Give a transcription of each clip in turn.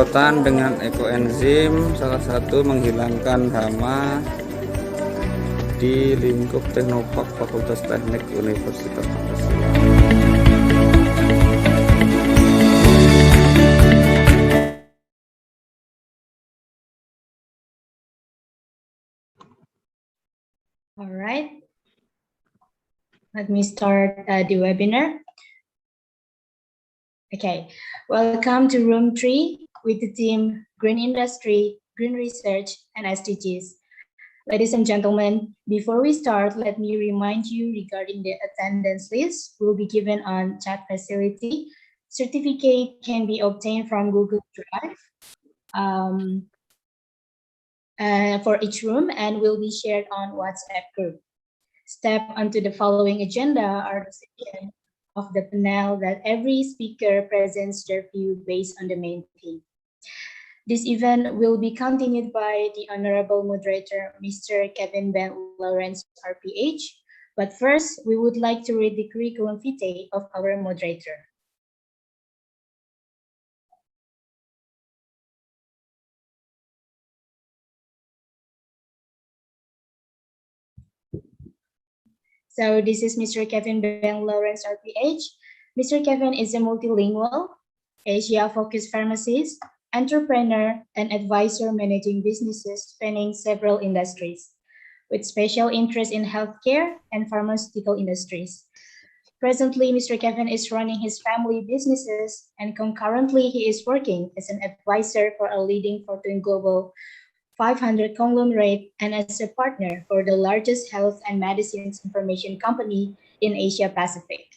semprotan dengan ekoenzim, salah satu menghilangkan hama di lingkup Teknopark Fakultas Teknik Universitas Pancasila. All right, let me start the webinar. Okay, welcome to room 3 with the theme Green Industry, Green Research, and SDGs. Ladies and gentlemen, before we start, let me remind you regarding the attendance list will be given on chat facility. Certificate can be obtained from Google Drive for each room and will be shared on WhatsApp group. Step onto the following agenda are the section of the panel that every speaker presents their view based on the main theme. This event will be continued by the Honorable Moderator, Mr. Kevin Ben Lawrence, RPH. But first, we would like to read the curriculum vitae of our moderator. So this is Mr. Kevin Ben Lawrence, RPH. Mr. Kevin is a multilingual, Asia-focused pharmacist, entrepreneur, and advisor managing businesses spanning several industries, with special interest in healthcare and pharmaceutical industries. Presently, Mr. Kevin is running his family businesses, and concurrently, he is working as an advisor for a leading Fortune Global 500 conglomerate and as a partner for the largest health and medicines information company in Asia Pacific.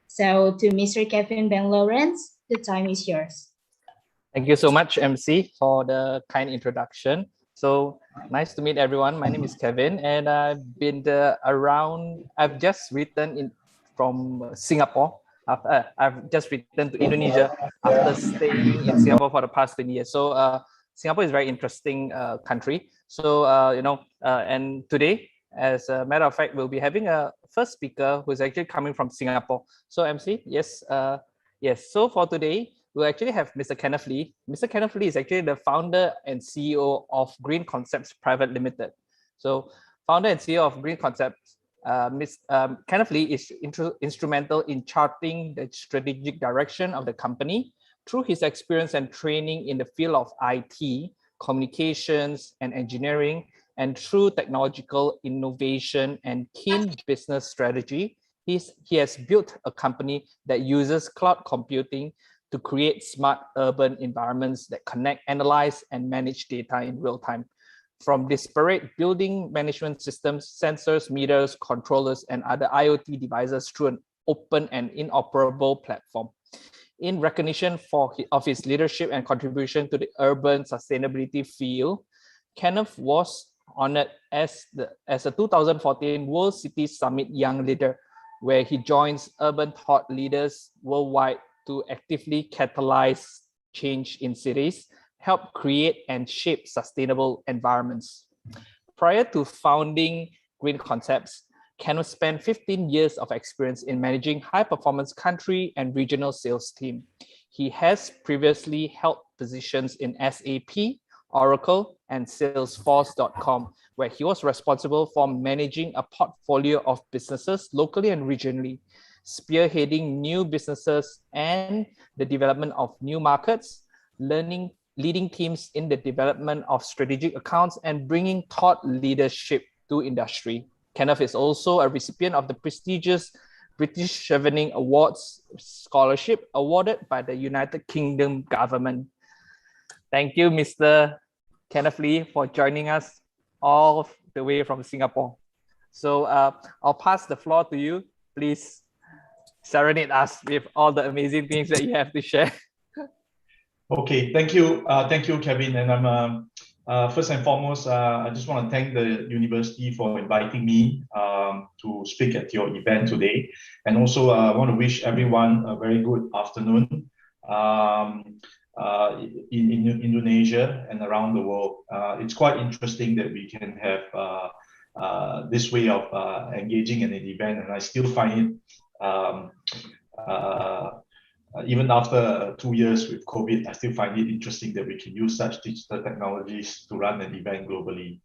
So to Mr. Kevin Ben Lawrence, the time is yours. Thank you so much, MC, for the kind introduction. So nice to meet everyone. My name is Kevin, and I've been I've just returned from Singapore. I've just returned to Indonesia after staying in Singapore for the past 20 years. So Singapore is a very interesting country. So, and today, as a matter of fact, we'll be having a first speaker who is actually coming from Singapore. So MC, yes. So for today, we'll actually have Mr. Kenneth Lee. Mr. Kenneth Lee is actually the founder and CEO of Green Concepts Private Limited. So founder and CEO of Green Concepts, Kenneth Lee is instrumental in charting the strategic direction of the company through his experience and training in the field of IT, communications, and engineering, and through technological innovation and keen business strategy. He has built a company that uses cloud computing to create smart urban environments that connect, analyze, and manage data in real time. From disparate building management systems, sensors, meters, controllers, and other IoT devices through an open and interoperable platform. In recognition of his leadership and contribution to the urban sustainability field, Kenneth was honored as a 2014 World City Summit Young Leader, where he joins urban thought leaders worldwide to actively catalyze change in cities, help create and shape sustainable environments. Prior to founding Green Concepts, Kenneth spent 15 years of experience in managing high-performance country and regional sales team. He has previously held positions in SAP, Oracle, and Salesforce.com, where he was responsible for managing a portfolio of businesses locally and regionally, spearheading new businesses and the development of new markets, leading teams in the development of strategic accounts, and bringing thought leadership to industry. Kenneth is also a recipient of the prestigious British Chevening Awards scholarship awarded by the United Kingdom government. Thank you, Mr. Kenneth Lee, for joining us all the way from Singapore. So I'll pass the floor to you. Please serenade us with all the amazing things that you have to share. Okay, thank you, Kevin. And I'm first and foremost, I just want to thank the university for inviting me to speak at your event today, and also I want to wish everyone a very good afternoon in Indonesia and around the world. It's quite interesting that we can have this way of engaging in an event, and I still find it even after 2 years with COVID, I still find it interesting that we can use such digital technologies to run an event globally.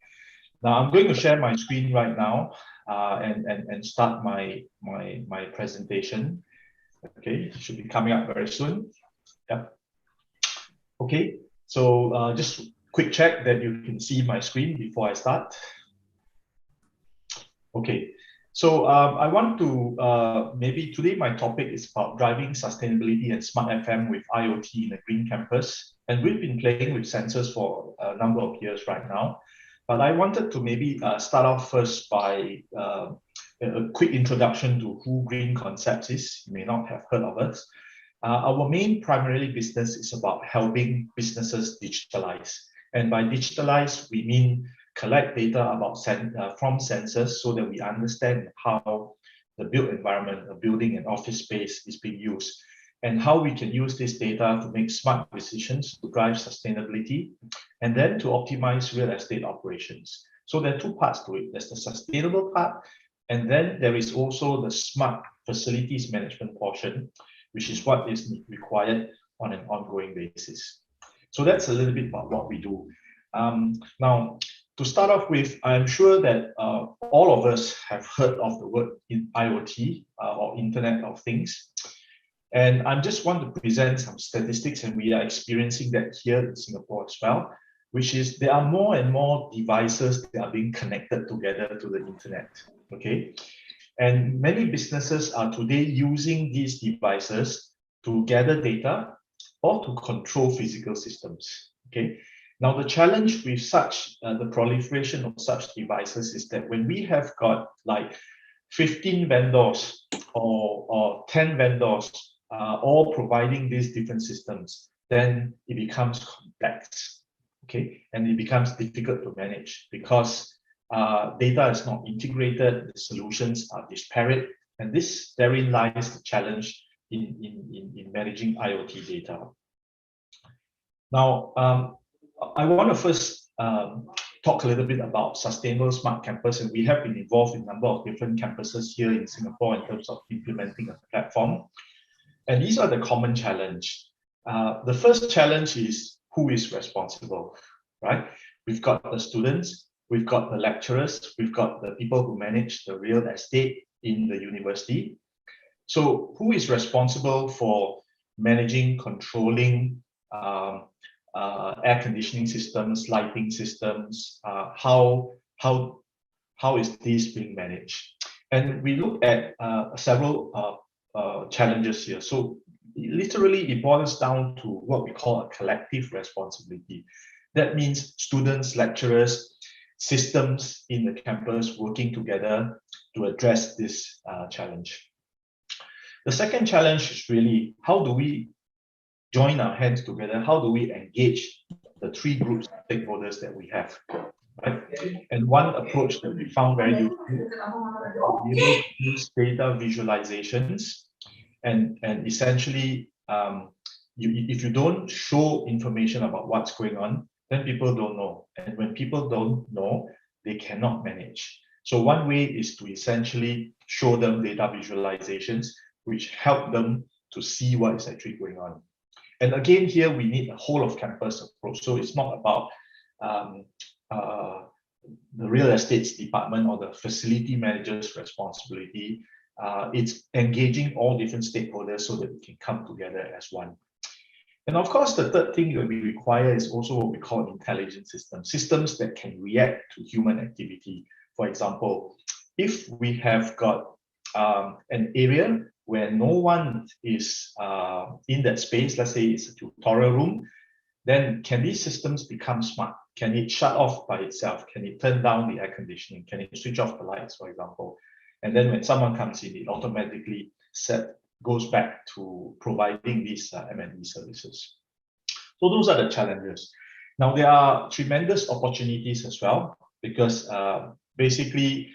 Now I'm going to share my screen right now and start my presentation. Okay, it should be coming up very soon. Yep. Okay, so just quick check that you can see my screen before I start. Okay, so I want to, maybe today my topic is about driving sustainability and smart FM with IoT in a green campus. And we've been playing with sensors for a number of years right now. But I wanted to maybe start off first by a quick introduction to who Green Concepts is. You may not have heard of us. Our main primarily business is about helping businesses digitalize. And by digitalize, we mean collect data about from sensors so that we understand how the built environment, a building and office space is being used, and how we can use this data to make smart decisions to drive sustainability, and then to optimize real estate operations. So there are two parts to it. There's the sustainable part, and then there is also the smart facilities management portion, which is what is required on an ongoing basis. So that's a little bit about what we do. Now, to start off with, I'm sure that all of us have heard of the word IoT or Internet of Things. And I just want to present some statistics, and we are experiencing that here in Singapore as well, which is there are more and more devices that are being connected together to the Internet, okay? And many businesses are today using these devices to gather data or to control physical systems, okay? Now, the challenge with such, the proliferation of such devices is that when we have got like 15 vendors or 10 vendors all providing these different systems, then it becomes complex, okay? And it becomes difficult to manage because data is not integrated, the solutions are disparate, and therein lies the challenge in managing IoT data. Now, I want to first talk a little bit about sustainable smart campus, and we have been involved in a number of different campuses here in Singapore in terms of implementing a platform. And these are the common challenge. The first challenge is who is responsible, right? We've got the students, we've got the lecturers, we've got the people who manage the real estate in the university. So who is responsible for managing, controlling air conditioning systems, lighting systems? How is this being managed? And we look at several challenges here. So literally, it boils down to what we call a collective responsibility. That means students, lecturers, systems in the campus working together to address this challenge. The second challenge is really, how do we join our hands together? How do we engage the three groups of stakeholders that we have? Right? And one approach that we found very useful is able to use data visualizations, and essentially, if you don't show information about what's going on, then people don't know. And when people don't know, they cannot manage. So one way is to essentially show them data visualizations, which help them to see what is actually going on. And again, here we need a whole of campus approach. So it's not about the real estate's department or the facility manager's responsibility. It's engaging all different stakeholders so that we can come together as one. And of course, the third thing that we require is also what we call intelligent systems, systems that can react to human activity. For example, if we have got an area where no one is in that space, let's say it's a tutorial room, then can these systems become smart? Can it shut off by itself? Can it turn down the air conditioning? Can it switch off the lights, for example? And then when someone comes in, it automatically goes back to providing these M&E services. So those are the challenges. Now, there are tremendous opportunities as well, because basically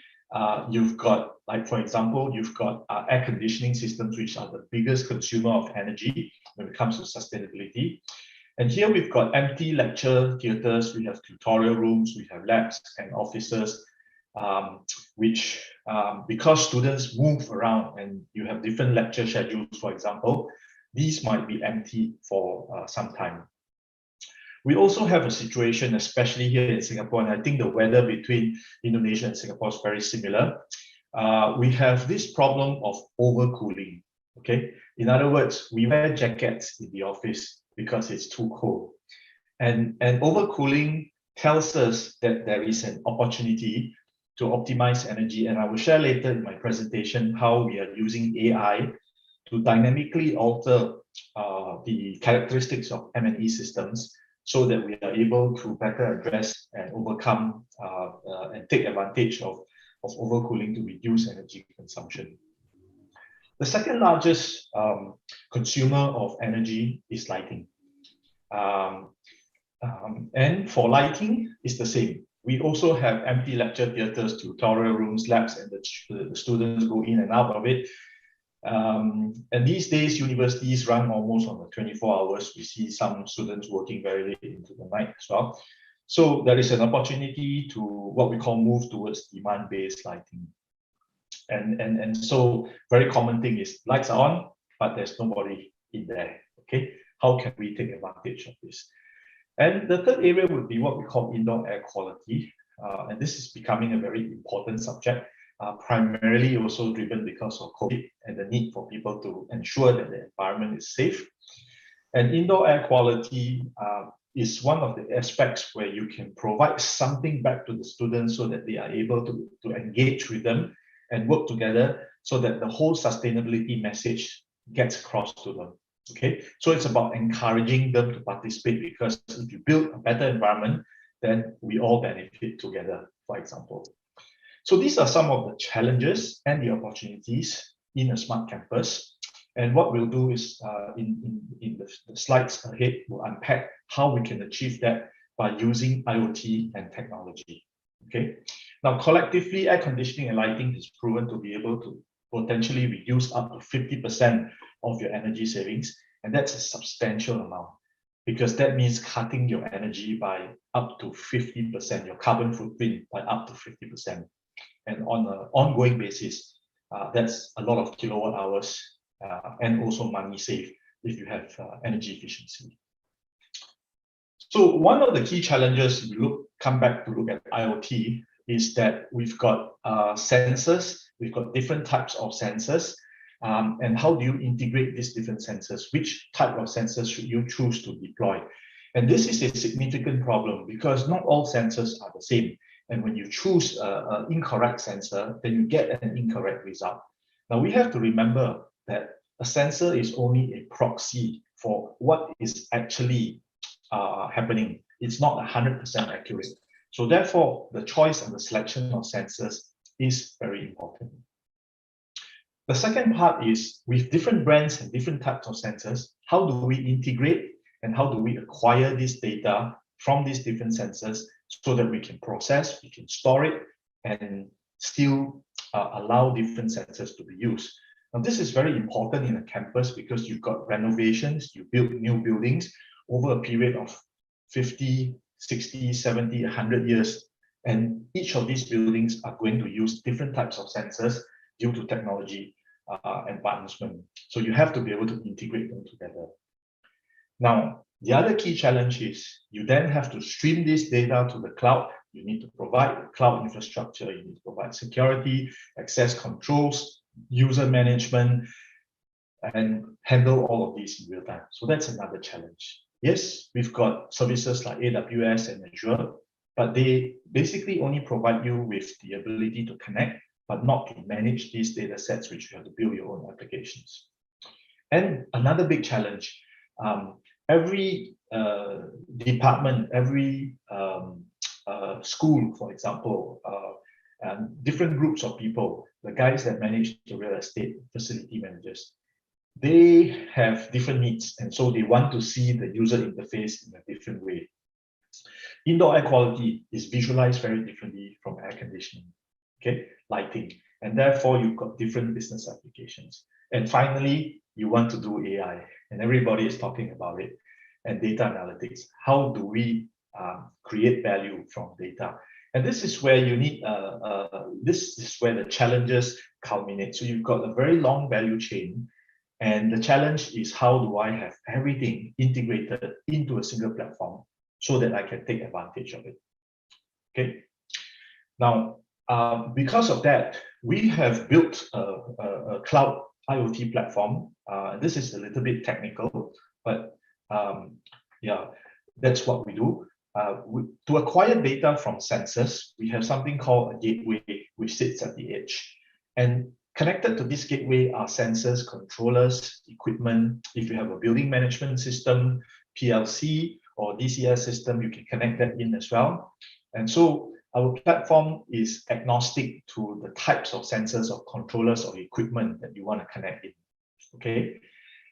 you've got, like, for example, you've got air conditioning systems, which are the biggest consumer of energy when it comes to sustainability. And here we've got empty lecture theaters, we have tutorial rooms, we have labs and offices, which because students move around and you have different lecture schedules, for example, these might be empty for some time. We also have a situation, especially here in Singapore, and I think the weather between Indonesia and Singapore is very similar. We have this problem of overcooling. Okay, in other words, we wear jackets in the office because it's too cold, and overcooling tells us that there is an opportunity to optimize energy. And I will share later in my presentation how we are using AI to dynamically alter the characteristics of M&E systems so that we are able to better address and overcome and take advantage of overcooling to reduce energy consumption. The second largest consumer of energy is lighting. And for lighting, it's the same. We also have empty lecture theatres, tutorial rooms, labs, and the students go in and out of it. And these days, universities run almost on the 24 hours. We see some students working very late into the night as well. So there is an opportunity to what we call move towards demand-based lighting. And so very common thing is lights are on, but there's nobody in there. Okay, how can we take advantage of this? And the third area would be what we call indoor air quality. And this is becoming a very important subject, primarily also driven because of COVID and the need for people to ensure that the environment is safe. And indoor air quality is one of the aspects where you can provide something back to the students so that they are able to engage with them and work together so that the whole sustainability message gets across to them. Okay, so it's about encouraging them to participate, because if you build a better environment, then we all benefit together, for example. So these are some of the challenges and the opportunities in a smart campus. And what we'll do is in the slides ahead, we'll unpack how we can achieve that by using IoT and technology. Okay. Now, collectively, air conditioning and lighting is proven to be able to potentially reduce up to 50% of your energy savings. And that's a substantial amount, because that means cutting your energy by up to 50%, your carbon footprint by up to 50%. And on an ongoing basis, that's a lot of kilowatt hours and also money saved if you have energy efficiency. So one of the key challenges, if you come back to look at IoT, is that we've got sensors, we've got different types of sensors, and how do you integrate these different sensors? Which type of sensors should you choose to deploy? And this is a significant problem because not all sensors are the same. And when you choose an incorrect sensor, then you get an incorrect result. Now we have to remember that a sensor is only a proxy for what is actually happening. It's not 100% accurate. So therefore, the choice and the selection of sensors is very important. The second part is, with different brands and different types of sensors, how do we integrate and how do we acquire this data from these different sensors so that we can process, we can store it, and still allow different sensors to be used. Now, this is very important in a campus because you've got renovations, you build new buildings over a period of 50, 60, 70, 100 years. And each of these buildings are going to use different types of sensors due to technology advancement. So you have to be able to integrate them together. Now, the other key challenge is you then have to stream this data to the cloud. You need to provide cloud infrastructure, you need to provide security, access controls, user management, and handle all of these in real time. So that's another challenge. Yes, we've got services like AWS and Azure, but they basically only provide you with the ability to connect, but not to manage these data sets, which you have to build your own applications. And another big challenge, every department, every school, for example, different groups of people, the guys that manage the real estate, facility managers, they have different needs, and so they want to see the user interface in a different way. Indoor air quality is visualized very differently from air conditioning, okay, lighting, and therefore you've got different business applications. And finally, you want to do AI, and everybody is talking about it, and data analytics. How do we create value from data? And this is where you need, this is where the challenges culminate. So you've got a very long value chain, And the challenge is, how do I have everything integrated into a single platform so that I can take advantage of it? Okay. Now, because of that, we have built a cloud IoT platform. This is a little bit technical, but yeah, that's what we do. To acquire data from sensors, we have something called a gateway, which sits at the edge. And connected to this gateway are sensors, controllers, equipment. If you have a building management system, PLC, or DCS system, you can connect that in as well. And so our platform is agnostic to the types of sensors or controllers or equipment that you want to connect in. Okay.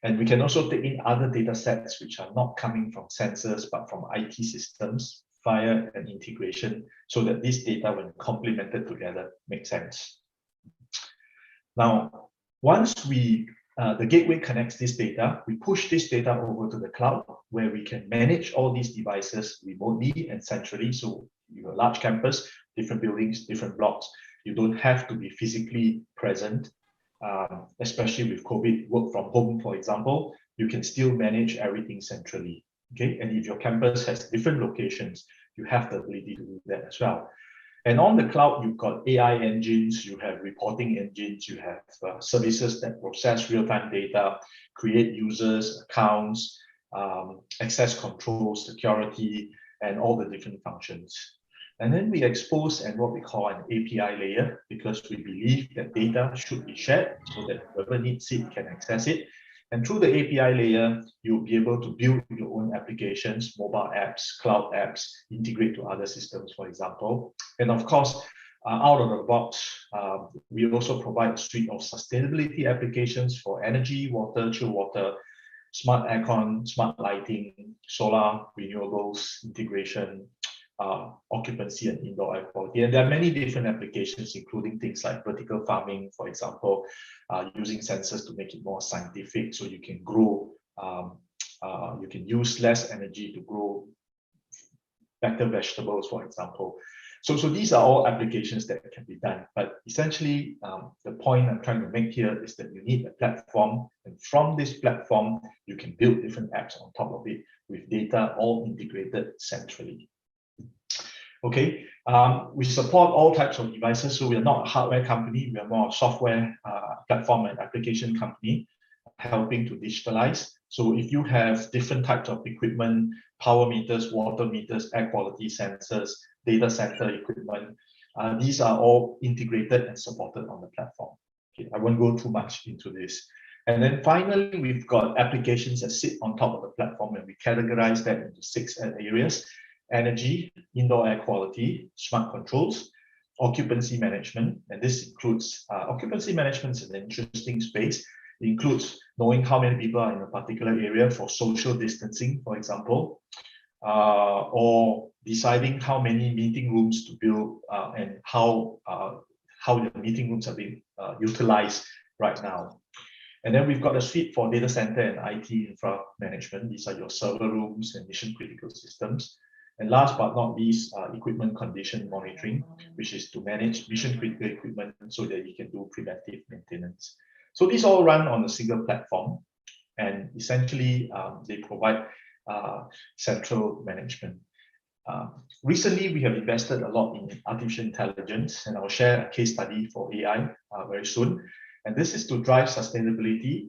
And we can also take in other data sets which are not coming from sensors, but from IT systems via an integration, so that this data, when complemented together, makes sense. Now, once the gateway connects this data, we push this data over to the cloud, where we can manage all these devices remotely and centrally. So you have a large campus, different buildings, different blocks. You don't have to be physically present. Especially with COVID, work from home, for example, you can still manage everything centrally. Okay, and if your campus has different locations, you have the ability to do that as well. And on the cloud, you've got AI engines, you have reporting engines, you have services that process real-time data, create users, accounts, access control, security, and all the different functions. And then we expose what we call an API layer, because we believe that data should be shared so that whoever needs it can access it. And through the API layer, you'll be able to build your own applications, mobile apps, cloud apps, integrate to other systems, for example. And of course, out of the box, we also provide a suite of sustainability applications for energy, water, chill water, smart aircon, smart lighting, solar, renewables, integration, occupancy and indoor air quality. And there are many different applications, including things like vertical farming, for example, using sensors to make it more scientific, so you can grow, you can use less energy to grow better vegetables, for example. So these are all applications that can be done. But essentially, the point I'm trying to make here is that you need a platform, and from this platform, you can build different apps on top of it with data all integrated centrally. Okay, we support all types of devices, so we are not a hardware company, we are more a software platform and application company, helping to digitalize. So if you have different types of equipment, power meters, water meters, air quality sensors, data center equipment, these are all integrated and supported on the platform. Okay, I won't go too much into this. And then finally, we've got applications that sit on top of the platform, and we categorize that into 6 areas: energy, indoor air quality, smart controls, occupancy management. And this includes, occupancy management is an interesting space. It includes knowing how many people are in a particular area for social distancing, for example, or deciding how many meeting rooms to build and how the meeting rooms are being utilized right now. And then we've got a suite for data center and IT infra management. These are your server rooms and mission critical systems. And last but not least, equipment condition monitoring, which is to manage mission critical equipment so that you can do preventive maintenance. So these all run on a single platform, and essentially they provide central management. Recently, we have invested a lot in artificial intelligence, and I'll share a case study for AI very soon. And this is to drive sustainability,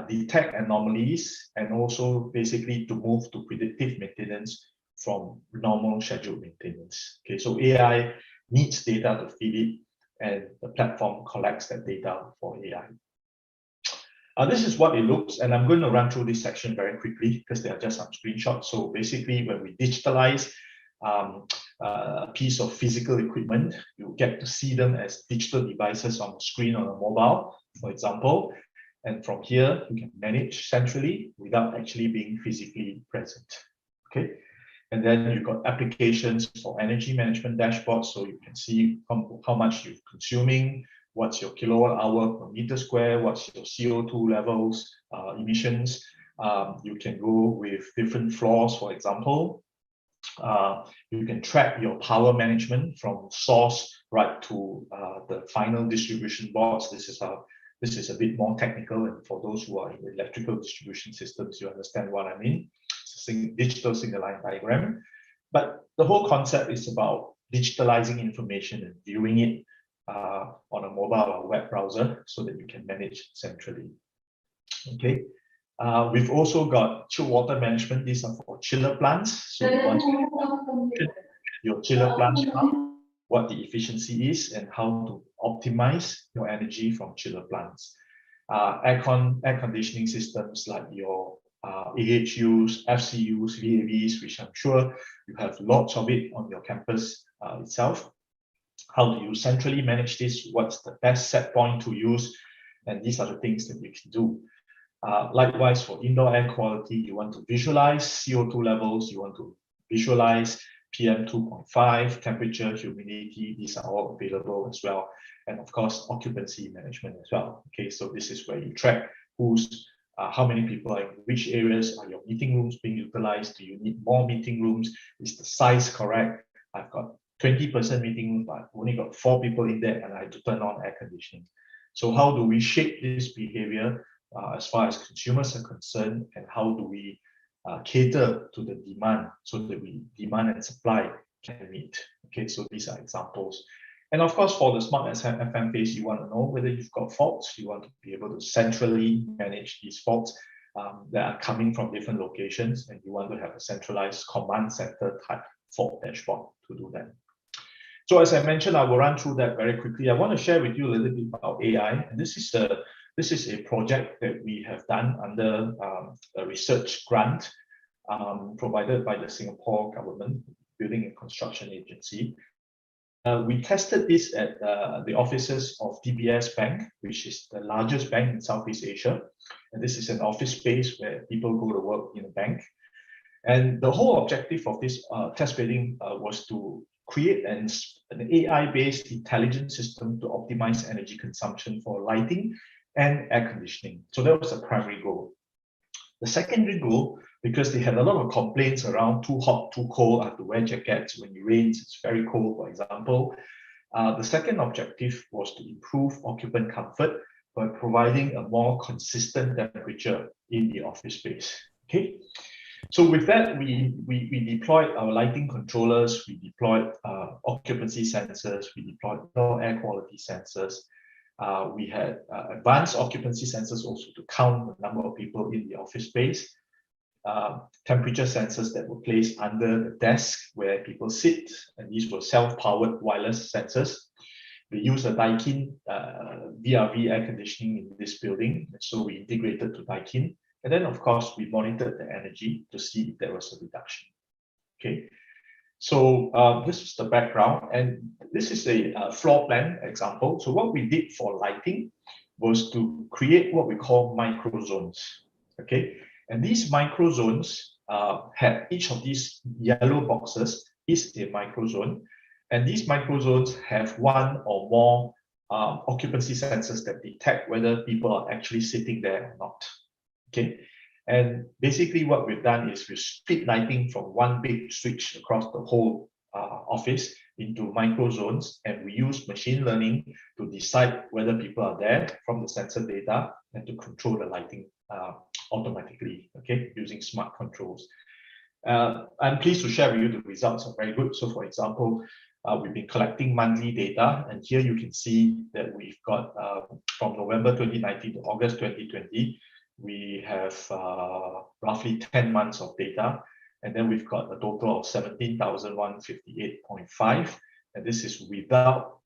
detect anomalies, and also basically to move to predictive maintenance from normal scheduled maintenance. Okay, so AI needs data to feed it, and the platform collects that data for AI. This is what it looks, and I'm going to run through this section very quickly because they are just some screenshots. So basically, when we digitalize a piece of physical equipment, you get to see them as digital devices on the screen on a mobile, for example. And from here, you can manage centrally without actually being physically present. Okay. And then you've got applications for energy management dashboards, so you can see how much you're consuming, what's your kilowatt hour per meter square, what's your CO2 levels, emissions. You can go with different floors, for example. You can track your power management from source right to the final distribution boards. This is This is a bit more technical, and for those who are in electrical distribution systems, you understand what I mean. It's a digital single line diagram. But the whole concept is about digitalizing information and viewing it on a mobile or web browser so that you can manage centrally. Okay. We've also got chill water management. These are for chiller plants. So you want to your chiller plants, what the efficiency is and how to optimize your energy from chiller plants. Air conditioning systems like your AHUs, FCUs, VAVs, which I'm sure you have lots of it on your campus itself. How do you centrally manage this? What's the best set point to use? And these are the things that you can do. Likewise, for indoor air quality, you want to visualize CO2 levels, you want to visualize PM 2.5, temperature, humidity, these are all available as well. And of course, occupancy management as well. Okay, so this is where you track how many people are in which areas, are your meeting rooms being utilized? Do you need more meeting rooms? Is the size correct? I've got 20% meeting room, but I've only got 4 people in there and I have to turn on air conditioning. So how do we shape this behavior as far as consumers are concerned, and how do we cater to the demand so that we demand and supply can meet? Okay, so these are examples. And of course, for the smart FM phase, you want to know whether you've got faults. You want to be able to centrally manage these faults that are coming from different locations, and you want to have a centralized command center type fault dashboard to do that. So as I mentioned, I will run through that very quickly. I want to share with you a little bit about AI, and this is a project that we have done under a research grant provided by the Singapore government, Building and Construction Agency. We tested this at the offices of DBS Bank, which is the largest bank in Southeast Asia. And this is an office space where people go to work in a bank. And the whole objective of this test bedding was to create an AI-based intelligent system to optimize energy consumption for lighting and air conditioning. So that was the primary goal. The secondary goal, because they had a lot of complaints around too hot, too cold, I have to wear jackets when it rains, it's very cold, for example. The second objective was to improve occupant comfort by providing a more consistent temperature in the office space. Okay. So with that, we deployed our lighting controllers, we deployed occupancy sensors, we deployed air quality sensors. We had advanced occupancy sensors also to count the number of people in the office space. Temperature sensors that were placed under the desk where people sit, and these were self-powered wireless sensors. We used a Daikin VRV air conditioning in this building, and so we integrated to Daikin. And then, of course, we monitored the energy to see if there was a reduction. Okay, so this is the background, and this is a floor plan example. So what we did for lighting was to create what we call micro zones. Okay, and these micro zones had each of these yellow boxes is a micro zone, and these micro zones have one or more occupancy sensors that detect whether people are actually sitting there or not. Okay, and basically what we've done is we split lighting from one big switch across the whole office into micro zones, and we use machine learning to decide whether people are there from the sensor data and to control the lighting automatically, okay, using smart controls. I'm pleased to share with you the results are very good. So for example, we've been collecting monthly data, and here you can see that we've got from November 2019 to August 2020, we have roughly 10 months of data, and then we've got a total of 17,158.5, and this is without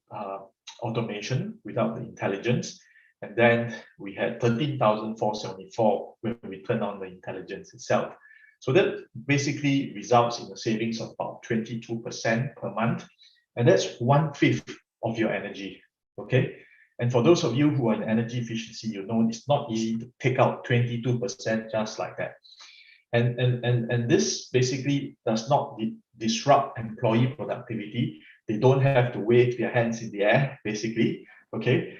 automation, without the intelligence. And then we had 13,474 when we turn on the intelligence itself. So that basically results in a savings of about 22% per month, and that's 1/5 of your energy. Okay. And for those of you who are in energy efficiency, you know it's not easy to take out 22% just like that. And this basically does not disrupt employee productivity. They don't have to wave their hands in the air, basically, okay?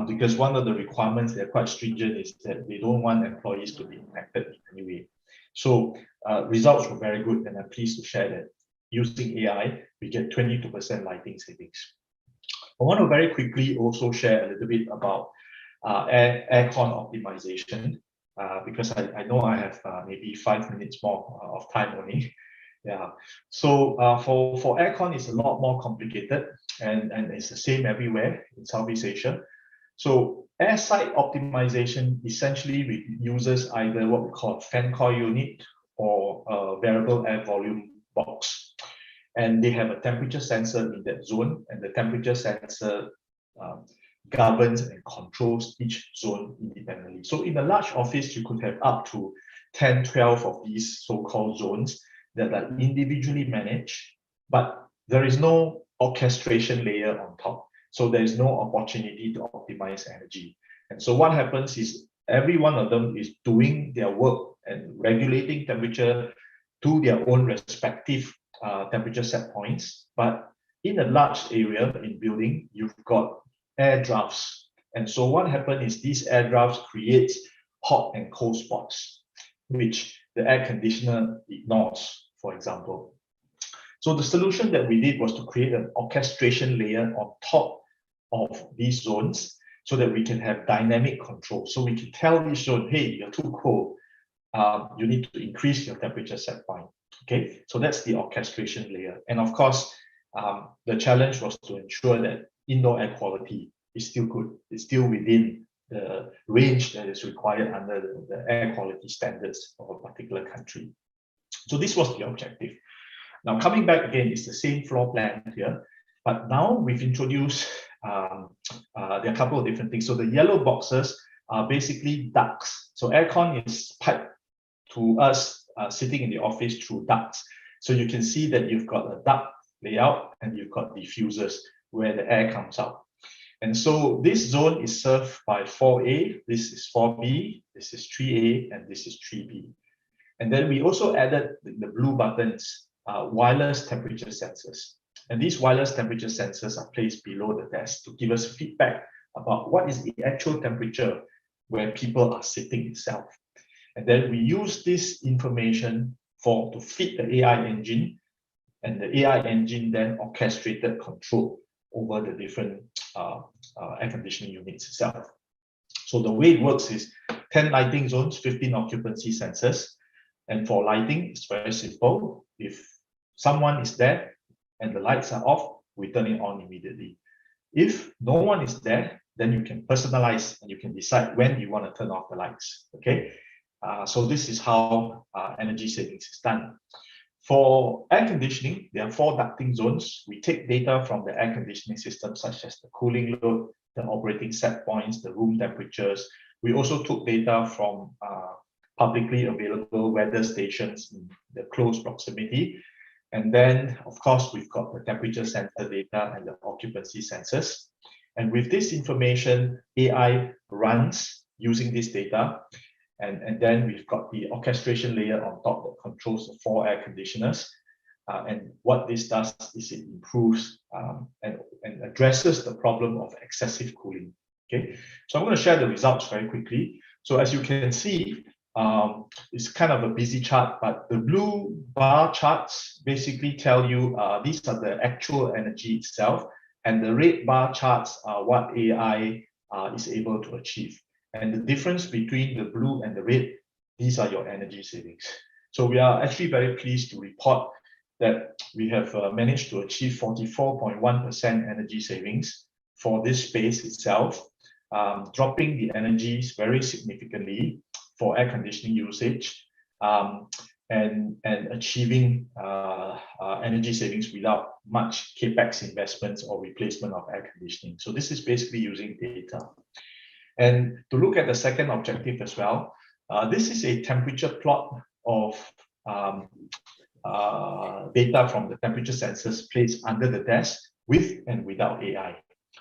Because one of the requirements, they're quite stringent, is that they don't want employees to be impacted in any way. So results were very good, and I'm pleased to share that using AI, we get 22% lighting savings. I want to very quickly also share a little bit about aircon optimization, because I know I have maybe 5 minutes more of time only. Yeah. So for aircon, it's a lot more complicated, and it's the same everywhere in Southeast Asia. So airside optimization essentially uses either what we call fan coil unit or a variable air volume box. And they have a temperature sensor in that zone, and the temperature sensor governs and controls each zone independently. So in a large office, you could have up to 10, 12 of these so-called zones that are individually managed, but there is no orchestration layer on top. So there is no opportunity to optimize energy. And so what happens is every one of them is doing their work and regulating temperature to their own respective temperature set points. But in a large area in building, you've got air drafts. And so what happens is these air drafts create hot and cold spots, which the air conditioner ignores, for example. So the solution that we did was to create an orchestration layer on top of these zones so that we can have dynamic control. So we can tell this zone, hey, you're too cold. You need to increase your temperature set point. Okay, so that's the orchestration layer. And of course, the challenge was to ensure that indoor air quality is still good. It's still within the range that is required under the air quality standards of a particular country. So this was the objective. Now coming back again, it's the same floor plan here, but now we've introduced, there are a couple of different things. So the yellow boxes are basically ducts. So aircon is piped to us sitting in the office through ducts. So you can see that you've got a duct layout and you've got diffusers where the air comes out. And so this zone is served by 4A, this is 4B, this is 3A, and this is 3B. And then we also added the blue buttons, wireless temperature sensors. And these wireless temperature sensors are placed below the desk to give us feedback about what is the actual temperature where people are sitting itself. And then we use this information to feed the AI engine, and the AI engine then orchestrated control over the different air conditioning units itself. So the way it works is 10 lighting zones, 15 occupancy sensors. And for lighting, it's very simple. If someone is there and the lights are off, we turn it on immediately. If no one is there, then you can personalize and you can decide when you want to turn off the lights. Okay. So this is how energy savings is done. For air conditioning, there are 4 ducting zones. We take data from the air conditioning system, such as the cooling load, the operating set points, the room temperatures. We also took data from publicly available weather stations in the close proximity. And then, of course, we've got the temperature sensor data and the occupancy sensors. And with this information, AI runs using this data. And then we've got the orchestration layer on top that controls the 4 air conditioners. And what this does is it improves and addresses the problem of excessive cooling. Okay, so I'm going to share the results very quickly. So as you can see, it's kind of a busy chart, but the blue bar charts basically tell you these are the actual energy itself, and the red bar charts are what AI is able to achieve. And the difference between the blue and the red, these are your energy savings. So we are actually very pleased to report that we have managed to achieve 44.1% energy savings for this space itself, dropping the energies very significantly for air conditioning usage, and achieving energy savings without much capex investments or replacement of air conditioning. So this is basically using data. And to look at the second objective as well, this is a temperature plot of data from the temperature sensors placed under the desk with and without AI.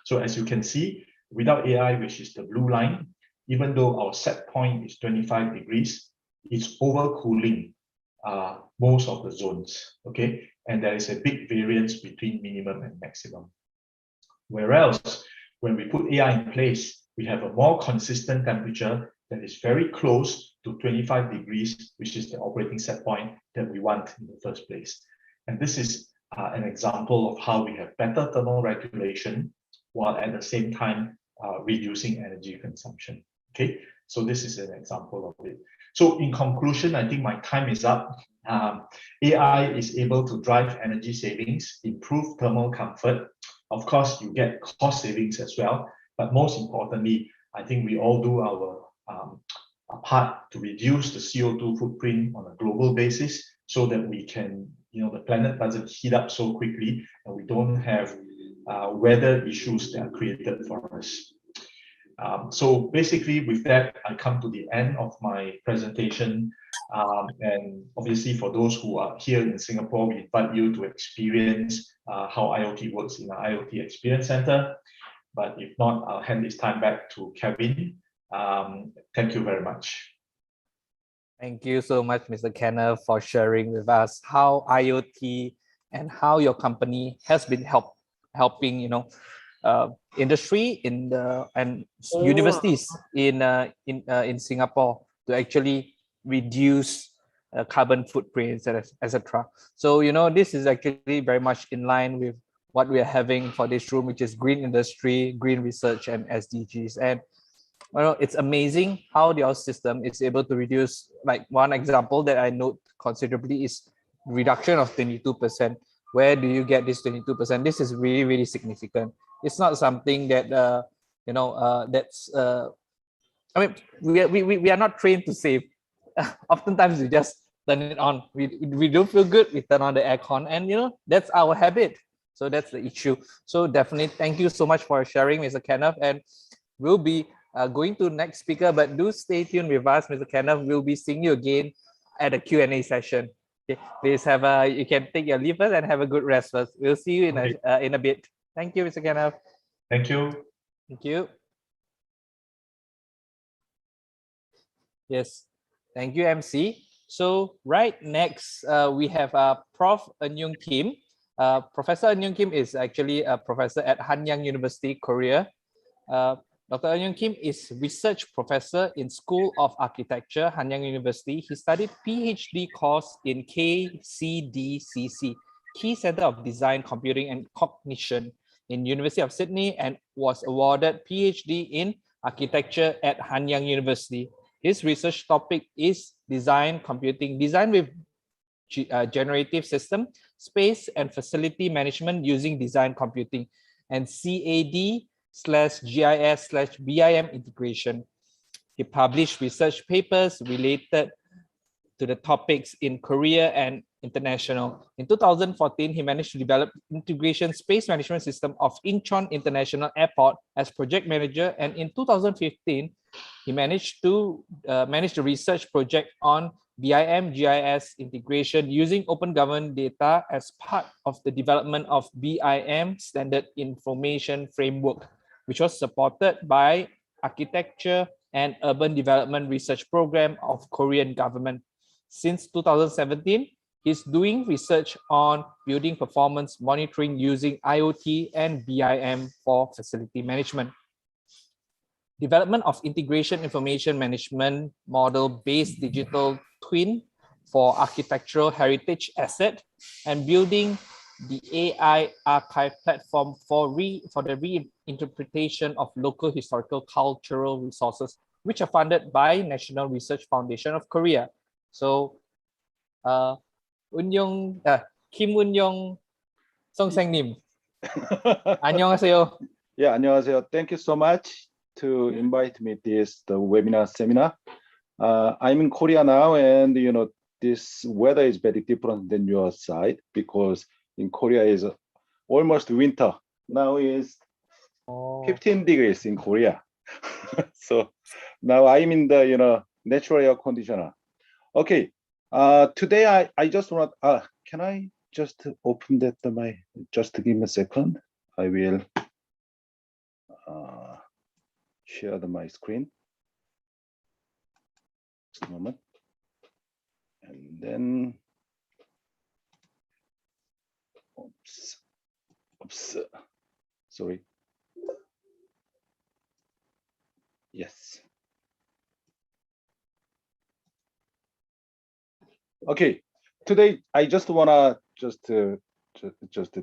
So as you can see, without AI, which is the blue line, even though our set point is 25 degrees, it's overcooling most of the zones, okay? And there is a big variance between minimum and maximum. Whereas when we put AI in place, we have a more consistent temperature that is very close to 25 degrees, which is the operating set point that we want in the first place. And this is an example of how we have better thermal regulation, while at the same time reducing energy consumption. Okay, so this is an example of it. So in conclusion, I think my time is up. AI is able to drive energy savings, improve thermal comfort. Of course, you get cost savings as well, but most importantly, I think we all do our part to reduce the CO2 footprint on a global basis so that we can, the planet doesn't heat up so quickly and we don't have weather issues that are created for us. So basically with that, I come to the end of my presentation. And obviously for those who are here in Singapore, we invite you to experience how IoT works in our IoT Experience Center. But if not, I'll hand this time back to Kevin. Thank you very much. Thank you so much, Mr. Kenneth, for sharing with us how IoT and how your company has been helping, industry and universities in Singapore to actually reduce carbon footprints, etc. So this is actually very much in line with what we are having for this room, which is green industry, green research, and SDGs. And it's amazing how your system is able to reduce. Like one example that I note considerably is reduction of 22%. Where do you get this 22%? This is really, really significant. It's not something that that's. I mean, we are not trained to save. Oftentimes we just turn it on. We don't feel good. We turn on the aircon, and that's our habit. So that's the issue. So definitely, thank you so much for sharing, Mr. Kenneth. And we'll be going to next speaker, but do stay tuned with us, Mr. Kenneth. We'll be seeing you again at a Q&A session. Okay, please you can take your leave first and have a good rest first. We'll see you in a bit. Thank you, Mr. Kenneth. Thank you. Thank you. Yes, thank you, MC. So right next, we have Prof. Eun Kim. Professor Eun Kim is actually a professor at Hanyang University, Korea. Dr. Eun Kim is research professor in School of Architecture, Hanyang University. He studied PhD course in KCDCC, Key Center of Design, Computing and Cognition in University of Sydney, and was awarded PhD in Architecture at Hanyang University. His research topic is design computing, design with generative system, space and facility management using design computing, and CAD/GIS/BIM integration. He published research papers related to the topics in Korea and international. In 2014, he managed to develop integration space management system of Incheon International Airport as project manager. And in 2015, he managed to manage the research project on BIM GIS integration using open government data as part of the development of BIM Standard Information Framework, which was supported by Architecture and Urban Development Research Program of Korean government. Since 2017, he's doing research on building performance monitoring using IoT and BIM for facility management. Development of integration information management model-based digital twin for architectural heritage asset, and building the AI archive platform for the reinterpretation of local historical cultural resources, which are funded by National Research Foundation of Korea. So, Kim Eun-yong Song-sang-님. 안녕하세요. Yeah, 안녕하세요. Thank you so much to invite me this webinar seminar. I'm in Korea now, and this weather is very different than your side, because in Korea is almost winter. Now is 15 degrees in Korea. So now I'm in the natural air conditioner. Okay. Today I just want can I just open that just give me a second. I will share my screen. Just a moment. And then oops, sorry. Yes. Okay. Today I just wanna just to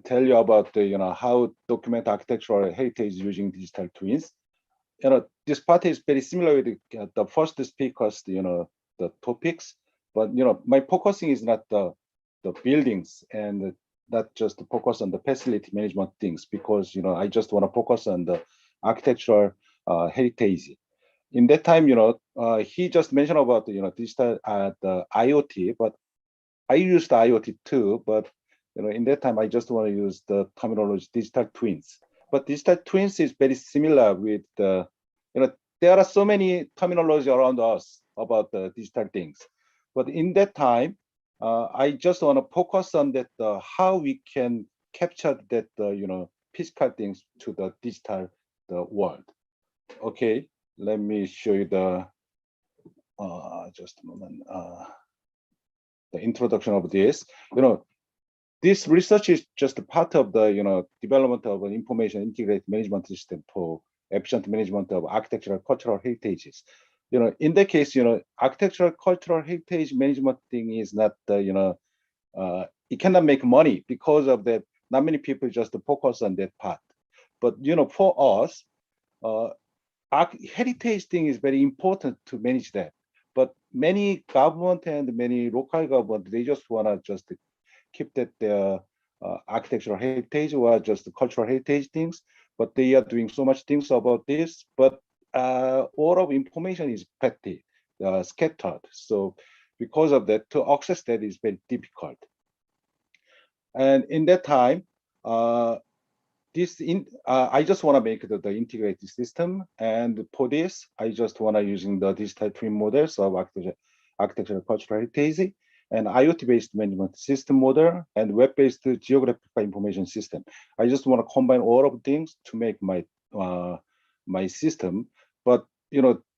tell you about the how document architectural heritage using digital twins. this part is very similar with the first speakers, the topics, but my focusing is not the buildings and not just to focus on the facility management things, because I just want to focus on the architectural heritage. In that time, he just mentioned about digital the IoT, but I used the IoT too, but in that time I just want to use the terminology digital twins. But digital twins is very similar with the, there are so many terminology around us about the digital things. But in that time, I just want to focus on that how we can capture that physical things to the digital world. Okay, let me show you the just a moment. The introduction of this. This research is just a part of the development of an information integrated management system for efficient management of architectural cultural heritages. In that case, architectural cultural heritage management thing is not it cannot make money because of that. Not many people just focus on that part. But for us, heritage thing is very important to manage that. But many government and many local government, they just wanna just keep that their architectural heritage or just the cultural heritage things. But they are doing so much things about this. But all of information is petty, scattered. So because of that, to access that is very difficult. And in that time, I just want to make the integrated system, and for this, I just want to using the digital twin models of architectural cultural heritage and IoT-based management system model and web-based geographical information system. I just want to combine all of things to make my my system. But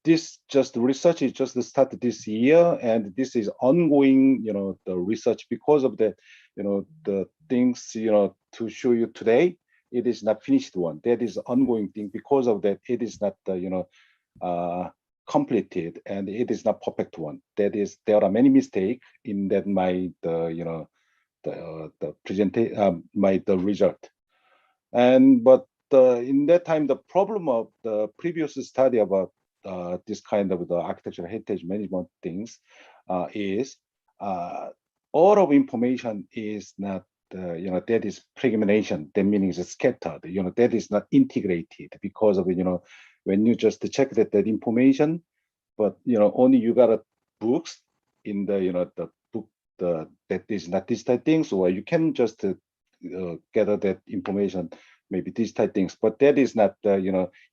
this just research is just started this year, and this is ongoing. The research because of the the things to show you today. It is not finished one. That is ongoing thing. Because of that, it is not completed, and it is not perfect one. That is, there are many mistakes in that my the presentation my the result. And but in that time, the problem of the previous study about this kind of the architectural heritage management things is all of information is not that is fragmentation. That means it's scattered. That is not integrated because of when you just check that information, but only you got books in the the book that is not digital things, or you can just gather that information maybe digital things, but that is not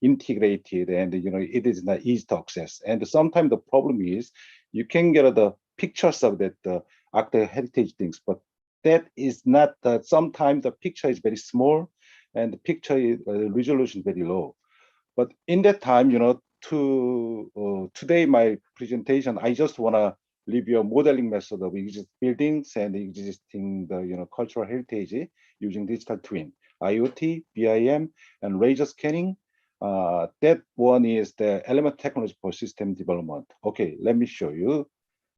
integrated, and it is not easy to access. And sometimes the problem is you can get the pictures of that architectural heritage things, but that is not sometimes the picture is very small and the picture is, resolution very low. But in that time, to today my presentation, I just want to review a modeling method of existing buildings and existing cultural heritage using digital twin, IoT, BIM, and laser scanning. That one is the element technology for system development. Okay, let me show you.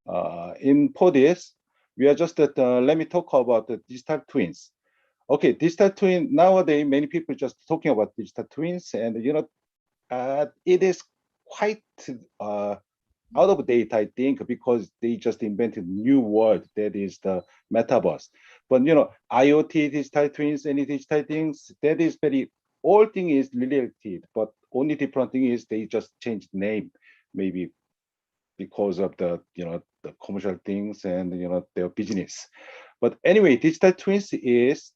For this, we are just at, let me talk about the digital twins. Okay, digital twin, nowadays, many people just talking about digital twins, and it is quite out of date, I think, because they just invented new word, that is the metaverse. But IoT digital twins, any digital things, that is very, all thing is related, but only different thing is they just changed name, maybe because of the the commercial things and their business. But anyway, digital twins is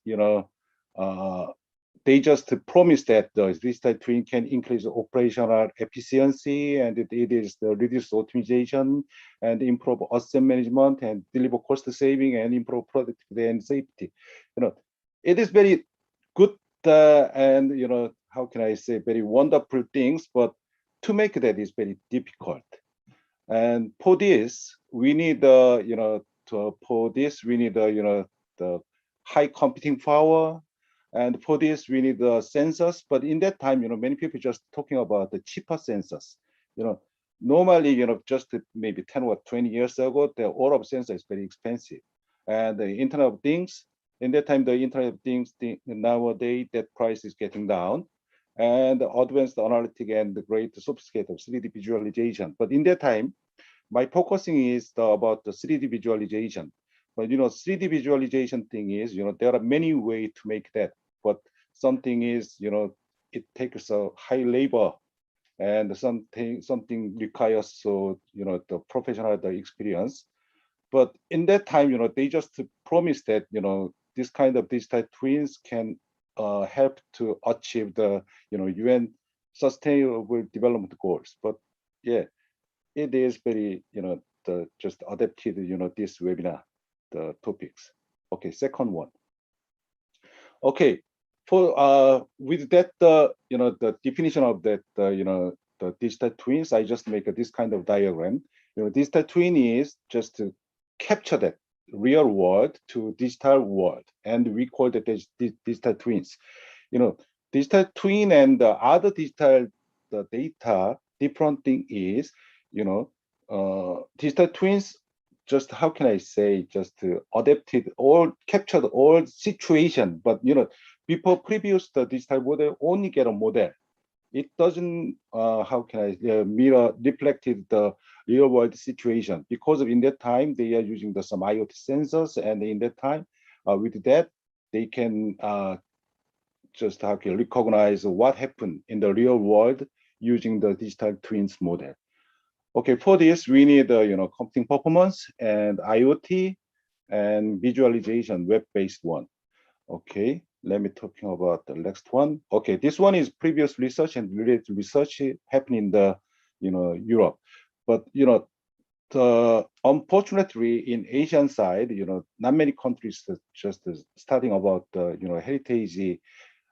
they just promise that the digital twin can increase operational efficiency, and it is the reduce optimization and improve asset management and deliver cost saving and improve productivity and safety. It is very good and how can I say, very wonderful things, but to make that is very difficult. And for this, we need for this we need the high computing power, and for this we need the sensors. But in that time, many people just talking about the cheaper sensors. Normally, just maybe 10 or 20 years ago, the all of sensor is very expensive, and the Internet of Things. In that time, the Internet of Things nowadays that price is getting down, and advanced analytic and the great sophisticated 3D visualization. But in that time, my focusing is about the 3D visualization. But 3D visualization thing is, there are many ways to make that. But something is, it takes a high labor, and something requires the professional experience. But in that time, they just promised that this kind of digital twins can help to achieve the UN Sustainable Development Goals. But yeah, it is very just adapted this webinar, the topics. Okay, second one. Okay, for with that the definition of that the digital twins, I just make this kind of diagram. Digital twin is just to capture that real world to digital world, and we call that digital twins. Digital twin and the other digital data, different thing is digital twins, just how can I say, just adapted or captured all situation. But before previous the digital model only get a model. It doesn't how can I mirror reflected the real world situation, because in that time they are using some IoT sensors, and in that time with that they can just how can recognize what happened in the real world using the digital twins model. Okay, for this we need computing performance and IoT and visualization, web-based one. Okay, let me talking about the next one. Okay, this one is previous research and related research happening in the Europe, but unfortunately in Asian side, not many countries just starting about heritage,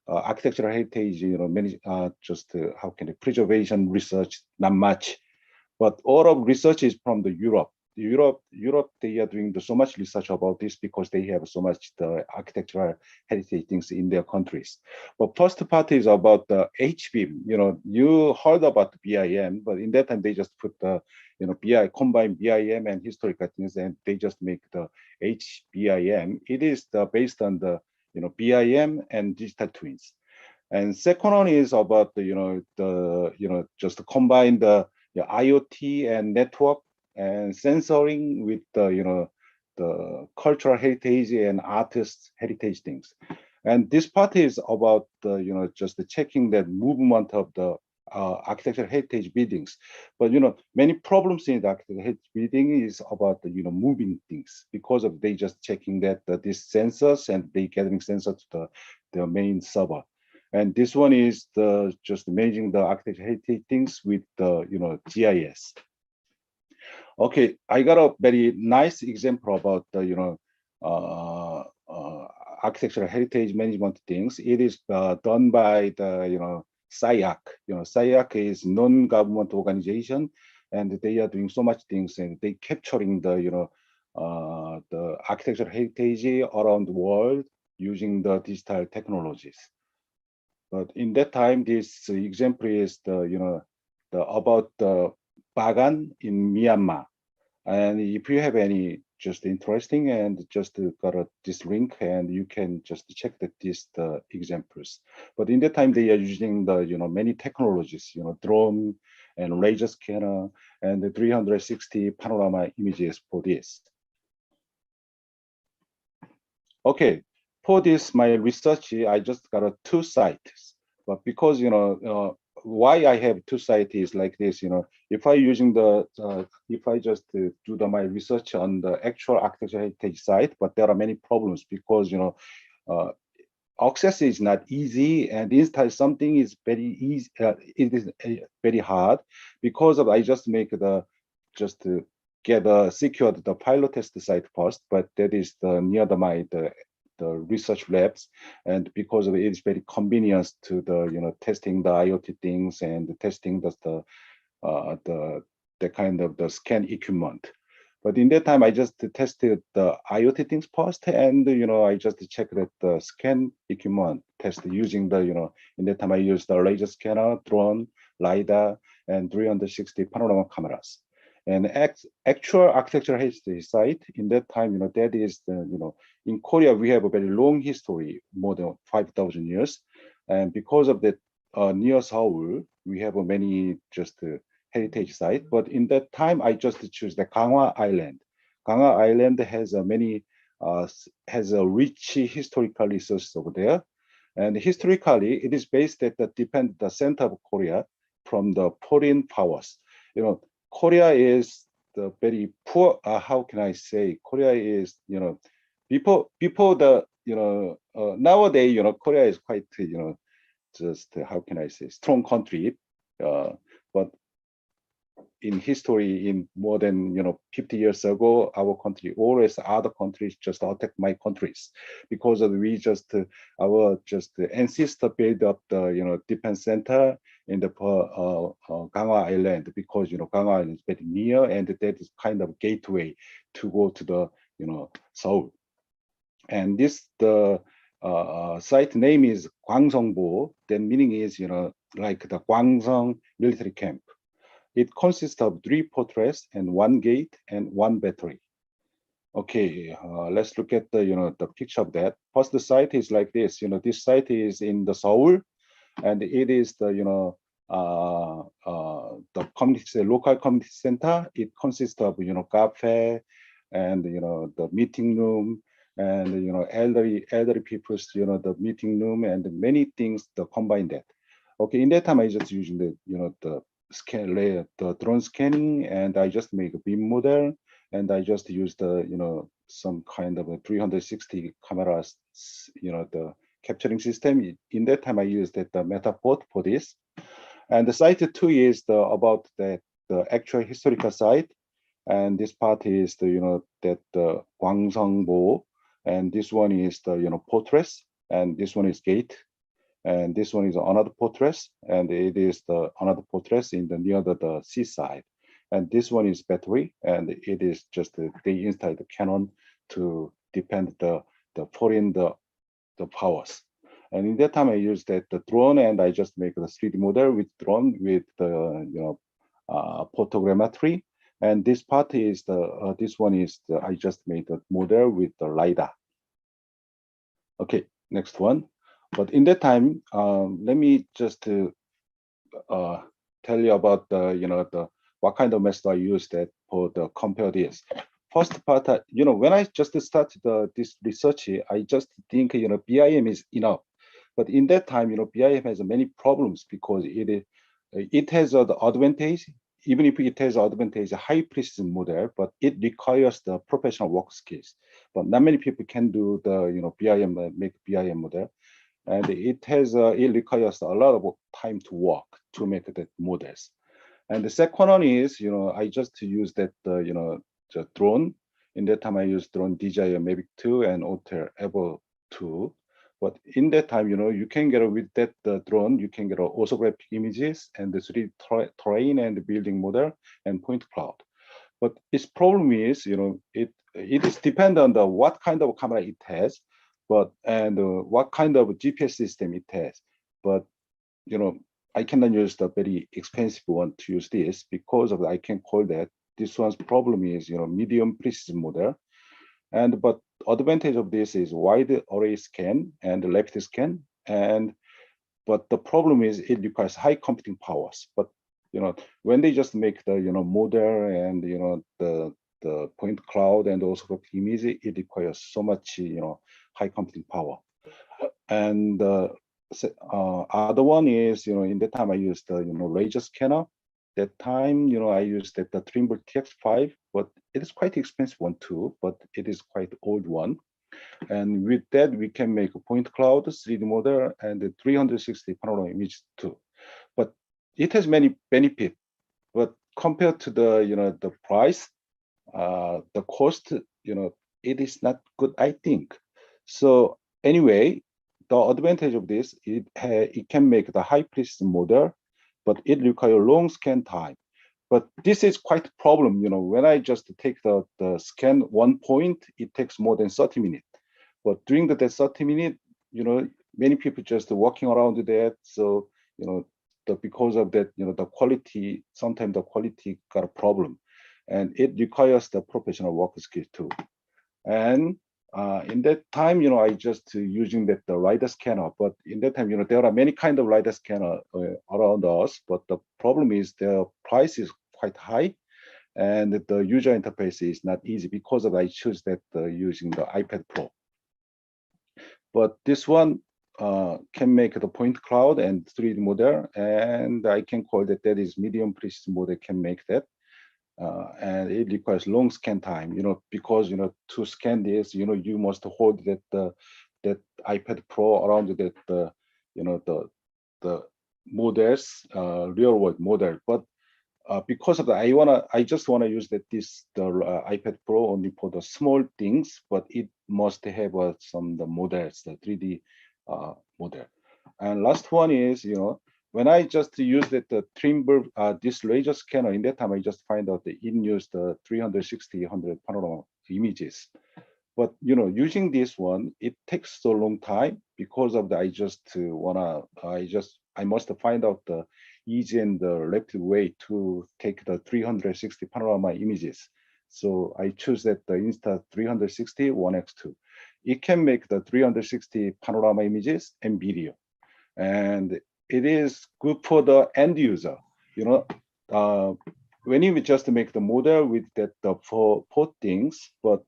architectural heritage, many just how can preservation research, not much. But all of research is from the Europe. Europe, they are doing so much research about this because they have so much the architectural heritage things in their countries. But first part is about the HBIM. You heard about the BIM, but in that time they just put the combine BIM and historical things, and they just make the HBIM. It is based on the BIM and digital twins. And second one is about the just combine the IoT and network and sensoring with the cultural heritage and artist heritage things. And this part is about just checking that movement of the architectural heritage buildings. But many problems in the architectural heritage building is about the moving things, because of they just checking that these sensors, and they gathering sensors to the main server. And this one is just managing the architectural heritage things with the GIS. Okay, I got a very nice example about the architectural heritage management things. It is done by the SIAC. SIAC is non-government organization, and they are doing so much things, and they capturing the architectural heritage around the world using the digital technologies. But in that time, this example is about the Bagan in Myanmar. And if you have any just interesting, and just got this link, and you can just check these examples. But in that time, they are using the many technologies, drone and laser scanner and the 360 panorama images for this. Okay, for this my research, I just got two sites. But because why I have two sites is like this, if I using if I just do my research on the actual architectural heritage site, but there are many problems because access is not easy, and install something is very easy. It is very hard because of I just make just to get secured the pilot test site first, but that is near the research labs, and because of it is very convenient to the testing the IoT things and testing the kind of the scan equipment. But in that time, I just tested the IoT things first, and I just checked that the scan equipment test using the in that time I used the laser scanner, drone, LiDAR, and 360 panorama cameras. And actual architectural heritage site in that time, that is the in Korea we have a very long history, more than 5,000 years, and because of that near Seoul, we have many just heritage site. But in that time, I just choose the Gangwon Island. Gangwon Island has has a rich historical resources over there. And historically, it is based at the center of Korea from the foreign powers. You know, Korea is the very poor. How can I say? Korea is, you know, before the, you know, nowadays, you know, Korea is quite, you know, just how can I say, strong country. But in history, in more than, you know, 50 years ago, our country, always other countries just attack my countries because of we just our just ancestor build up the, you know, defense center in the Gangwon Island, because, you know, Gangwon Island is very near, and that is kind of gateway to go to the, you know, Seoul. And this the site name is Gwangsongbo. The meaning is, you know, like the Gwangsong military camp. It consists of 3 fortress and 1 gate and 1 battery. Okay, let's look at the, you know, the picture of that. First, the site is like this. You know, this site is in the Seoul, and it is the, you know, the community, local community center. It consists of, you know, cafe, and, you know, the meeting room, and, you know, elderly people's, you know, the meeting room, and many things to combine that. Okay, in that time I just using the, you know, the scan layer, the drone scanning, and I just make a beam model, and I just use the, you know, some kind of a 360 cameras, you know, the capturing system. In that time I used that the Metaport for this. And the site 2 is the about the actual historical site, and this part is the, you know, that the Gwangsongbo, and this one is the, you know, fortress, and this one is gate, and this one is another fortress, and it is the another fortress in the near the seaside, and this one is battery, and it is just they install the cannon to defend the foreign the powers. And in that time I used that the drone, and I just make the 3D model with drone with the, you know, photogrammetry. And this part is the this one is the, I just made the model with the LiDAR. Okay, next one. But in that time, let me just tell you about the, you know, the what kind of method I used that for the compare this. First part, you know, when I just started this research, I just think, you know, BIM is enough. But in that time, you know, BIM has many problems because it has the advantage. Even if it has advantage, a high precision model, but it requires the professional work skills. But not many people can do the, you know, BIM, make BIM model. And it has it requires a lot of time to work to make the models. And the second one is, you know, I just use that you know, the drone. In that time I used drone DJI Mavic 2 and Otter Evo 2. But in that time, you know, you can get with that drone, you can get orthographic images and the 3D terrain and the building model and point cloud. But its problem is, you know, it is depend on the what kind of camera it has, but and what kind of GPS system it has. But, you know, I cannot use the very expensive one to use this because of I can call that this one's problem is, you know, medium precision model. And but advantage of this is wide array scan and left scan, and but the problem is it requires high computing powers. But, you know, when they just make the, you know, model and, you know, the point cloud and also the image, it requires so much, you know, high computing power. And other one is, you know, in that time I used the, you know, laser scanner. That time, you know, I used that the Trimble TX5, but it is quite expensive one too, but it is quite old one. And with that, we can make a point cloud, 3D model, and the 360 panorama image too. But it has many benefits. But compared to the, you know, the price, the cost, you know, it is not good, I think. So anyway, the advantage of this, it can make the high precision model, but it requires long scan time. But this is quite a problem, you know, when I just take the scan 1 point, it takes more than 30 minutes. But during the 30 minutes, you know, many people just walking around that. So, you know, because of that, you know, the quality, sometimes the quality got a problem. And it requires the professional work skill too. And In that time, I just using that the LiDAR scanner, but in that time, there are many kind of LiDAR scanner around us, but the problem is their price is quite high, and the user interface is not easy because of I choose that using the iPad Pro. But this one can make the point cloud and 3D model, and I can call that is medium precision model can make that. And it requires long scan time, because to scan this, you must hold that iPad Pro around that the models, real world model. But because of that, I just wanna use the iPad Pro only for the small things, but it must have the models, the 3D model. And last one is, when I just use the Trimble, this laser scanner, in that time I just find out that it used the 360, 100 panorama images. But using this one, it takes so long time because of the I must find out the easy and the rapid way to take the 360 panorama images. So I choose that the Insta360 1x2. It can make the 360 panorama images and video, and it is good for the end user. When you just make the model with that for things, but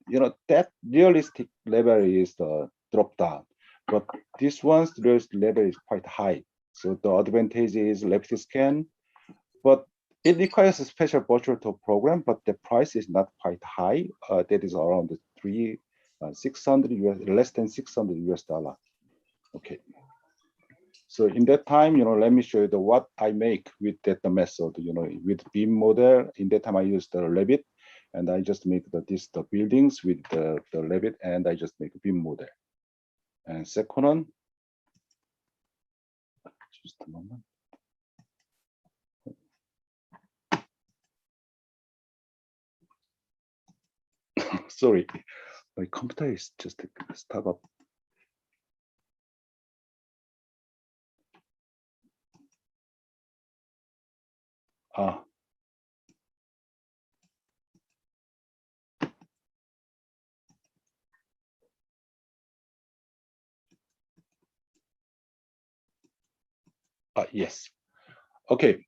that realistic level is the drop down, but this one's realistic level is quite high. So the advantage is rapid scan, but it requires a special virtual tour program, but the price is not quite high. That is around 600 US, less than 600 US dollar. Okay. So in that time, let me show you what I make with that method, with beam model. In that time, I use the Revit, and I just make the buildings with the Revit, and I just make a beam model. And second one, just a moment. Sorry, my computer is just stuck up. Yes. Okay.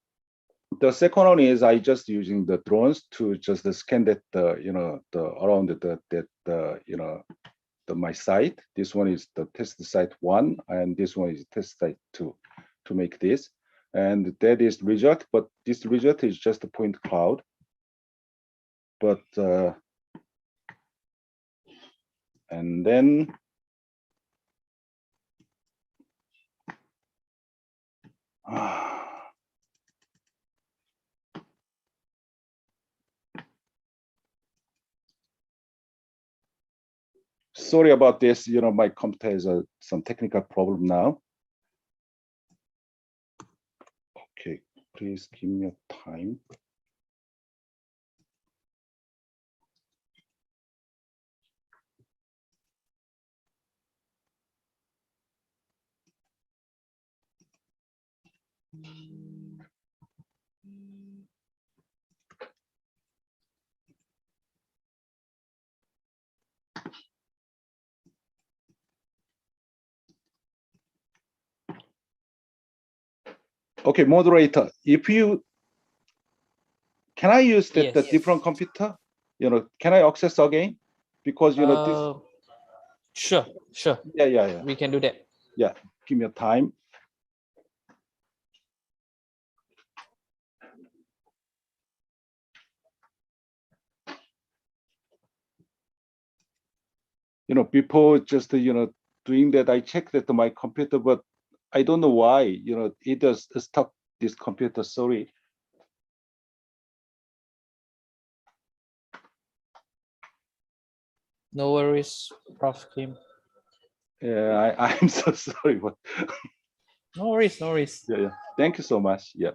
The second one is I just using the drones to just scan that around my site. This one is the test site 1, and this one is test site 2 to make this. And that is result, but this result is just a point cloud. But and then sorry about this, my computer has some technical problem now. Okay, please give me a time. Okay, moderator, can I use the different computer? Can I access again? Because this. Sure. Yeah. We can do that. Yeah, give me a time. Before just doing that, I checked that my computer, but I don't know why. It does stop this computer. Sorry. No worries, Prof. Kim. Yeah, I'm so sorry, but No worries. yeah. Thank you so much. Yeah.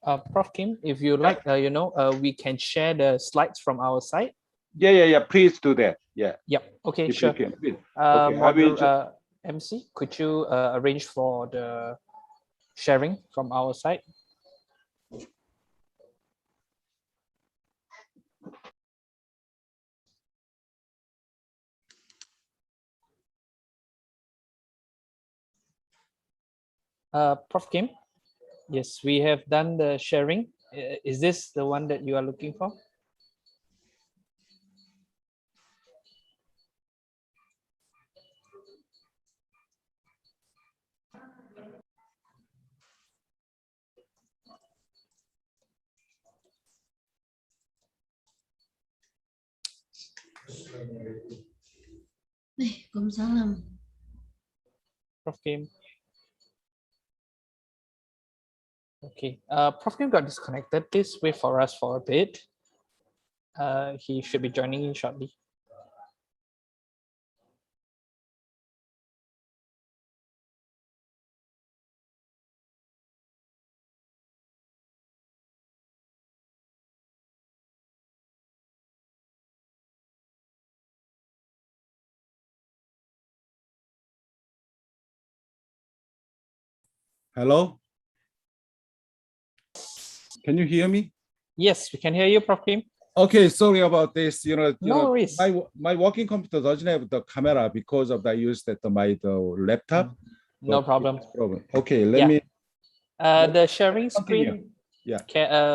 Prof. Kim, if you like, we can share the slides from our side. Yeah. Please do that. Yeah. Yep. Okay, If sure. you can, please. Okay, I will MC, could you arrange for the sharing from our side? Prof. Kim, yes, we have done the sharing. Is this the one that you are looking for? Waalaikumsalam. Prof. Kim. Okay, Prof. Kim got disconnected. Please wait for us for a bit. He should be joining in shortly. Hello? Can you hear me? Yes, we can hear you, Prof. Kim. Okay, sorry about this. No worries. My working computer doesn't have the camera because of I used the laptop. No but problem. it's problem. Okay, let Yeah. me. The sharing Continue. screen. Yeah.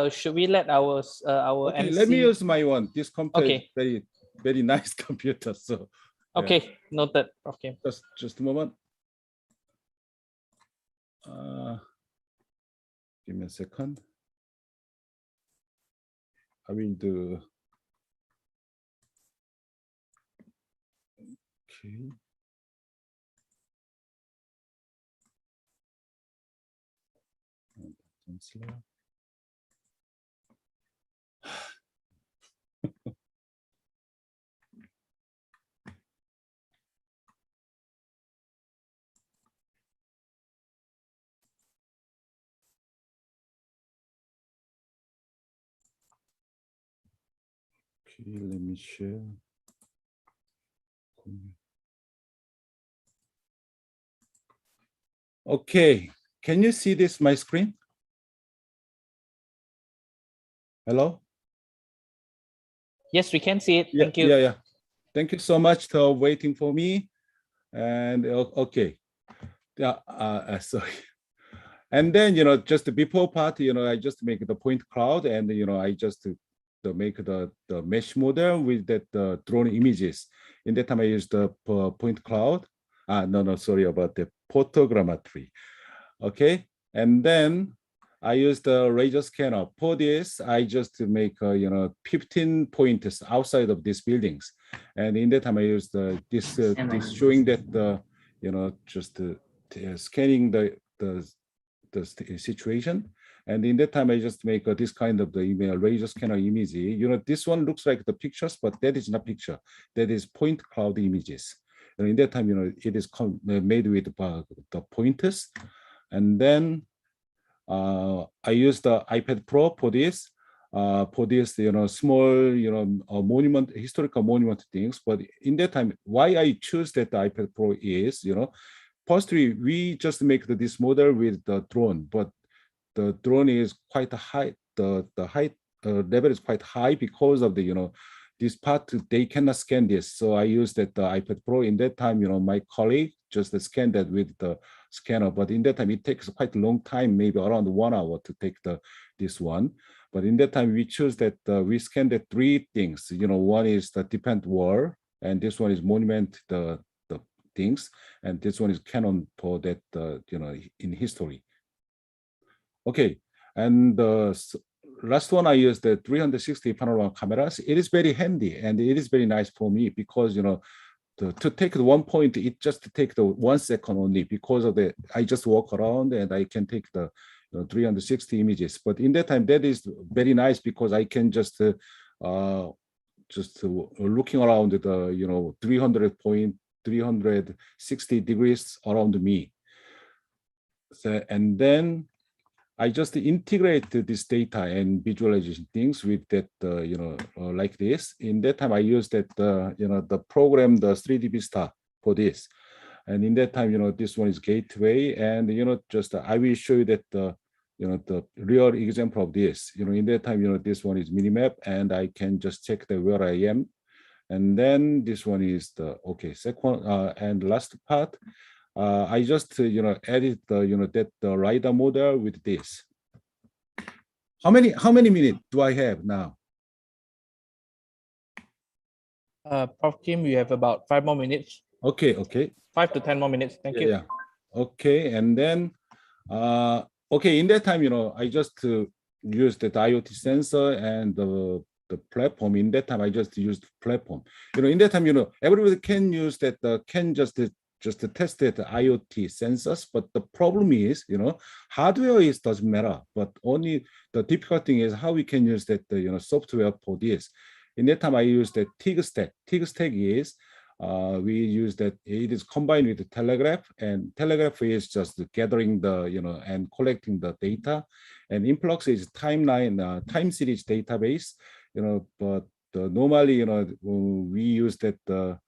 Should we let our Okay, MC? let me use my one. This computer is Okay. very nice computer. So. Yeah. Okay, noted. Okay. Just a moment. Give me a second. I will do. Okay. Slow. Okay, let me share. Okay, can you see this my screen? Hello? Yes, we can see it. Yeah, Thank you. Yeah. Thank you so much for waiting for me. And okay. Yeah, sorry. And then, just before part, I just make the point cloud and, I just make the mesh model with that drone images. In that time, I use the point cloud. No, sorry about the photogrammetry. Okay. And then I use the laser scanner. For this, I just make 15 pointers outside of these buildings. And in that time, I use this showing that just scanning the situation. And in that time, I just make this kind of the email laser scanner image. This one looks like the pictures, but that is not picture. That is point cloud images. And in that time, it is made with the pointers. And then I use the iPad Pro for this. Small, monument, historical monument things. But in that time, why I choose that the iPad Pro is, firstly, we just make this model with the drone, but the drone is quite high. The height level is quite high because of the, this part, they cannot scan this. So I use that the iPad Pro. In that time, my colleague just scanned that with the scanner, but in that time, it takes quite a long time, maybe around 1 hour to take this one. But in that time, we choose that we scan the 3 things. One is the defense wall, and this one is monument, the things, and this one is canon for that, in history. Okay, and the last one I use the 360 panorama cameras. It is very handy and it is very nice for me because to take the 1 point, it just take the 1 second only because of I just walk around and I can take the 360 images. But in that time, that is very nice because I can just looking around the 360 degrees around me. So, and then I just integrate this data and visualization things with that, like this. In that time, I use that, the program, the 3D Vista for this. And in that time, this one is gateway. And, just I will show you that, the real example of this. In that time, this one is minimap, and I can just check the where I am. And then this one is the, okay, second, and last part. I just edit the that the LiDAR model with this. How many minutes do I have now? Prof. Kim, you have about 5 more minutes. Okay. 5 to 10 more minutes. Thank you. Yeah. Okay, and then okay, in that time, I just use the IoT sensor and the platform. In that time, I just used platform. In that time, everybody can use that, can just test the IoT sensors, but the problem is, hardware is doesn't matter, but only the difficult thing is how we can use that, software for this. In that time, I use the TIG stack. TIG stack is, we use that it is combined with the telegraph, and telegraph is just gathering the, and collecting the data, and Influx is timeline, time series database, but normally, we use that, the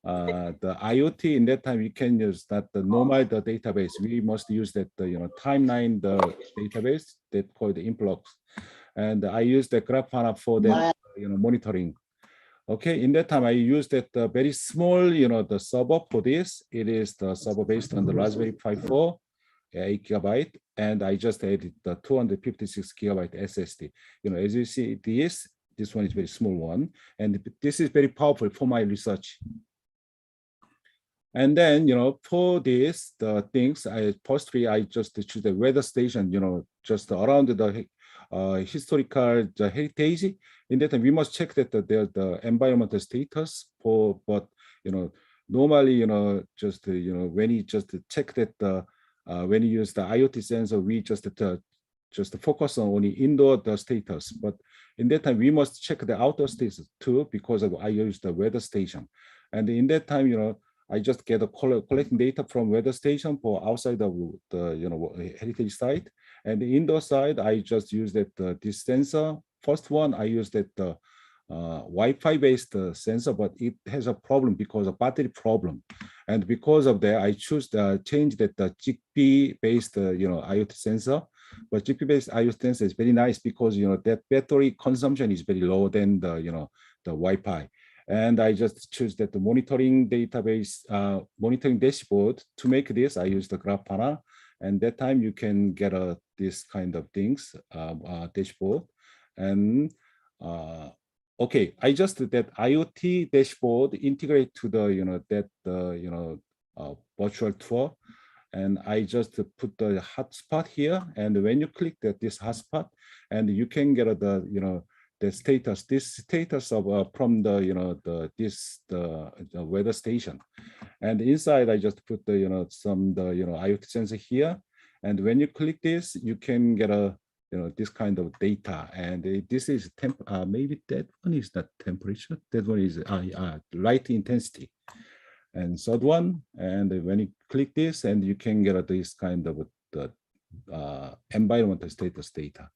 IoT. In that time, we can use that the normal the database. We must use that timeline the database that called the Influx, and I use the Grafana for that monitoring. Okay, in that time I use that very small the server for this. It is the server based on the Raspberry Pi 4, 8 GB, and I just added the 256 GB SSD. As you see, this one is very small one, and this is very powerful for my research. And then, for this, the things, firstly, I just choose the weather station, just around the historical heritage. In that time, we must check that the environmental status for, but, normally, just, when you just check that, when you use the IoT sensor, we just focus on only indoor the status. But in that time, we must check the outdoor status too, because I use the weather station. And in that time, I just get collecting data from weather station for outside of the heritage site, and the indoor side I just use that this sensor. First one I use that Wi-Fi based sensor, but it has a problem because of battery problem, and because of that I choose change that the Zigbee based IoT sensor. But Zigbee based IoT sensor is very nice because that battery consumption is very low than the the Wi-Fi. And I just choose that the monitoring database, monitoring dashboard. To make this, I use the Grafana, and that time you can get this kind of things, dashboard. And okay, I just did that IoT dashboard integrate to the virtual tour, and I just put the hotspot here. And when you click this hotspot, and you can get the status, this status of from the the weather station, and inside I just put the some IoT sensor here, and when you click this, you can get this kind of data, and this is maybe that one is not temperature, that one is light intensity, and third one, and when you click this, and you can get this kind of the environmental status data.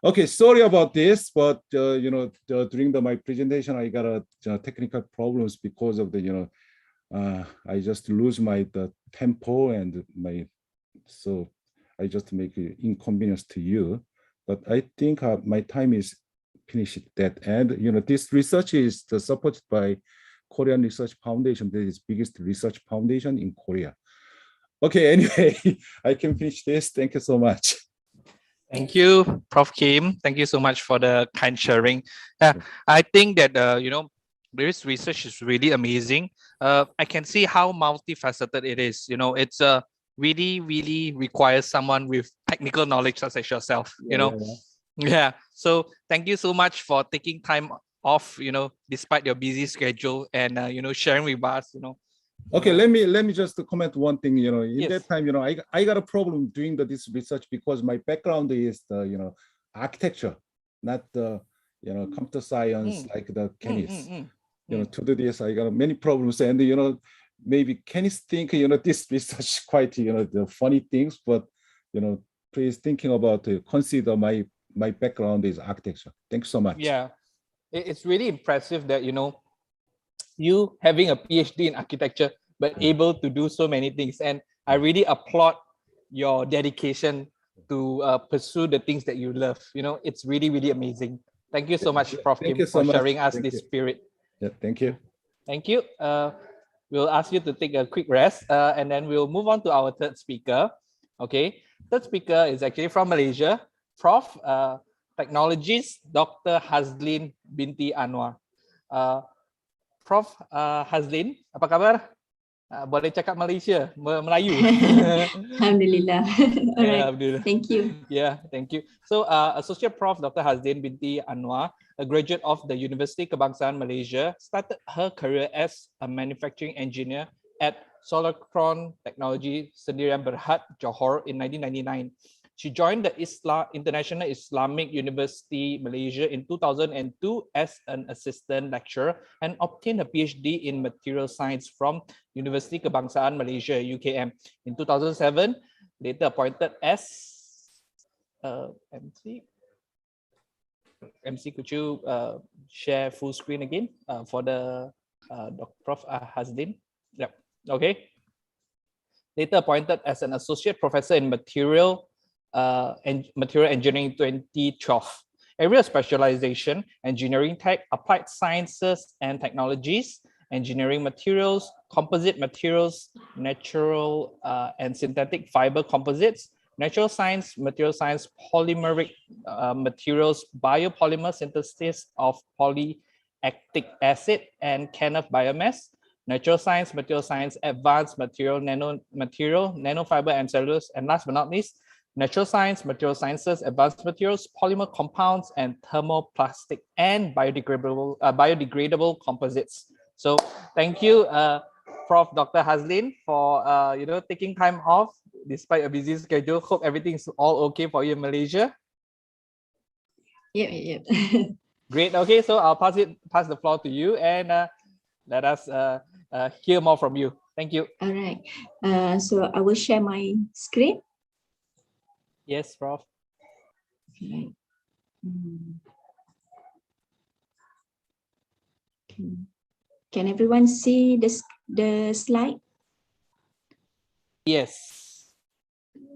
Okay, sorry about this, but during my presentation, I got technical problems because of the I just lose the tempo and so I just make it inconvenience to you. But I think my time is finished. That, and this research is supported by Korean Research Foundation. That is biggest research foundation in Korea. Okay, anyway, I can finish this. Thank you so much. Thank you, Prof. Kim. Thank you so much for the kind sharing. I think that, this research is really amazing. I can see how multifaceted it is. It's really, really requires someone with technical knowledge such as yourself, Yeah. So thank you so much for taking time off, despite your busy schedule, and, sharing with us, Okay, let me just comment one thing. In Yes. that time, I got a problem doing this research because my background is the architecture, not the computer science like the chemists. To do this, I got many problems, and maybe chemists think this research quite the funny things, but please thinking about consider my background is architecture. Thanks so much. Yeah, it's really impressive that you having a PhD in architecture but able to do so many things, and I really applaud your dedication to pursue the things that you love. It's really, really amazing. Thank you so much, Prof. Thank Kim, you so for much. sharing us Thank this you. spirit. Yeah, thank you. Thank you. We'll ask you to take a quick rest, and then we'll move on to our third speaker. Okay, third speaker is actually from Malaysia, Prof. Technologist Dr. Hazlin binti Anwar. Prof. Hazlin, apa kabar? Boleh cakap Malaysia, Melayu. Alhamdulillah. All right. Alhamdulillah. Thank you. Yeah, thank you. So, Associate Prof. Dr. Hazlin binti Anwar, a graduate of the University Kebangsaan Malaysia, started her career as a manufacturing engineer at Solartron Technology, Sendirian Berhad, Johor in 1999. She joined the International Islamic University Malaysia in 2002 as an assistant lecturer and obtained a PhD in material science from University Kebangsaan Malaysia, UKM. In 2007, later appointed as MC. MC, could you share full screen again for the Prof. Hazlin? Yep. Okay. Later appointed as an associate professor in material engineering 2012. Area specialization: engineering tech, applied sciences and technologies, engineering materials, composite materials, natural and synthetic fiber composites, natural science, material science, polymeric materials, biopolymer synthesis of polylactic acid and Knauf biomass, natural science, material science, advanced material, nanofiber and cellulose, and last but not least, natural science, material sciences, advanced materials, polymer compounds, and thermoplastic and biodegradable composites. So thank you, Prof. Dr. Hazlin, for taking time off despite a busy schedule. Hope everything's all okay for you in Malaysia. Yep. Great. Okay, so I'll pass the floor to you, and let us hear more from you. Thank you. All right. So I will share my screen. Yes, Prof. Okay. Can everyone see the slide? Yes.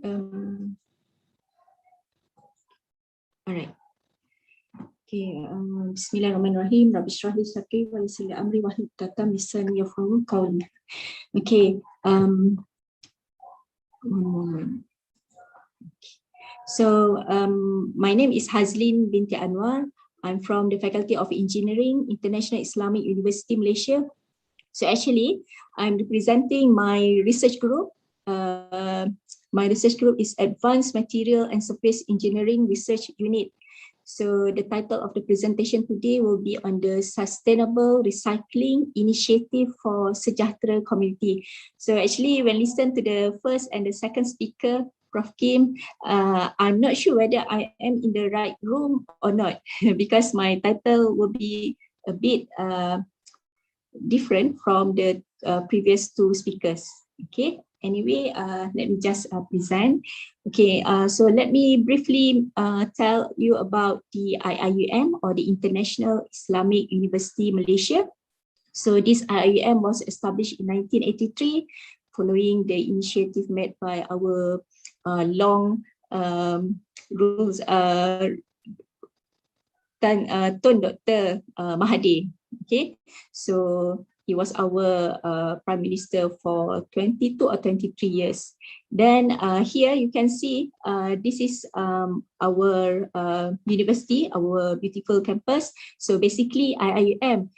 All right. Okay. Bismillahirrahmanirrahim. Rabbi shrah li sadri wa yassir li amri wahlul 'uqdatam min lisani yafqahu qawli. Okay. One moment. So my name is Hazlin binti Anwar. I'm from the Faculty of Engineering, International Islamic University, Malaysia. So actually, I'm representing my research group. My research group is Advanced Material and Surface Engineering Research Unit. So the title of the presentation today will be on the Sustainable Recycling Initiative for Sejahtera Community. So actually, when listen to the first and the second speaker, Prof. Kim, I'm not sure whether I am in the right room or not because my title will be a bit different from the previous two speakers. Okay. Anyway, let me just present. Okay, so let me briefly tell you about the IIUM, or the International Islamic University Malaysia. So this IIUM was established in 1983 following the initiative made by our long rules Tun Dr. Mahathir. Okay, so he was our Prime Minister for 22 or 23 years. Then here you can see this is our university, our beautiful campus. So basically IIUM,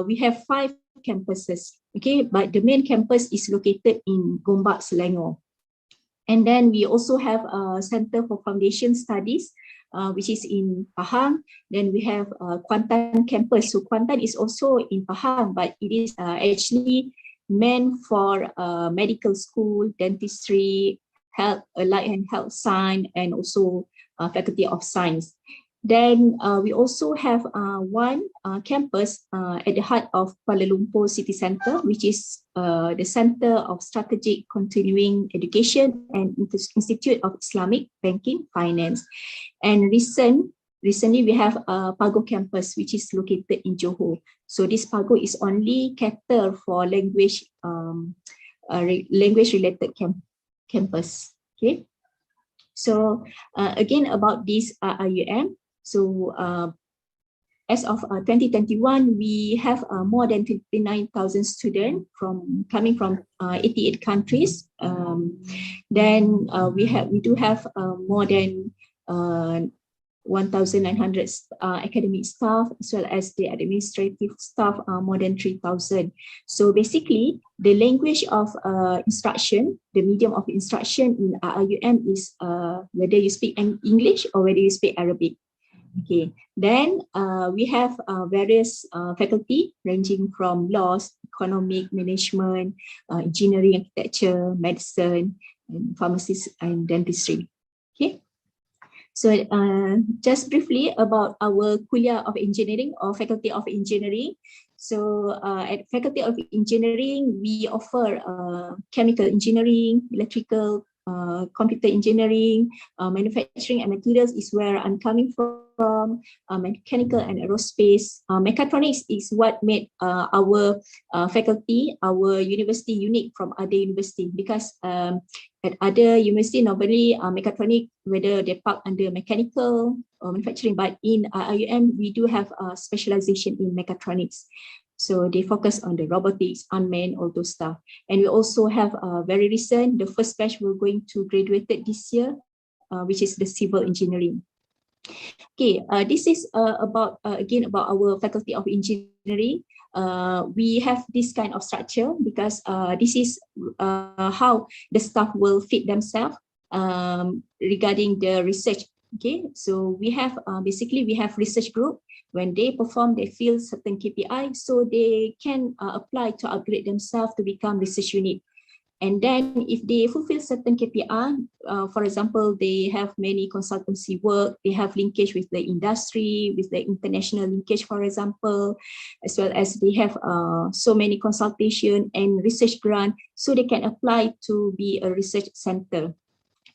we have 5 campuses, okay, but the main campus is located in Gombak, Selangor. And then we also have a Center for Foundation Studies, which is in Pahang. Then we have Kuantan campus. So Kuantan is also in Pahang, but it is actually meant for medical school, dentistry, health, allied and health science, and also Faculty of Science. Then we also have one campus at the heart of Kuala Lumpur City Centre, which is the Centre of Strategic Continuing Education and Institute of Islamic Banking Finance. And recently we have a Pago campus, which is located in Johor. So this Pago is only cater for language related campus. Okay. So again about this IUM. So as of 2021, we have more than 29,000 students coming from 88 countries. Then we do have more than 1,900 academic staff, as well as the administrative staff, more than 3,000. So basically, the language of instruction, the medium of instruction in IUM is whether you speak English or whether you speak Arabic. Okay, then we have various faculty ranging from laws, economic, management, engineering, architecture, medicine, and pharmacy and dentistry. Okay. So just briefly about our Kuliah of Engineering or Faculty of Engineering. So at Faculty of Engineering, we offer chemical engineering, electrical, computer engineering, manufacturing and materials is where I'm coming from, mechanical and aerospace. Mechatronics is what made our faculty, our university unique from other university, because at other university, normally mechatronic, whether they park under mechanical or manufacturing, but in IUM, we do have a specialization in mechatronics. So they focus on the robotics, unmanned, all those stuff. And we also have very recent, the first batch we're going to graduated this year, which is the civil engineering. Okay, this is about, again, about our Faculty of Engineering. We have this kind of structure because this is how the staff will fit themselves regarding the research. Okay, so we have basically we have research group. When they perform, they feel certain KPI, so they can apply to upgrade themselves to become research unit. And then if they fulfill certain KPI, for example, they have many consultancy work, they have linkage with the industry, with the international linkage, for example, as well as they have so many consultation and research grant, so they can apply to be a research center.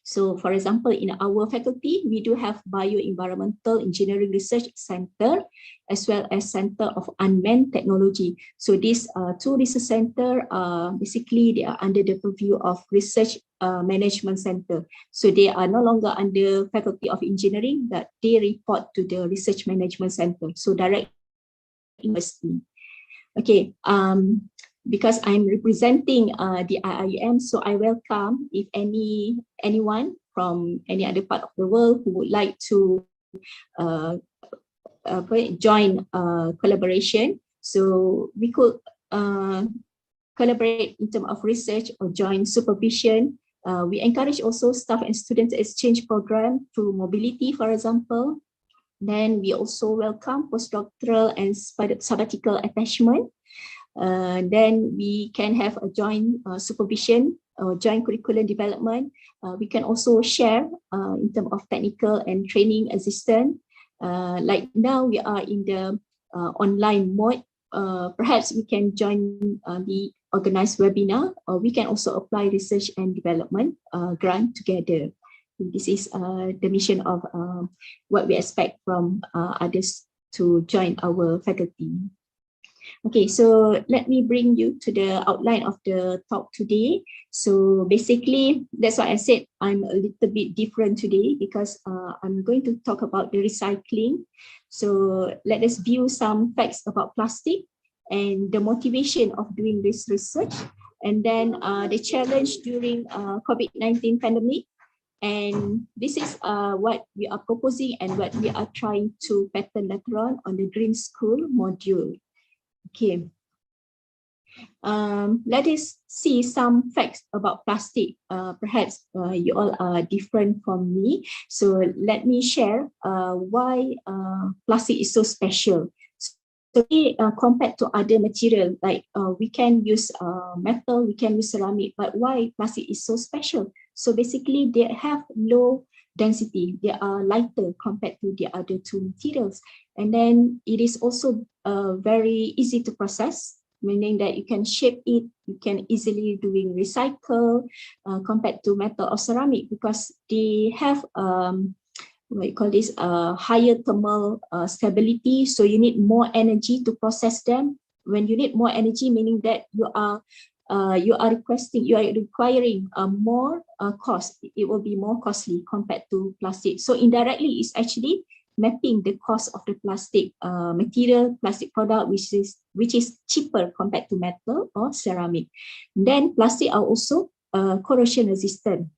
So for example, in our faculty, we do have Bioenvironmental Engineering Research Center, as well as Center of Unmanned Technology. So these two research centers, basically they are under the purview of Research Management Center. So they are no longer under Faculty of Engineering, but they report to the Research Management Center. So direct university. Okay. Because I'm representing the IIM, so I welcome if anyone from any other part of the world who would like to join collaboration. So we could collaborate in terms of research or join supervision. We encourage also staff and students exchange program through mobility, for example. Then we also welcome postdoctoral and sabbatical attachment. Then we can have a joint supervision or joint curriculum development. We can also share in terms of technical and training assistance. Like now we are in the online mode. Perhaps we can join the organized webinar, or we can also apply research and development grant together. This is the mission of what we expect from others to join our faculty. Okay, so let me bring you to the outline of the talk today. So basically, that's why I said I'm a little bit different today, because I'm going to talk about the recycling. So let us view some facts about plastic and the motivation of doing this research, and then the challenge during COVID-19 pandemic. And this is what we are proposing and what we are trying to pattern later on the Green School module. Okay, let us see some facts about plastic. Perhaps you all are different from me. So let me share why plastic is so special. So compared to other material, like we can use metal, we can use ceramic, but why plastic is so special? So basically they have low density. They are lighter compared to the other two materials. And then it is also very easy to process, meaning that you can shape it, you can easily doing recycle compared to metal or ceramic, because they have what you call this higher thermal stability. So you need more energy to process them. When you need more energy, meaning that you are requiring more cost. It will be more costly compared to plastic. So indirectly, it's actually mapping the cost of the plastic material, plastic product, which is cheaper compared to metal or ceramic. Then plastic are also corrosion resistant.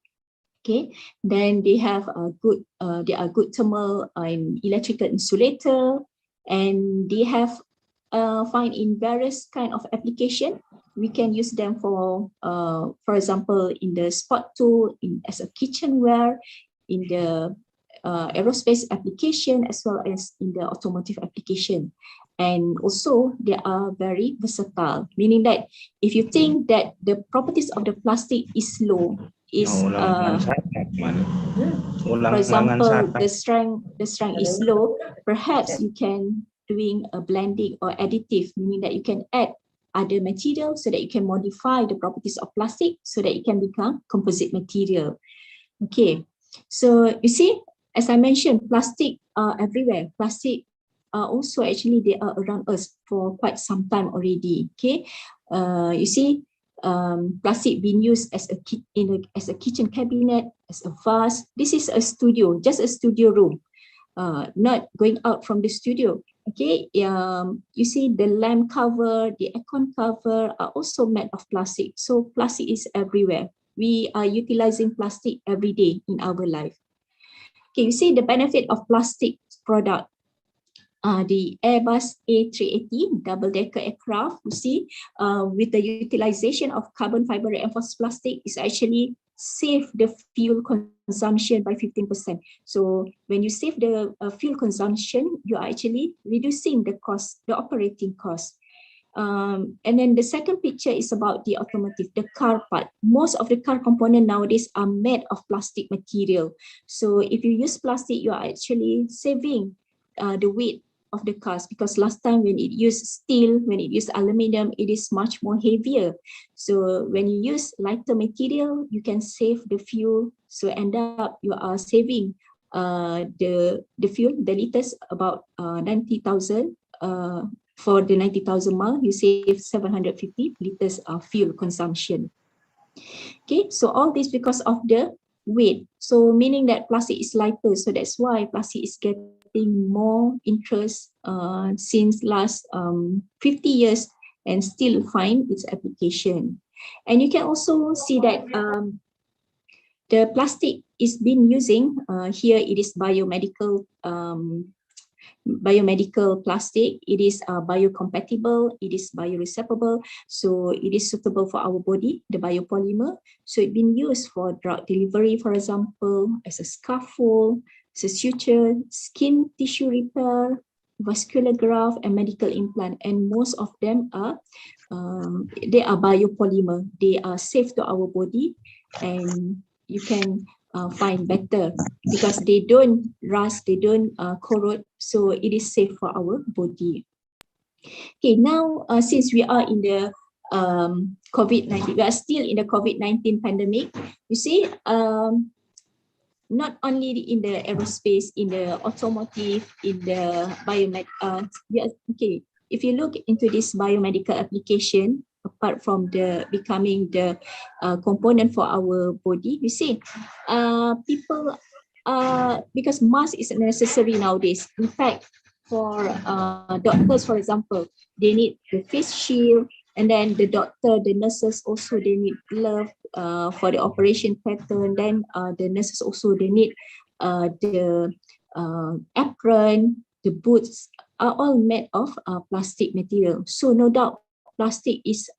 Okay, then they have a good, they are good thermal and electrical insulator, and they have found in various kind of application. We can use them for example, in the sport tool, as a kitchenware, in the aerospace application, as well as in the automotive application. And also they are very versatile, meaning that if you think that the properties of the plastic is low, is for example, the strength is low, perhaps you can doing a blending or additive, meaning that you can add other materials so that you can modify the properties of plastic so that it can become composite material. Okay, so you see, as I mentioned, plastic are everywhere. Plastic are also actually, they are around us for quite some time already. Okay, you see, plastic being used as a kitchen cabinet, as a vase. This is a studio, just a studio room, not going out from the studio. Okay, you see the lamp cover, the aircon cover are also made of plastic. So plastic is everywhere. We are utilizing plastic every day in our life. Okay, you see the benefit of plastic product. The Airbus A380 double-decker aircraft, you see, with the utilization of carbon fiber reinforced plastic, is actually save the fuel consumption by 15%. So when you save the fuel consumption, you are actually reducing the cost, the operating cost. And then the second picture is about the automotive, the car part. Most of the car components nowadays are made of plastic material. So if you use plastic, you are actually saving the weight of the cars, because last time when it used steel, when it used aluminum, it is much more heavier. So when you use lighter material, you can save the fuel. So end up you are saving the fuel, the liters, about 90,000. For the 90,000 miles, you save 750 liters of fuel consumption. Okay, so all this because of the weight. So meaning that plastic is lighter. So that's why plastic is getting more interest since last 50 years and still find its application. And you can also see that the plastic is being using here. It is biomedical plastic. It is biocompatible, it is bioresorbable, so it is suitable for our body, the biopolymer. So it's been used for drug delivery, for example, as a scaffold, as a suture, skin tissue repair, vascular graft, and medical implant. And most of them are they are biopolymer. They are safe to our body, and you can find better because they don't rust, they don't corrode, so it is safe for our body. Okay, now since we are in the COVID-19, we are still in the COVID-19 pandemic. You see, not only in the aerospace, in the automotive, in the biomed, okay, if you look into this biomedical application, apart from the becoming the component for our body, you see, people, because mask is necessary nowadays. In fact, for doctors, for example, they need the face shield, and then the doctor, the nurses also, they need glove for the operation pattern. Then the nurses also, they need the apron, the boots are all made of plastic material. So no doubt, plastic is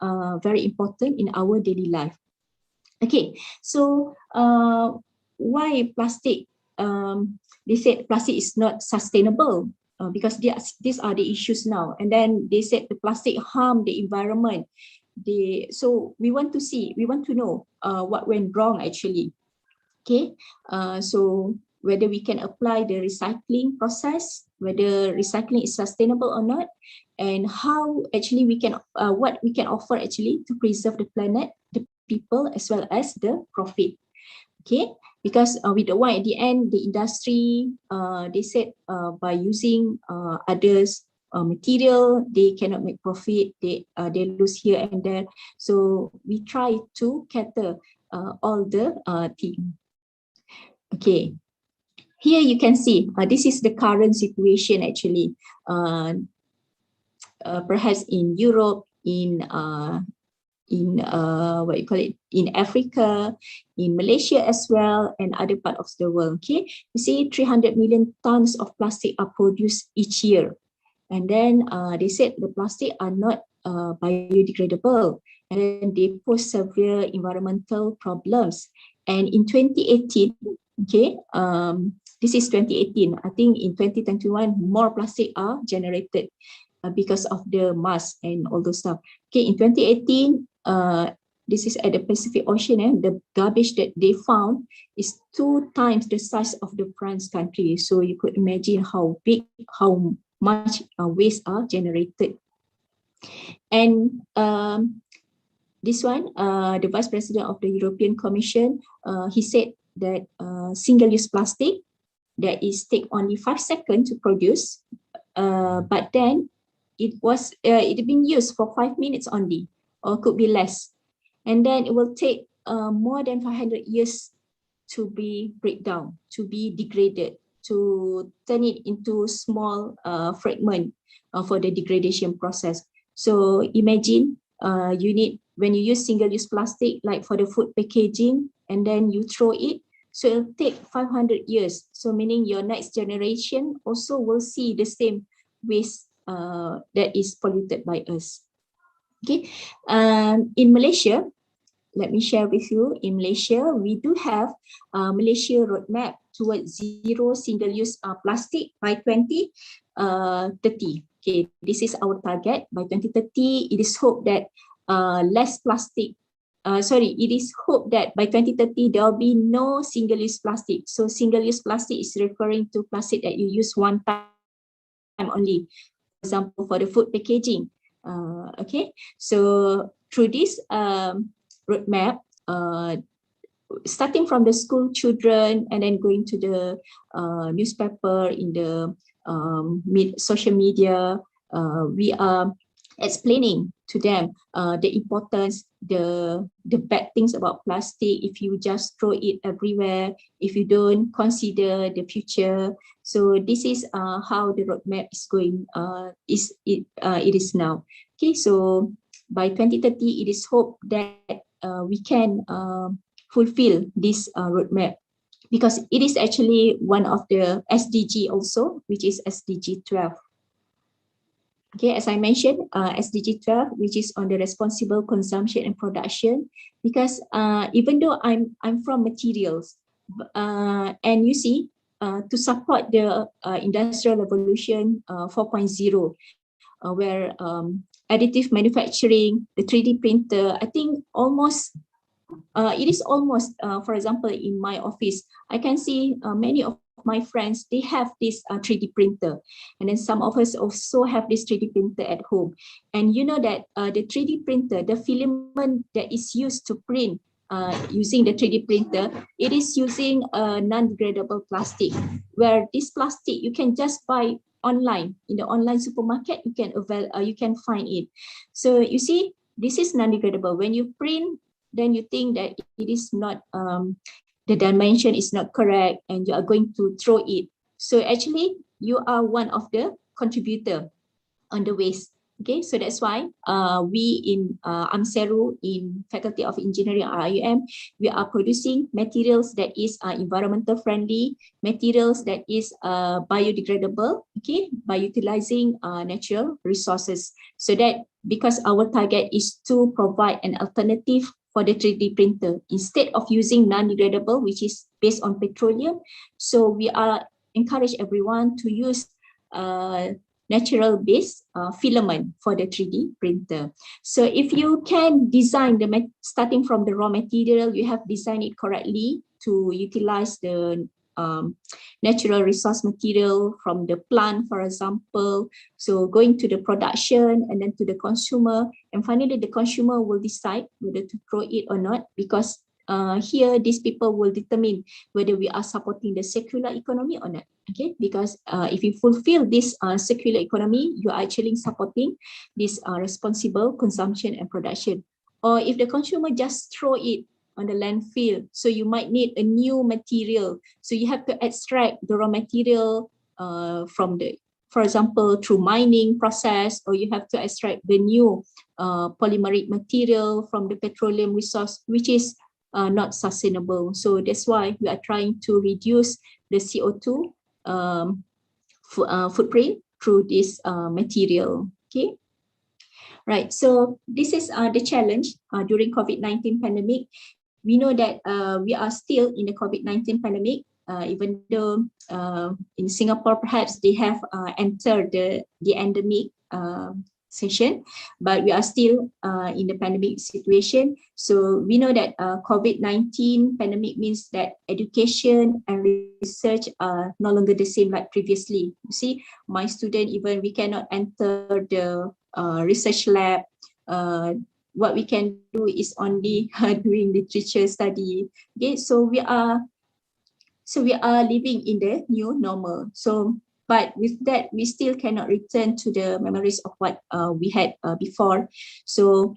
very important in our daily life. Okay, so why plastic? They said plastic is not sustainable because these are the issues now. And then they said the plastic harm the environment. So we want to see, we want to know what went wrong actually. Okay, so whether we can apply the recycling process, whether recycling is sustainable or not, and how actually we can, what we can offer actually to preserve the planet, the people, as well as the profit. Okay, because we don't want at the end the industry, they said by using others material, they cannot make profit, they lose here and there. So we try to cater all the thing. Okay, here you can see this is the current situation actually. Perhaps in Europe, in what you call it, in Africa, in Malaysia as well, and other parts of the world. Okay, you see 300 million tons of plastic are produced each year. And then they said the plastic are not biodegradable, and then they pose severe environmental problems. And in 2018, okay, this is 2018. I think in 2021, more plastic are generated because of the mass and all those stuff. Okay, in 2018, this is at the Pacific Ocean, and the garbage that they found is 2 times the size of the France country. So you could imagine how big, how much waste are generated. And this one, the Vice President of the European Commission, he said that single-use plastic, that is take only 5 seconds to produce, but then it being used for 5 minutes only, or could be less. And then it will take more than 500 years to be breakdown, to be degraded, to turn it into small fragment for the degradation process. So imagine when you use single-use plastic, like for the food packaging, and then you throw it, so it'll take 500 years. So meaning your next generation also will see the same waste that is polluted by us. Okay, in Malaysia, let me share with you, in Malaysia, we do have Malaysia roadmap towards zero single-use plastic by 2030. Okay, this is our target. By 2030, it is hoped that less plastic, it is hoped that by 2030, there will be no single-use plastic. So single-use plastic is referring to plastic that you use one time only. For example, for the food packaging. Okay, so through this roadmap, starting from the school children and then going to the newspaper, in the social media, we are explaining to them the importance, the bad things about plastic if you just throw it everywhere, if you don't consider the future. So this is how the roadmap is going, it is now. Okay, so by 2030, it is hoped that we can fulfill this roadmap, because it is actually one of the SDG also, which is SDG 12. Okay, as I mentioned, SDG 12, which is on the responsible consumption and production, because even though I'm from materials, and you see, to support the industrial revolution 4.0, where additive manufacturing, the 3D printer, I think almost, it is almost, for example, in my office, I can see many of my friends, they have this 3D printer, and then some of us also have this 3D printer at home. And you know that the 3D printer, the filament that is used to print using the 3D printer, it is using a non-degradable plastic, where this plastic you can just buy online in the online supermarket. You can find it. So you see, this is non-degradable. When you print, then you think that it is not, the dimension is not correct, and you are going to throw it. So actually, you are one of the contributor on the waste. Okay, so that's why we in AMSERU, in Faculty of Engineering RIUM, we are producing materials that is environmental friendly, materials that is biodegradable, okay, by utilizing natural resources. So that, because our target is to provide an alternative for the 3D printer instead of using non-degradable, which is based on petroleum. So we are encourage everyone to use natural based filament for the 3D printer. So if you can design starting from the raw material, you have designed it correctly to utilize the natural resource material from the plant, for example. So going to the production and then to the consumer, and finally the consumer will decide whether to throw it or not, because here these people will determine whether we are supporting the circular economy or not. Okay, because if you fulfill this circular economy, you are actually supporting this responsible consumption and production. Or if the consumer just throw it on the landfill, so you might need a new material. So you have to extract the raw material from the, for example, through mining process, or you have to extract the new polymeric material from the petroleum resource, which is not sustainable. So that's why we are trying to reduce the CO2 footprint through this material. Okay. Right, so this is the challenge during COVID-19 pandemic. We know that we are still in the COVID-19 pandemic, even though in Singapore, perhaps they have entered the endemic session, but we are still in the pandemic situation. So we know that COVID-19 pandemic means that education and research are no longer the same like previously. You see, my student, even we cannot enter the research lab. What we can do is only doing literature study. Okay, so we are living in the new normal. So, but with that, we still cannot return to the memories of what we had before. So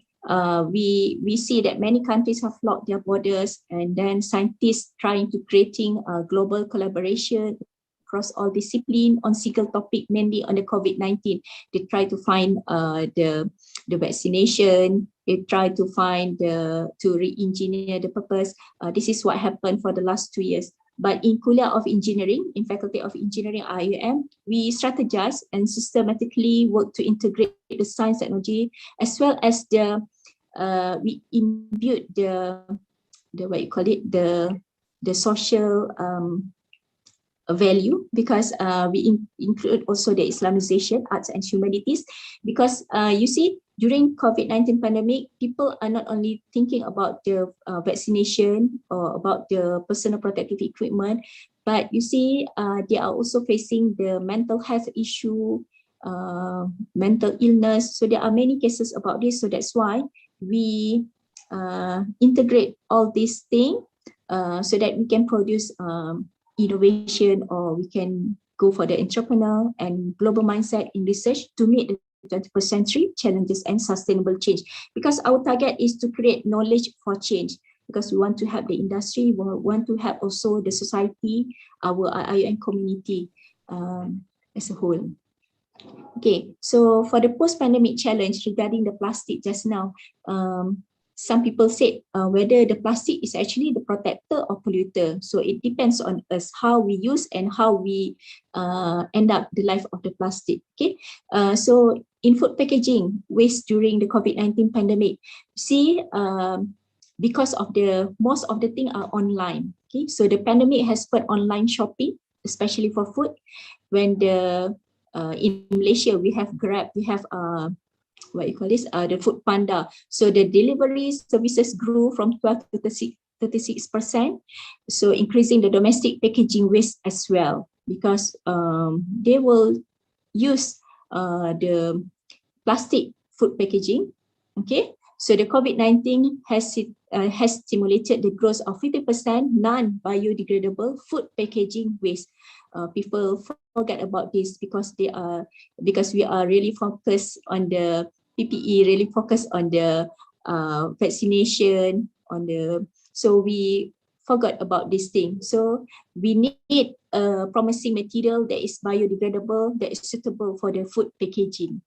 we see that many countries have locked their borders, and then scientists trying to creating global collaboration across all discipline on single topic, mainly on the COVID-19. They try to find the vaccination. They try to find to re-engineer the purpose. This is what happened for the last 2 years. But in Kuliah of Engineering, in Faculty of Engineering IUM, we strategize and systematically work to integrate the science technology, as well as we imbue the what you call it, the social value, because we include also the Islamization, arts and humanities, because you see, during COVID-19 pandemic, people are not only thinking about the vaccination or about the personal protective equipment, but you see, they are also facing the mental health issue, mental illness. So there are many cases about this. So that's why we integrate all these things so that we can produce innovation, or we can go for the entrepreneur and global mindset in research to meet the 21st century challenges and sustainable change. Because our target is to create knowledge for change, because we want to help the industry, we want to help also the society, our IUM community as a whole. Okay, so for the post-pandemic challenge regarding the plastic just now, some people said whether the plastic is actually the protector or polluter. So it depends on us how we use and how we end up the life of the plastic. Okay, so in food packaging waste during the COVID-19 pandemic, see, because of most of the things are online. Okay, so the pandemic has put online shopping, especially for food. When in Malaysia we have Grab, we have what you call this, the Food Panda. So the delivery services grew from 12 to 36%. So increasing the domestic packaging waste as well, because they will use the plastic food packaging. Okay, so the COVID-19 has stimulated the growth of 50% non-biodegradable food packaging waste. People forget about this because we are really focused on the PPE, really focused on the vaccination, so we forgot about this thing. So we need a promising material that is biodegradable, that is suitable for the food packaging.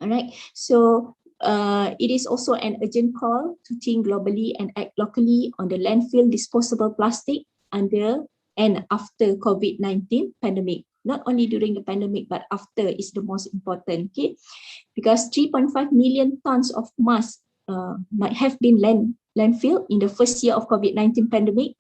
All right, so it is also an urgent call to think globally and act locally on the landfill disposable plastic under and after COVID-19 pandemic. Not only during the pandemic, but after is the most important. Okay, because 3.5 million tons of mass might have been landfill in the first year of COVID-19 pandemic,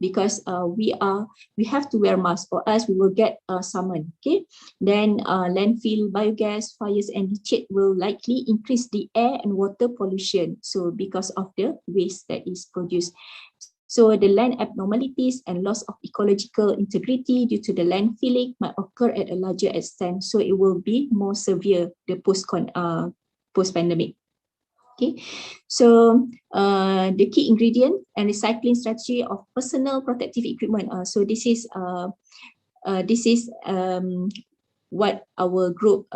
because we have to wear masks, or else we will get summoned. Okay, then landfill biogas, fires and leachate will likely increase the air and water pollution. So because of the waste that is produced. So the land abnormalities and loss of ecological integrity due to the land filling might occur at a larger extent. So it will be more severe, the post-pandemic. Okay, so the key ingredient and recycling strategy of personal protective equipment. So this is what our group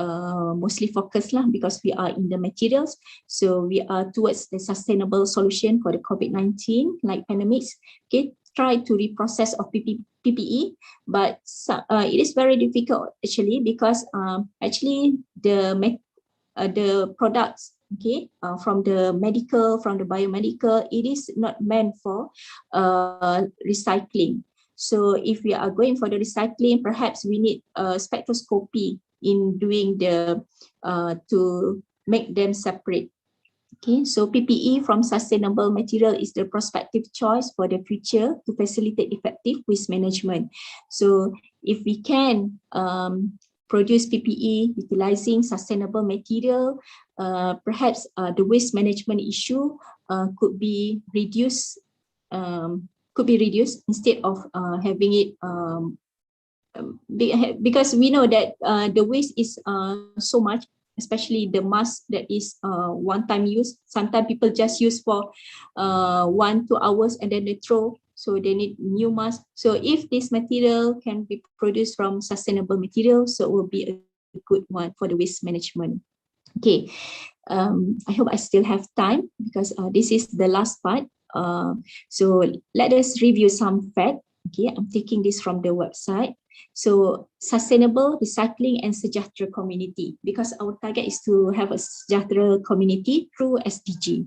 mostly focus lah, because we are in the materials. So we are towards the sustainable solution for the COVID-19 like pandemics. Okay, try to reprocess of PPE, but it is very difficult actually, because actually the products, okay, from the medical, from the biomedical, it is not meant for recycling. So if we are going for the recycling, perhaps we need spectroscopy in doing the to make them separate. Okay, so PPE from sustainable material is the prospective choice for the future to facilitate effective waste management. So if we can produce PPE utilizing sustainable material, perhaps the waste management issue could be reduced. Instead of having it because we know that the waste is so much, especially the mask that is one-time use. Sometimes people just use for 1-2 hours and then they throw, so they need new mask. So if this material can be produced from sustainable material, so it will be a good one for the waste management. Okay, I hope I still have time, because this is the last part. So let us review some facts. Okay, I'm taking this from the website. So sustainable recycling and sejahtera community, because our target is to have a sejahtera community through SDG.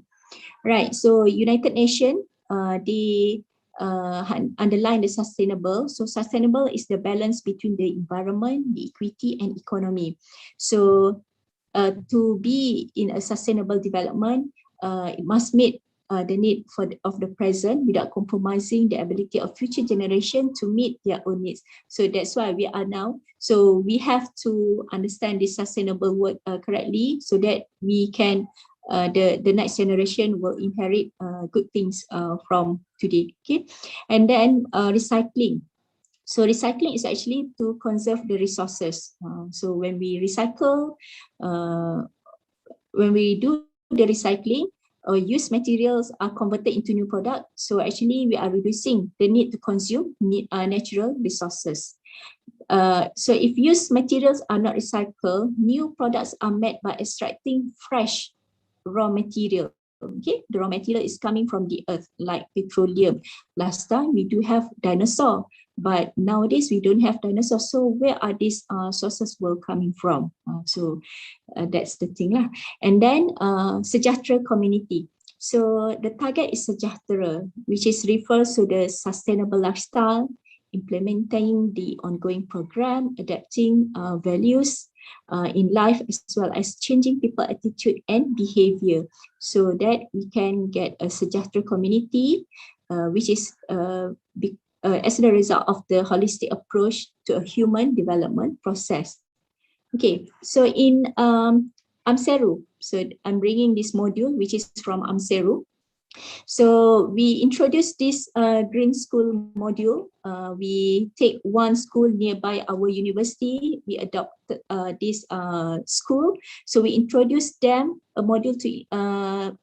Right, so United Nations, they underline the sustainable. So sustainable is the balance between the environment, the equity and economy. So to be in a sustainable development, it must meet the need of the present without compromising the ability of future generation to meet their own needs. So that's why we are now. So we have to understand this sustainable word correctly, so that we can, the next generation will inherit good things from today. Okay, and then recycling. So recycling is actually to conserve the resources. So when we recycle, when we do the recycling, used materials are converted into new products. So actually we are reducing the need to consume natural resources. So if used materials are not recycled, new products are made by extracting fresh raw material. Okay, the raw material is coming from the earth, like petroleum. Last time we do have dinosaur, but nowadays we don't have dinosaurs. So where are these sources will coming from? That's the thing lah. And then sejahtera community. So the target is sejahtera, which is refers to the sustainable lifestyle, implementing the ongoing program, adapting values in life, as well as changing people attitude and behavior, so that we can get a sejahtera community, which is as a result of the holistic approach to a human development process. Okay, so in AMSERU, so I'm bringing this module, which is from AMSERU. So we introduced this green school module. We take one school nearby our university. We adopted this school. So we introduced them a module to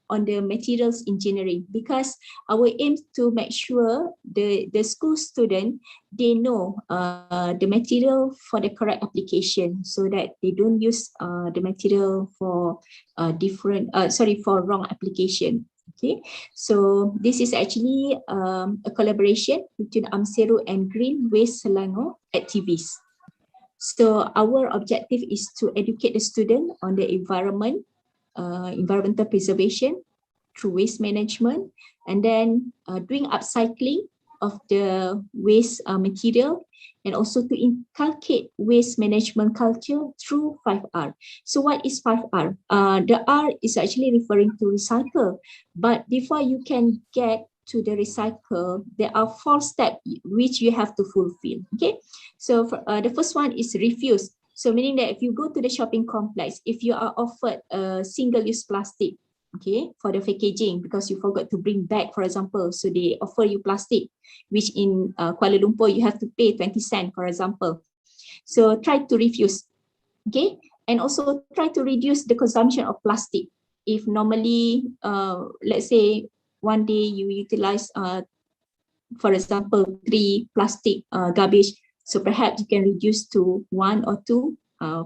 on the materials engineering, because our aim to make sure the school student, they know the material for the correct application, so that they don't use the material for for wrong application. Okay, so this is actually a collaboration between AMSERU and Green Waste Selangor activists. So our objective is to educate the student on the environmental preservation through waste management, and then doing upcycling of the waste material, and also to inculcate waste management culture through 5R. So what is 5R? The R is actually referring to recycle, but before you can get to the recycle, there are 4 steps which you have to fulfill. Okay, so the first one is refuse. So meaning that if you go to the shopping complex, if you are offered a single-use plastic, okay, for the packaging, because you forgot to bring back, for example. So they offer you plastic, which in Kuala Lumpur, you have to pay 20 cents, for example. So try to refuse, okay? And also try to reduce the consumption of plastic. If normally, let's say one day you utilize, for example, 3 plastic garbage, so perhaps you can reduce to 1 or 2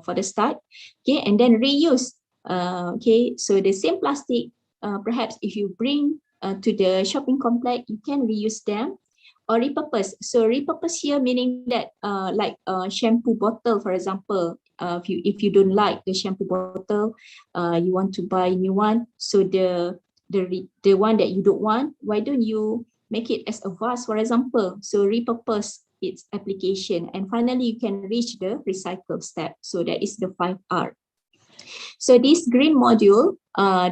for the start, okay? And then reuse, okay? So the same plastic, perhaps if you bring to the shopping complex, you can reuse them or repurpose. So repurpose here meaning that like shampoo bottle, for example, if you don't like the shampoo bottle, you want to buy a new one. So the one that you don't want, why don't you make it as a vase, for example? So repurpose its application, and finally you can reach the recycle step. So that is the 5R. So this green module,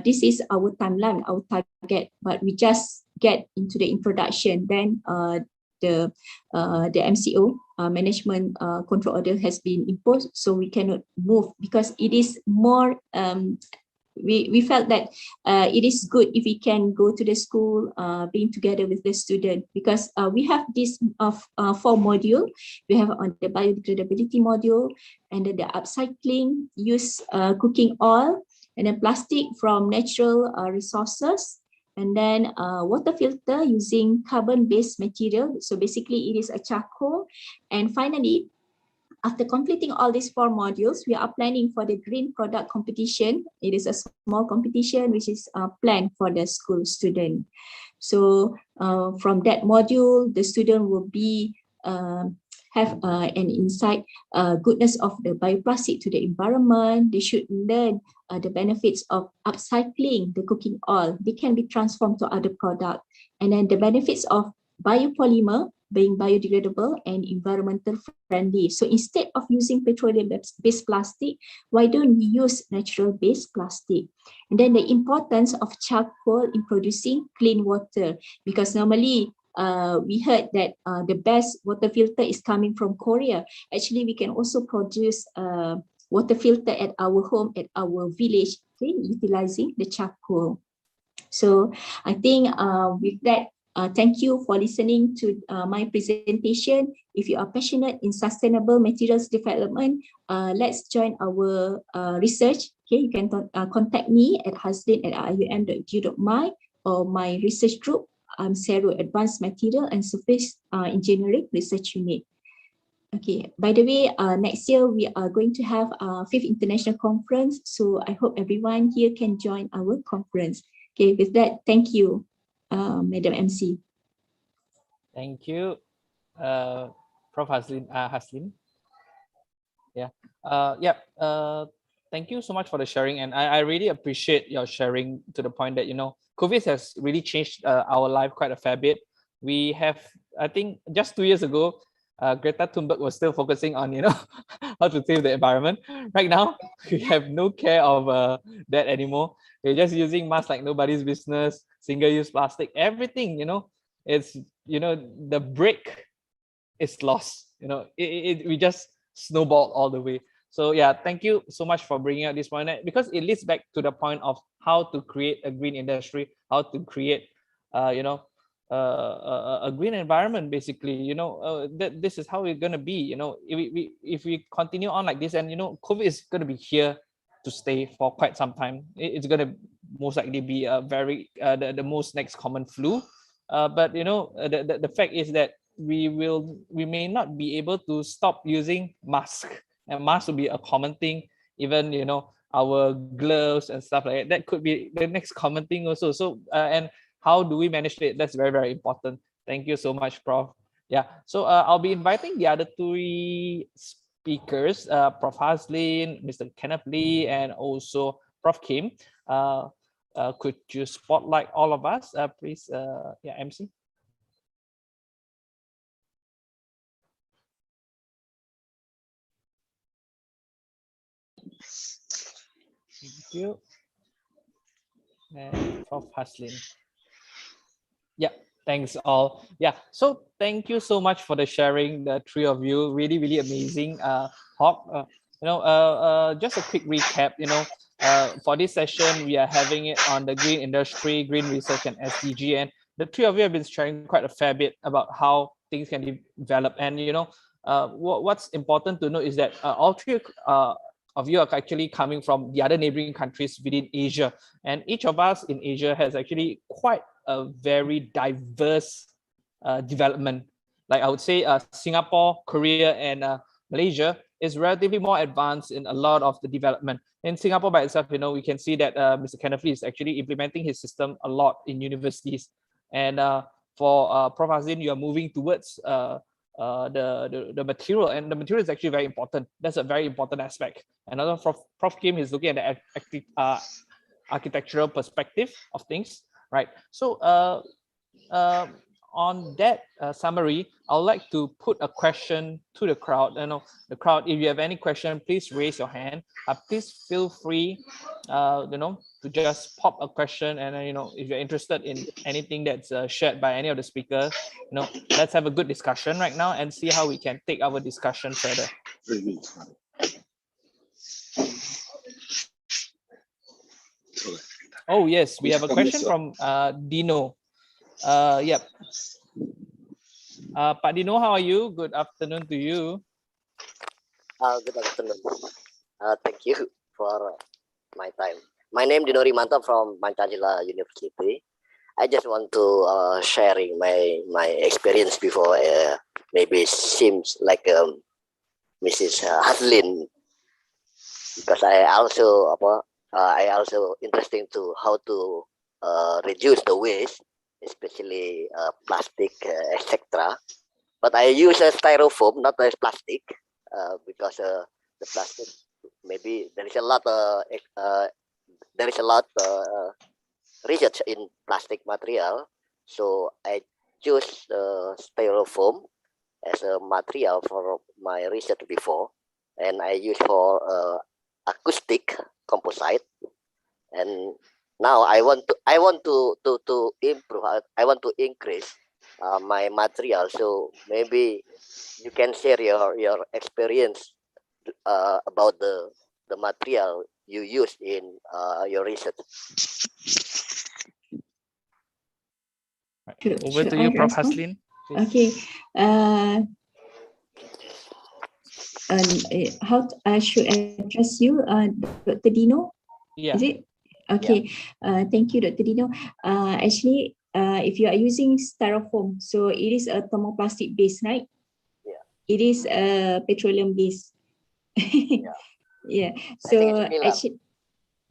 this is our timeline, our target, but we just get into the introduction. Then the MCO management control order has been imposed, so we cannot move because it is more. We felt that it is good if we can go to the school, being together with the student, because we have this 4 module. We have on the biodegradability module, and then the upcycling, use cooking oil, and then plastic from natural resources, and then water filter using carbon-based material. So basically it is a charcoal. And finally, after completing all these 4 modules, we are planning for the green product competition. It is a small competition which is planned for the school student. So from that module, the student will be have an insight, goodness of the bioplastic to the environment. They should learn the benefits of upcycling the cooking oil. They can be transformed to other products. And then the benefits of biopolymer, being biodegradable and environmental friendly. So instead of using petroleum-based plastic, why don't we use natural-based plastic? And then the importance of charcoal in producing clean water, because normally we heard that the best water filter is coming from Korea. Actually, we can also produce water filter at our home, at our village, okay, utilizing the charcoal. So I think with that, thank you for listening to my presentation. If you are passionate in sustainable materials development, let's join our research. Okay, you can contact me at haslin@ium.edu.my or my research group. I'm Seru, Advanced Material and Surface Engineering Research Unit. Okay, by the way, next year we are going to have a 5th International Conference. So I hope everyone here can join our conference. Okay, with that, thank you, Madam MC. Thank you, Prof. Haslin. Yeah. Thank you so much for the sharing, and I really appreciate your sharing to the point that, you know, COVID has really changed our life quite a fair bit. We have, I think, just 2 years ago, Greta Thunberg was still focusing on, you know, how to save the environment. Right now, we have no care of that anymore. We're just using masks like nobody's business, single-use plastic, everything, you know, it's, you know, the break is lost, you know, we just snowballed all the way. So yeah, thank you so much for bringing out this point, because it leads back to the point of how to create a green industry, how to create, you know, a green environment, basically, you know, this is how it's going to be, you know, if we continue on like this, and, you know, COVID is going to be here to stay for quite some time. It's going to most likely be a very, the most next common flu. But, you know, the fact is that we may not be able to stop using mask, and mask will be a common thing. Even, you know, our gloves and stuff like that, that could be the next common thing also. So and how do we manage it? That's very, very important. Thank you so much, Prof. Yeah, so I'll be inviting the other 3 speakers, Prof. Haslin, Mr. Kenneth Lee, and also Prof. Kim. Could you spotlight all of us, please? Yeah, MC. Thank you. And Prof. Haslin. Yeah, thanks all. Yeah, so thank you so much for the sharing, the 3 of you. Really, really amazing talk. Just a quick recap. For this session, we are having it on the green industry, green research, and SDG. And the three of you have been sharing quite a fair bit about how things can develop. And what's important to note is that all three of you are actually coming from the other neighboring countries within Asia, and each of us in Asia has actually quite a very diverse development. Like I would say, Singapore, Korea, and Malaysia is relatively more advanced in a lot of the development. In Singapore by itself, we can see that Mr. Kenneth Lee is actually implementing his system a lot in universities. And for Prof. Hazin, you are moving towards the material, and the material is actually very important. That's a very important aspect. Another Prof. Kim is looking at the architectural perspective of things, right? So on that summary, I would like to put a question to the crowd. The crowd, if you have any question, please raise your hand. Please feel free, to just pop a question. And if you're interested in anything that's shared by any of the speakers, let's have a good discussion right now and see how we can take our discussion further. Oh yes, we have a question from Dino. Yep. Pak Dino, how are you? Good afternoon to you. Good afternoon. Thank you for my time. My name is Dino Rimanto from Pancasila University. I just want to sharing my experience before. Maybe seems like Mrs. Haslin, because I also interesting to how to reduce the waste, especially plastic, etc. But I use a styrofoam, not as plastic, because the plastic, maybe there is a lot research in plastic material, so I choose styrofoam as a material for my research before, and I use for acoustic composite. And now I want to improve. I want to increase my material. So maybe you can share your experience about the material you use in your research. Over to you, Prof. Haslin. Okay. How should I address you, Dr. Dino? Yeah. Is it? Okay. Yeah. Thank you, Dr. Dino. Actually, if you are using styrofoam, so it is a thermoplastic base, right? Yeah. It is a petroleum base. Yeah. Yeah. So actually,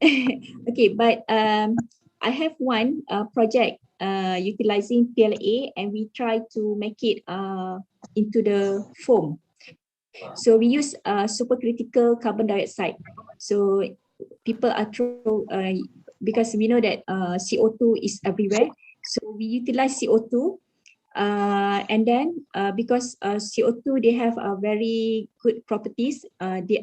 okay, but I have one project utilizing PLA, and we try to make it into the foam. So we use supercritical carbon dioxide. So people are because we know that CO2 is everywhere. So we utilize CO2, and then because CO2, they have very good properties. We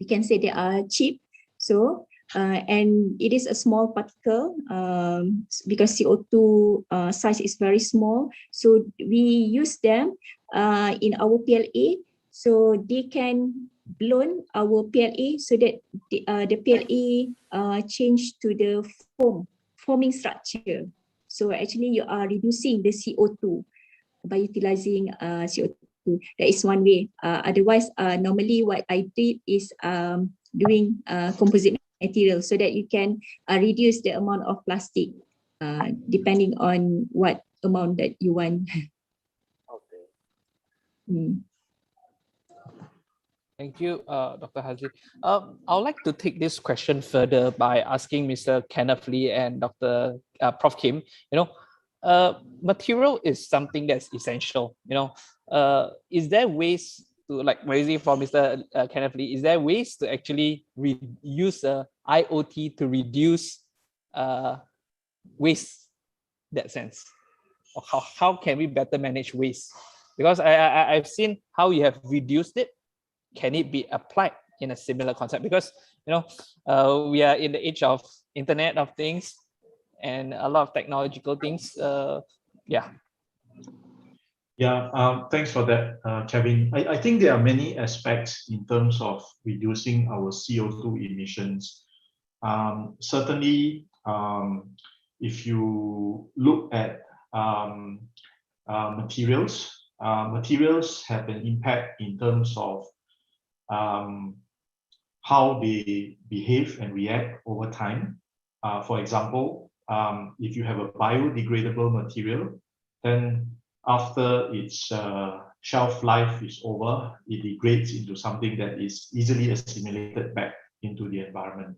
can say they are cheap. So and it is a small particle because CO2 size is very small. So we use them in our PLA, so they can blown our PLA so that the PLA change to the forming structure. So actually you are reducing the CO2 by utilizing CO2. That is one way. Otherwise, normally what I did is doing composite material so that you can reduce the amount of plastic depending on what amount that you want. Okay. Thank you, Dr. Hazli. I would like to take this question further by asking Mr. Kenneth Lee and Dr. Prof. Kim. Material is something that's essential. Is there ways to, like raising for Mr. Kenneth Lee, is there ways to actually use IoT to reduce waste, that sense? Or how can we better manage waste? Because I've seen how you have reduced it. Can it be applied in a similar concept? Because we are in the age of Internet of Things and a lot of technological things. Yeah. Yeah, thanks for that, Kevin. I think there are many aspects in terms of reducing our CO2 emissions. Certainly, if you look at materials, materials have an impact in terms of how they behave and react over time. For example, if you have a biodegradable material, then after its shelf life is over, it degrades into something that is easily assimilated back into the environment.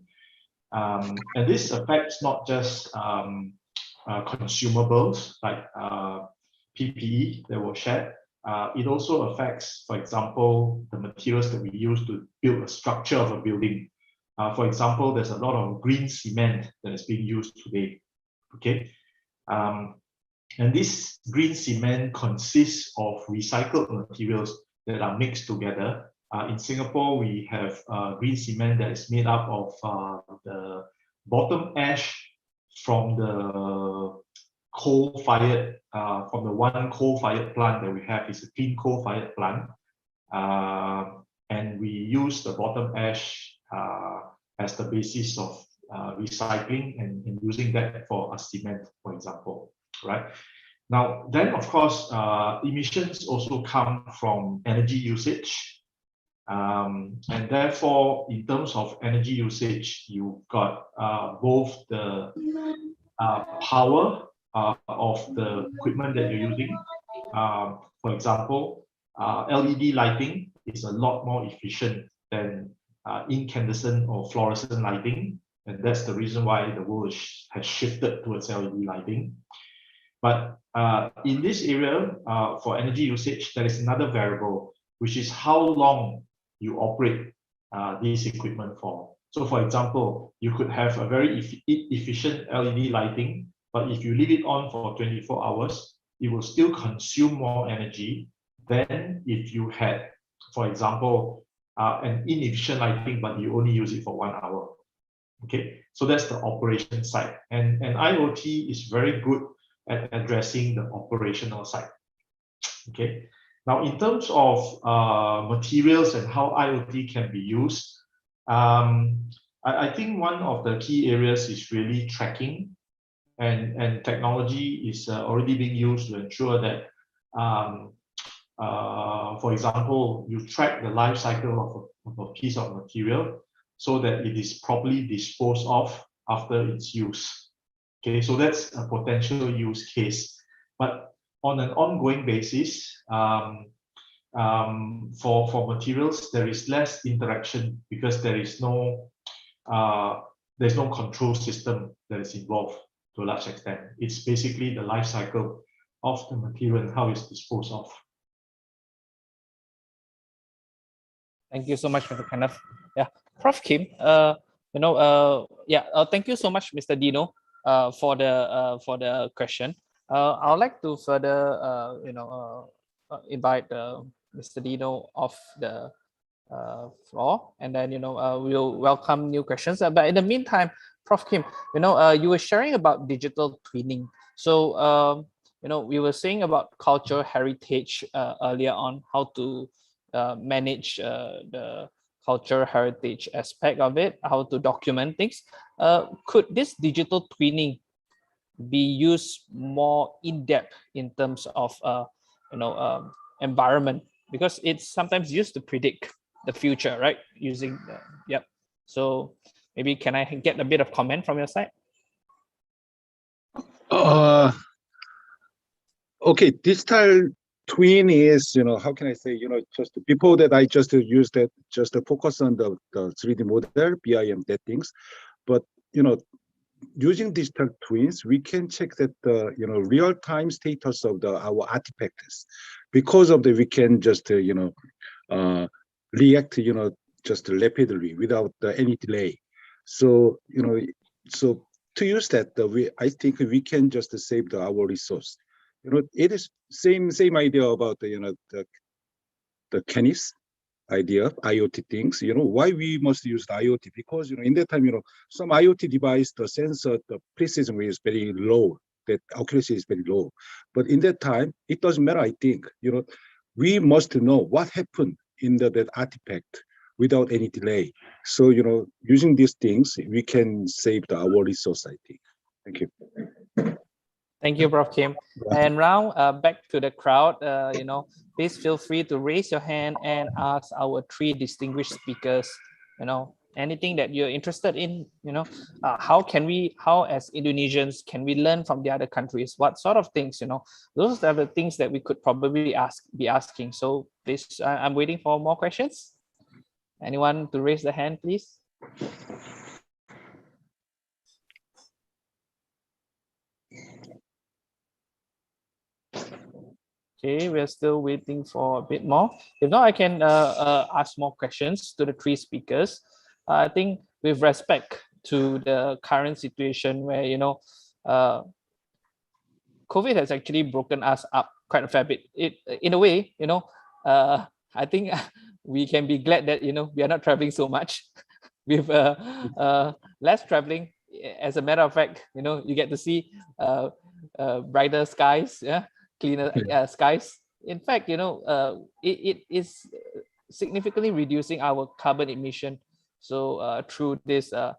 And this affects not just consumables like PPE that were shared. It also affects, for example, the materials that we use to build a structure of a building. For example, there's a lot of green cement that is being used today. Okay, and this green cement consists of recycled materials that are mixed together. In Singapore, we have green cement that is made up of the bottom ash from the coal-fired, from the one coal-fired plant that we have is a clean coal-fired plant. And we use the bottom ash as the basis of recycling and using that for a cement, for example, right? Now, then of course, emissions also come from energy usage. And therefore, in terms of energy usage, you've got both the power of the equipment that you're using. For example, LED lighting is a lot more efficient than incandescent or fluorescent lighting. And that's the reason why the world has shifted towards LED lighting. But in this area, for energy usage, there is another variable, which is how long you operate this equipment for. So for example, you could have a very efficient LED lighting, but if you leave it on for 24 hours, it will still consume more energy than if you had, for example, an inefficient lighting, but you only use it for 1 hour. Okay, so that's the operation side. And IoT is very good at addressing the operational side. Okay, now in terms of materials and how IoT can be used, I think one of the key areas is really tracking, and technology is already being used to ensure that, for example, you track the life cycle of a piece of material so that it is properly disposed of after its use. Okay, so that's a potential use case. But on an ongoing basis, for materials, there is less interaction because there's no control system that is involved to a large extent. It's basically the life cycle of the material and how it's disposed of. Thank you so much, Mr. Kenneth. Yeah, Prof. Kim. Thank you so much, Mr. Dino, for the question. I would like to further, invite Mr. Dino off the floor, and then we'll welcome new questions. But in the meantime, Prof. Kim, you were sharing about digital twinning. So we were saying about cultural heritage earlier on, how to manage the cultural heritage aspect of it, how to document things. Could this digital twinning be used more in depth in terms of environment, because it's sometimes used to predict the future, right? Using so maybe can I get a bit of comment from your side? Okay, digital twin is, how can I say, just before that, I just used that just to focus on the 3D model, BIM, that things. But, using digital twins, we can check that the, real-time status of our artifacts. Because of that, we can just, react, just rapidly without any delay. So, so to use that, I think we can just save our resource. It is same idea about the Kenneth's idea, IoT things. Why we must use the IoT, because in that time, some IoT device, the sensor, the precision is very low, that accuracy is very low. But in that time, it doesn't matter, I think. We must know what happened in that artifact without any delay. So, using these things, we can save our resource, I think. Thank you. Thank you, Prof. Kim. And now back to the crowd, please feel free to raise your hand and ask our three distinguished speakers, anything that you're interested in, how as Indonesians, can we learn from the other countries? What sort of things, those are the things that we could probably be asking. So please, I'm waiting for more questions. Anyone to raise the hand, please? Okay, we're still waiting for a bit more. If not, I can ask more questions to the three speakers. I think with respect to the current situation where, COVID has actually broken us up quite a fair bit. In a way, I think we can be glad that, we are not traveling so much. With less traveling, as a matter of fact, you get to see brighter skies, cleaner skies. In fact, it is significantly reducing our carbon emission. So through this, because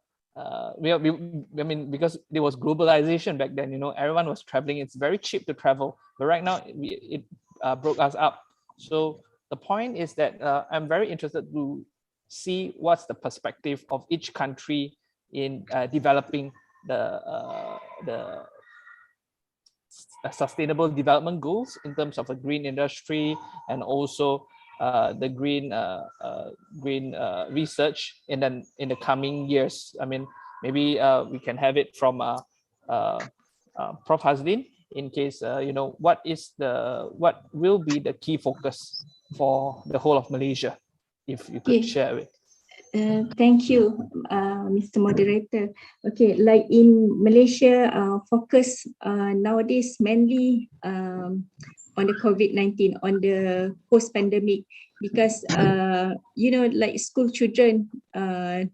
there was globalization back then, everyone was traveling. It's very cheap to travel, but right now it broke us up. So the point is that I'm very interested to see what's the perspective of each country in developing the sustainable development goals in terms of a green industry and also the green research in the coming years. I mean, maybe we can have it from Prof. Hazlin in case what will be the key focus for the whole of Malaysia, if you could share it. Thank you, Mr. Moderator. Okay, like in Malaysia, focus nowadays mainly on the COVID-19, on the post-pandemic, because like school children, 2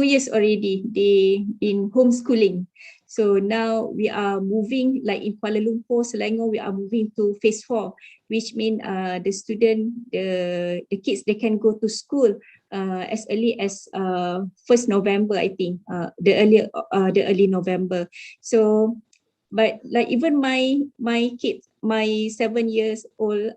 years already they in homeschooling. So now we are moving, like in Kuala Lumpur, Selangor, we are moving to phase 4, which means the kids, they can go to school as early as 1st November, I think, the early November. So, but like even my kid, my 7 years old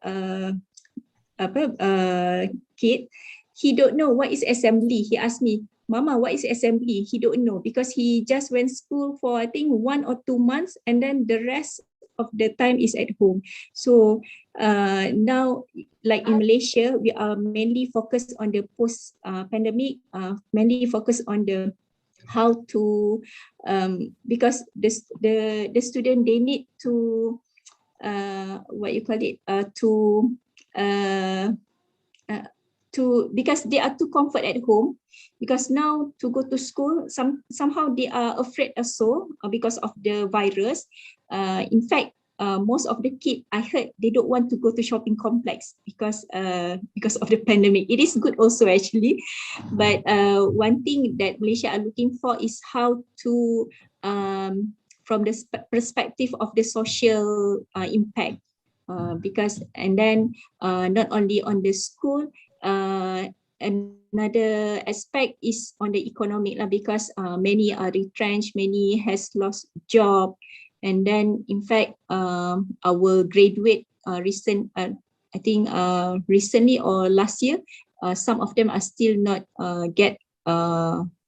kid, he don't know what is assembly. He asked me, Mama, what is assembly? He don't know because he just went school for I think 1 or 2 months, and then the rest of the time is at home. So now, like in Malaysia, we are mainly focused on the post-pandemic, mainly focused on the how to because the student, they need to because they are too comfort at home, because now to go to school, somehow they are afraid also because of the virus. In fact, most of the kids, I heard, they don't want to go to shopping complex because of the pandemic. It is good also actually, but one thing that Malaysia are looking for is how to from the perspective of the social impact, because and then not only on the school, another aspect is on the economic, because many are retrenched, many has lost job, and then in fact our graduate I think recently or last year, some of them are still not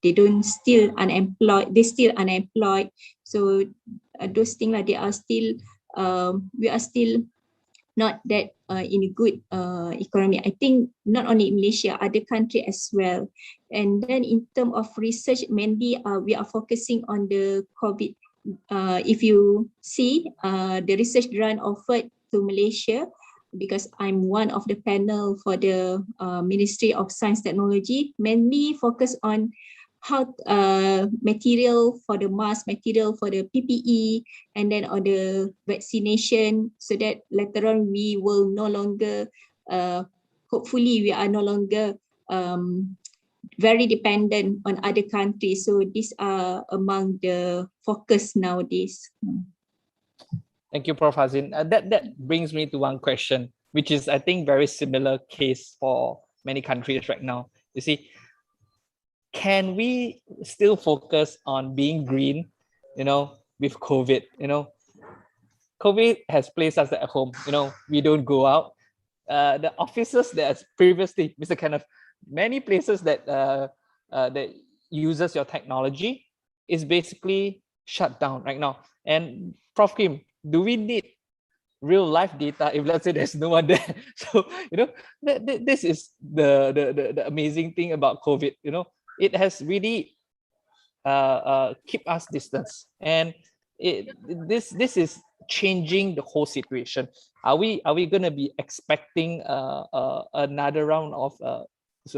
they still unemployed. So those things like they are still we are still not that in a good economy. I think not only in Malaysia, other country as well. And then in terms of research, mainly we are focusing on the COVID. If you see the research grant offered to Malaysia, because I'm one of the panel for the Ministry of Science Technology, mainly focus on how material for the mask, material for the PPE, and then on the vaccination, so that later on we will no longer, hopefully we are no longer very dependent on other countries. So these are among the focus nowadays. Thank you, Prof. Hazin. That brings me to one question, which is, I think, very similar case for many countries right now. You see, can we still focus on being green, with COVID? COVID has placed us at home. We don't go out. The offices that previously, Mr. Kenneth, many places that that uses your technology is basically shut down right now. And Prof. Kim, do we need real life data if, let's say, there's no one there? So this is the amazing thing about COVID. It has really keep us distance, and this is changing the whole situation. Are we going to be expecting another round of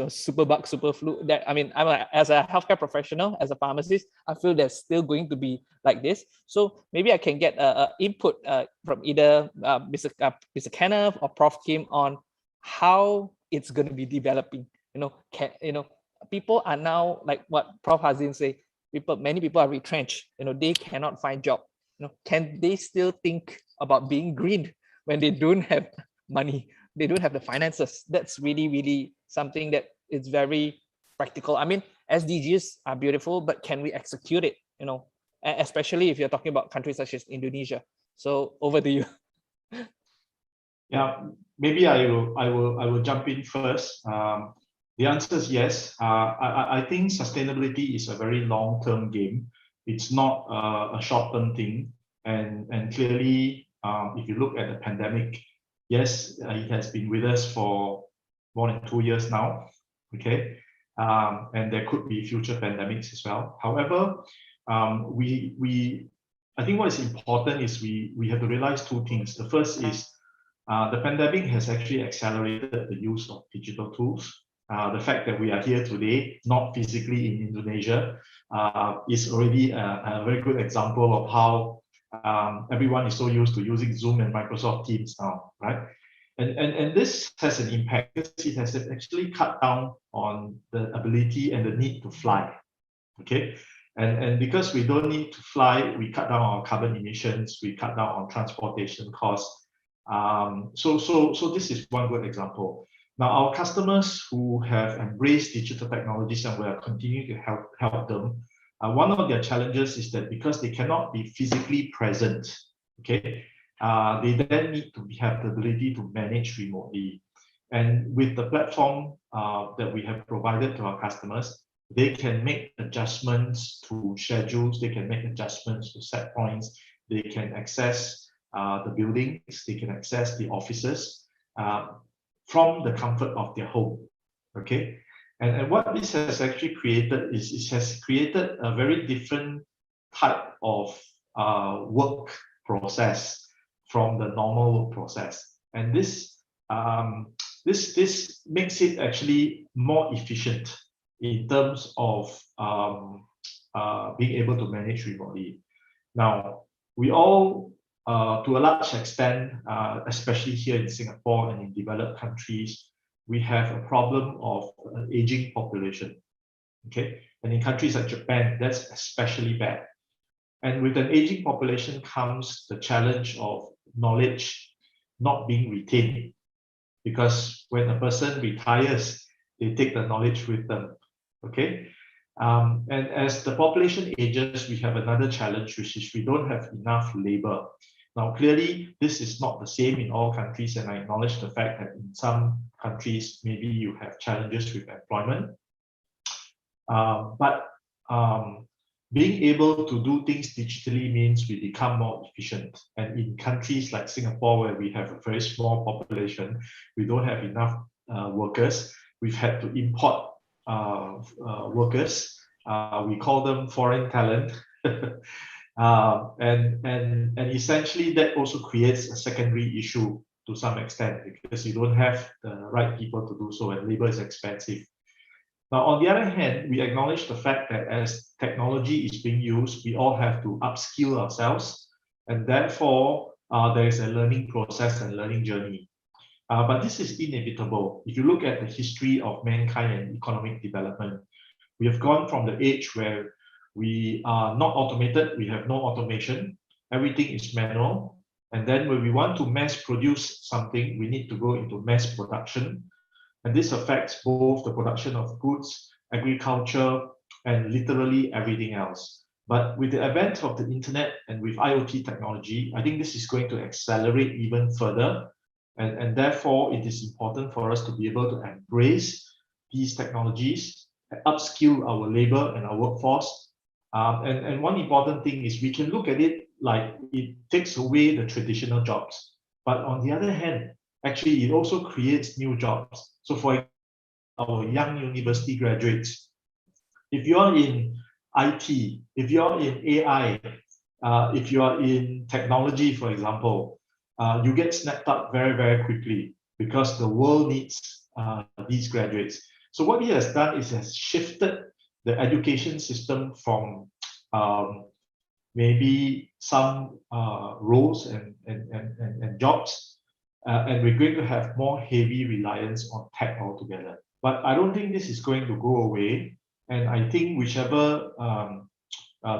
super bug, super flu? That, I mean, as a healthcare professional, as a pharmacist, I feel there's still going to be like this. So maybe I can get input from either Mr. Kenneth or Prof. Kim on how it's going to be developing. People are now, like what Prof. Hazin say, many people are retrenched. They cannot find job. Can they still think about being green when they don't have money? They don't have the finances. That's really, really something that is very practical. I mean, SDGs are beautiful, but can we execute it? Especially if you're talking about countries such as Indonesia. So over to you. Yeah, maybe I will jump in first. The answer is yes. I think sustainability is a very long-term game. It's not a short-term thing. And clearly, if you look at the pandemic, yes, it has been with us for more than 2 years now. Okay, and there could be future pandemics as well. However, I think what is important is we have to realize two things. The first is the pandemic has actually accelerated the use of digital tools. The fact that we are here today, not physically in Indonesia, is already a very good example of how everyone is so used to using Zoom and Microsoft Teams now, right? And this has an impact because it has actually cut down on the ability and the need to fly, okay? And because we don't need to fly, we cut down our carbon emissions, we cut down on transportation costs. So this is one good example. Now, our customers who have embraced digital technologies, and we are continuing to help them, one of their challenges is that because they cannot be physically present, okay, they then need to have the ability to manage remotely. And with the platform that we have provided to our customers, they can make adjustments to schedules, they can make adjustments to set points, they can access the buildings, they can access the offices from the comfort of their home, okay? And what this has actually created is it has created a very different type of work process from the normal work process. And this makes it actually more efficient in terms of being able to manage remotely. Now, we all, to a large extent, especially here in Singapore and in developed countries, we have a problem of an aging population, okay? And in countries like Japan, that's especially bad. And with an aging population comes the challenge of knowledge not being retained, because when a person retires, they take the knowledge with them, okay? And as the population ages, we have another challenge, which is we don't have enough labor. Now, clearly, this is not the same in all countries, and I acknowledge the fact that in some countries, maybe you have challenges with employment. But being able to do things digitally means we become more efficient. And in countries like Singapore, where we have a very small population, we don't have enough workers. We've had to import workers. We call them foreign talent. And essentially that also creates a secondary issue to some extent, because you don't have the right people to do so, and labor is expensive. Now, on the other hand, we acknowledge the fact that as technology is being used, we all have to upskill ourselves, and therefore there is a learning process and learning journey. But this is inevitable. If you look at the history of mankind and economic development, we have gone from the age where we are not automated, we have no automation, everything is manual, And then when we want to mass produce something, we need to go into mass production. And this affects both the production of goods, agriculture, and literally everything else. But with the advent of the internet and with IoT technology, I think this is going to accelerate even further. And therefore, it is important for us to be able to embrace these technologies, upskill our labor and our workforce. And one important thing is we can look at it like it takes away the traditional jobs. But on the other hand, actually, it also creates new jobs. So for our young university graduates, if you're in IT, if you're in AI, if you are in technology, for example, you get snapped up very, very quickly because the world needs these graduates. So what he has done is has shifted the education system from maybe some roles and jobs, and we're going to have more heavy reliance on tech altogether. But I don't think this is going to go away. And I think whichever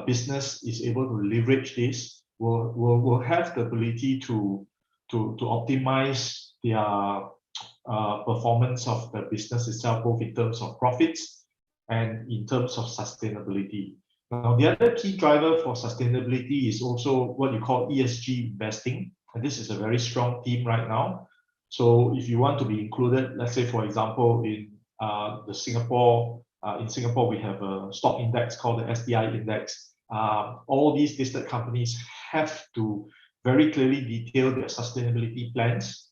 business is able to leverage this will have the ability to optimize their performance of the business itself, both in terms of profits and in terms of sustainability. Now, the other key driver for sustainability is also what you call ESG investing. And this is a very strong theme right now. So if you want to be included, let's say, for example, in Singapore, we have a stock index called the SDI index. All these listed companies have to very clearly detail their sustainability plans,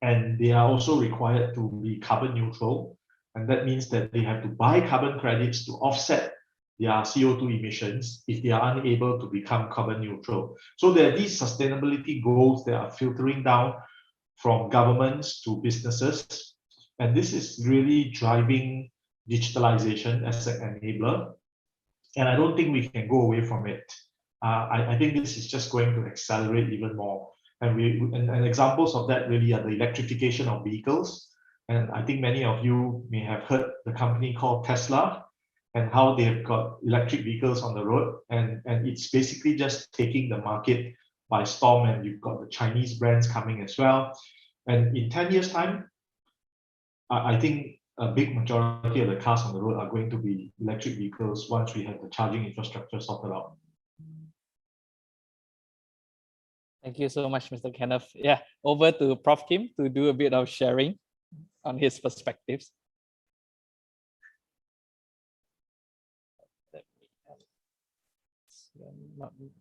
and they are also required to be carbon neutral. And that means that they have to buy carbon credits to offset their CO2 emissions if they are unable to become carbon neutral. So there are these sustainability goals that are filtering down from governments to businesses. And this is really driving digitalization as an enabler. And I don't think we can go away from it. I think this is just going to accelerate even more. And examples of that really are the electrification of vehicles. And I think many of you may have heard the company called Tesla and how they've got electric vehicles on the road. And it's basically just taking the market by storm. And you've got the Chinese brands coming as well. And in 10 years' time, I think a big majority of the cars on the road are going to be electric vehicles once we have the charging infrastructure sorted out. Thank you so much, Mr. Kenneth. Yeah, over to Prof. Kim to do a bit of sharing on his perspectives.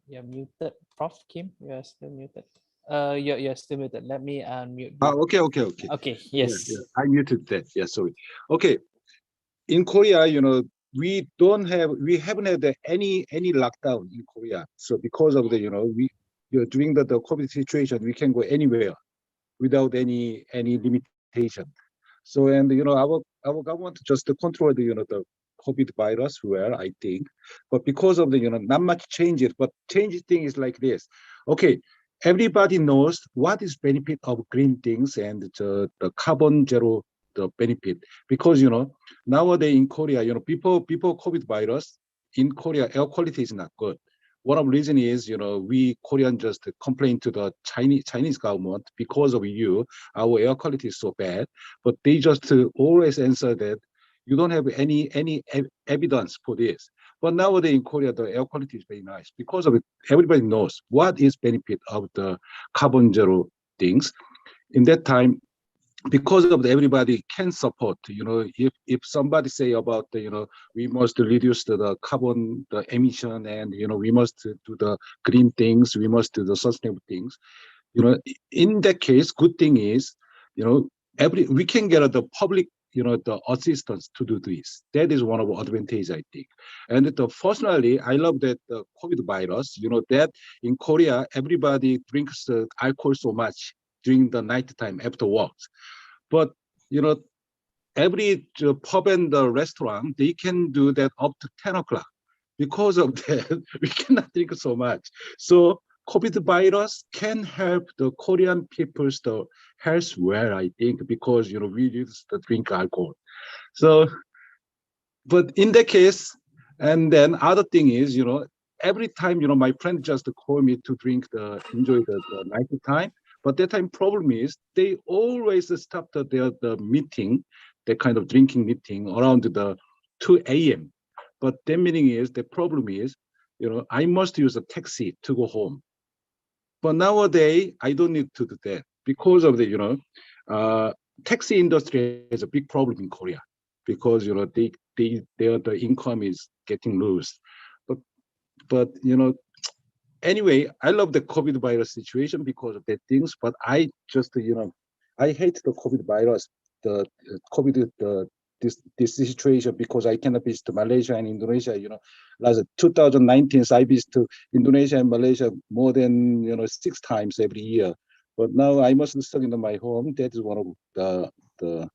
You're muted, Prof. Kim. You're still muted. You're still muted. Let me unmute you. Okay. Okay, yes. Yeah, I muted that. Yeah, sorry. Okay. In Korea, we haven't had any lockdown in Korea. So because of the, during the COVID situation, we can go anywhere without any limitation. So, and our government just control the COVID virus well, I think. But because of the not much changes, but change thing is like this. Okay, everybody knows what is benefit of green things and the carbon zero the benefit, because nowadays in Korea, before COVID virus in Korea, air quality is not good. One of the reason is we Korean just complain to the Chinese government because of our air quality is so bad, but they just always answer that you don't have any evidence for this. But nowadays in Korea, the air quality is very nice because of it. Everybody knows what is benefit of the carbon zero things. In that time, because of everybody can support, if somebody say about we must reduce the carbon emission and we must do the green things, we must do the sustainable things. In that case, good thing is we can get the public the assistance to do this. That is one of the advantages, I think. And personally, I love that the COVID virus. That in Korea everybody drinks alcohol so much during the night time after work. But every pub and the restaurant, they can do that up to 10 o'clock. Because of that, we cannot drink so much. So COVID virus can help the Korean people's health well, I think, because we used to drink alcohol. So, but in that case, and then other thing is, every time, my friend just call me to drink enjoy the night time. But that time problem is they always stop the meeting, the kind of drinking meeting around the 2 a.m. But the meaning is the problem is, I must use a taxi to go home. But nowadays I don't need to do that because of the taxi industry is a big problem in Korea because their income is getting loose. But anyway, I love the COVID virus situation because of that things. But I just I hate the COVID virus, the COVID this situation because I cannot visit Malaysia and Indonesia. Last 2019, I visit Indonesia and Malaysia more than 6 times every year. But now I must stuck in my home. That is one of the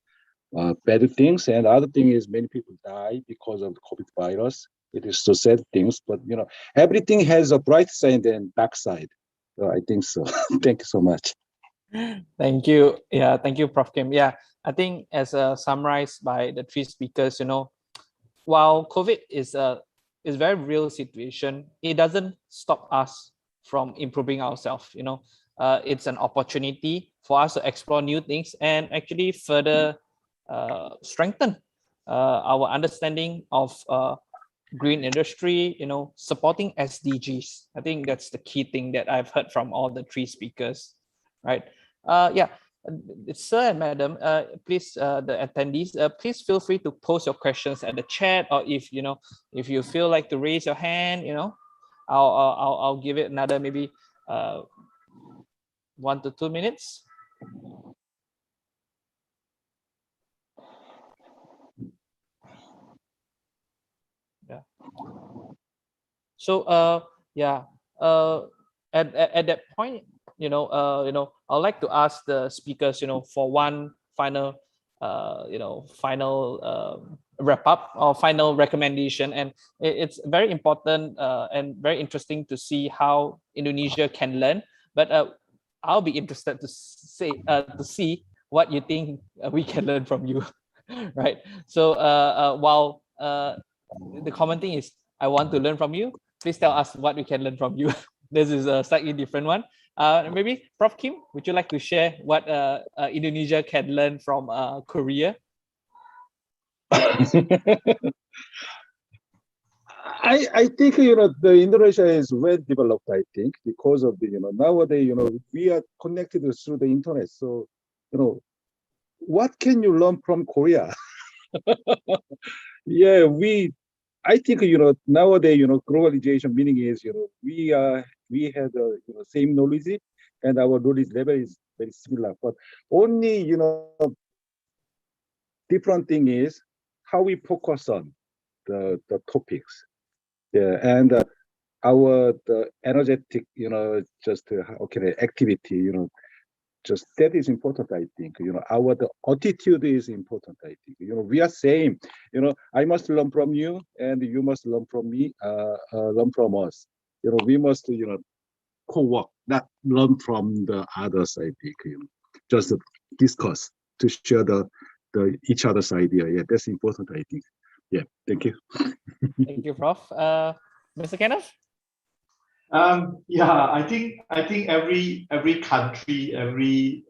bad things. And the other thing is many people die because of the COVID virus. It is so sad things, but everything has a bright side and dark side. So I think so. Thank you so much. Thank you. Yeah, thank you, Prof. Kim. Yeah, I think as summarized by the 3 speakers, while COVID is a very real situation, it doesn't stop us from improving ourselves. It's an opportunity for us to explore new things and actually further strengthen our understanding of green industry, supporting SDGs. I think that's the key thing that I've heard from all the 3 speakers, right? Yeah, sir and madam, please, the attendees, please feel free to post your questions at the chat, or if you feel like to raise your hand, I'll give it another maybe 1 to 2 minutes. Yeah. So yeah, at that point, I'd like to ask the speakers, for one final wrap up or final recommendation. And it's very important and very interesting to see how Indonesia can learn. But I'll be interested to see what you think we can learn from you, right? So while the common thing is, I want to learn from you, please tell us what we can learn from you. This is a slightly different one. Maybe Prof. Kim, would you like to share what Indonesia can learn from Korea? I think the Indonesia is well developed. I think because of the nowadays we are connected through the internet. So what can you learn from Korea? Yeah, I think nowadays globalization meaning is we have the same knowledge and our knowledge level is very similar. But only different thing is how we focus on the topics. Yeah, and the energetic just activity just that is important. I think our the attitude is important. I think we are same. I must learn from you and you must learn from me, learn from us. We must co-work, not learn from the others. I think just discuss to share the each other's idea. Yeah, that's important. I think. Yeah, thank you. Thank you, Prof. Mr. Kenneth? Yeah, I think every country, every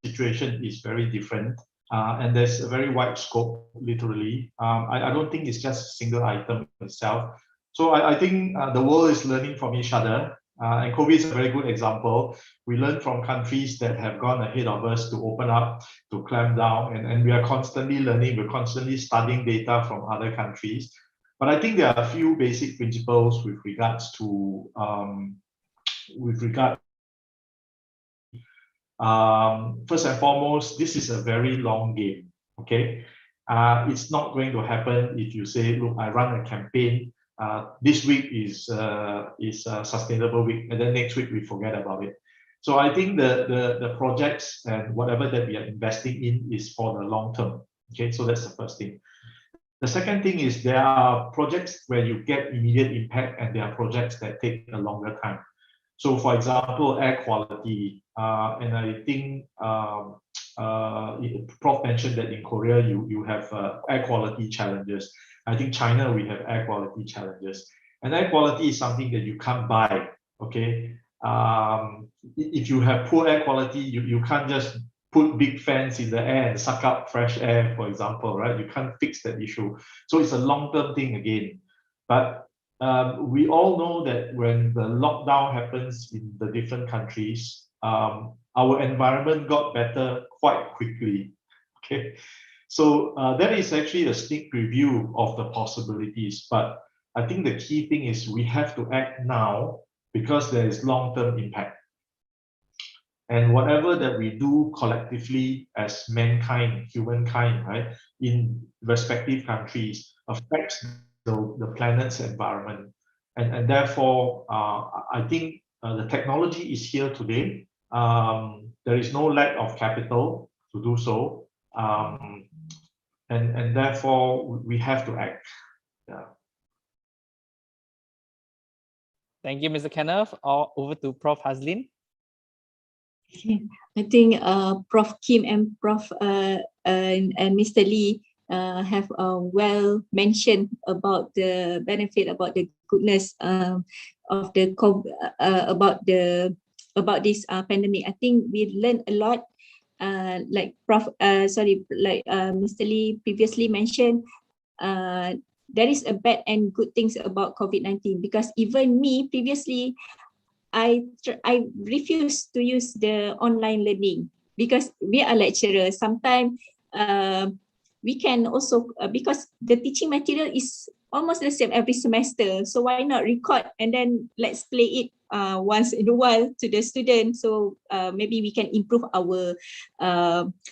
situation is very different, and there's a very wide scope. Literally, I don't think it's just a single item itself. So I think the world is learning from each other, and COVID is a very good example. We learn from countries that have gone ahead of us to open up, to clamp down, and we are constantly learning. We're constantly studying data from other countries. But I think there are a few basic principles with regards to first and foremost, this is a very long game. Okay, it's not going to happen if you say, look, I run a campaign. This week is a sustainable week, and then next week we forget about it. So I think the projects and whatever that we are investing in is for the long term. Okay, so that's the first thing. The second thing is there are projects where you get immediate impact, and there are projects that take a longer time. So, for example, air quality, and I think Prof mentioned that in Korea you have air quality challenges. I think China we have air quality challenges, And air quality is something that you can't buy, okay? If you have poor air quality, you can't just put big fans in the air and suck up fresh air, for example, right? You can't fix that issue. So it's a long-term thing again. But we all know that when the lockdown happens in the different countries, our environment got better quite quickly, okay? So that is actually a sneak preview of the possibilities. But I think the key thing is we have to act now because there is long-term impact. And whatever that we do collectively as mankind, humankind, right, in respective countries affects the planet's environment. And therefore, I think the technology is here today. There is no lack of capital to do so. And therefore, we have to act. Yeah. Thank you, Mr. Kenneth. Over to Prof. Hazlin. I think Prof. Kim and Prof. And Mr. Lee have well mentioned about the benefit, about the goodness of the about this pandemic. I think we learned a lot. Like Mr. Lee previously mentioned, there is a bad and good things about COVID-19, because even me previously, I refuse to use the online learning because we are lecturers. Sometimes we can also, because the teaching material is almost the same every semester. So why not record and then let's play it once in a while to the students. So maybe we can improve our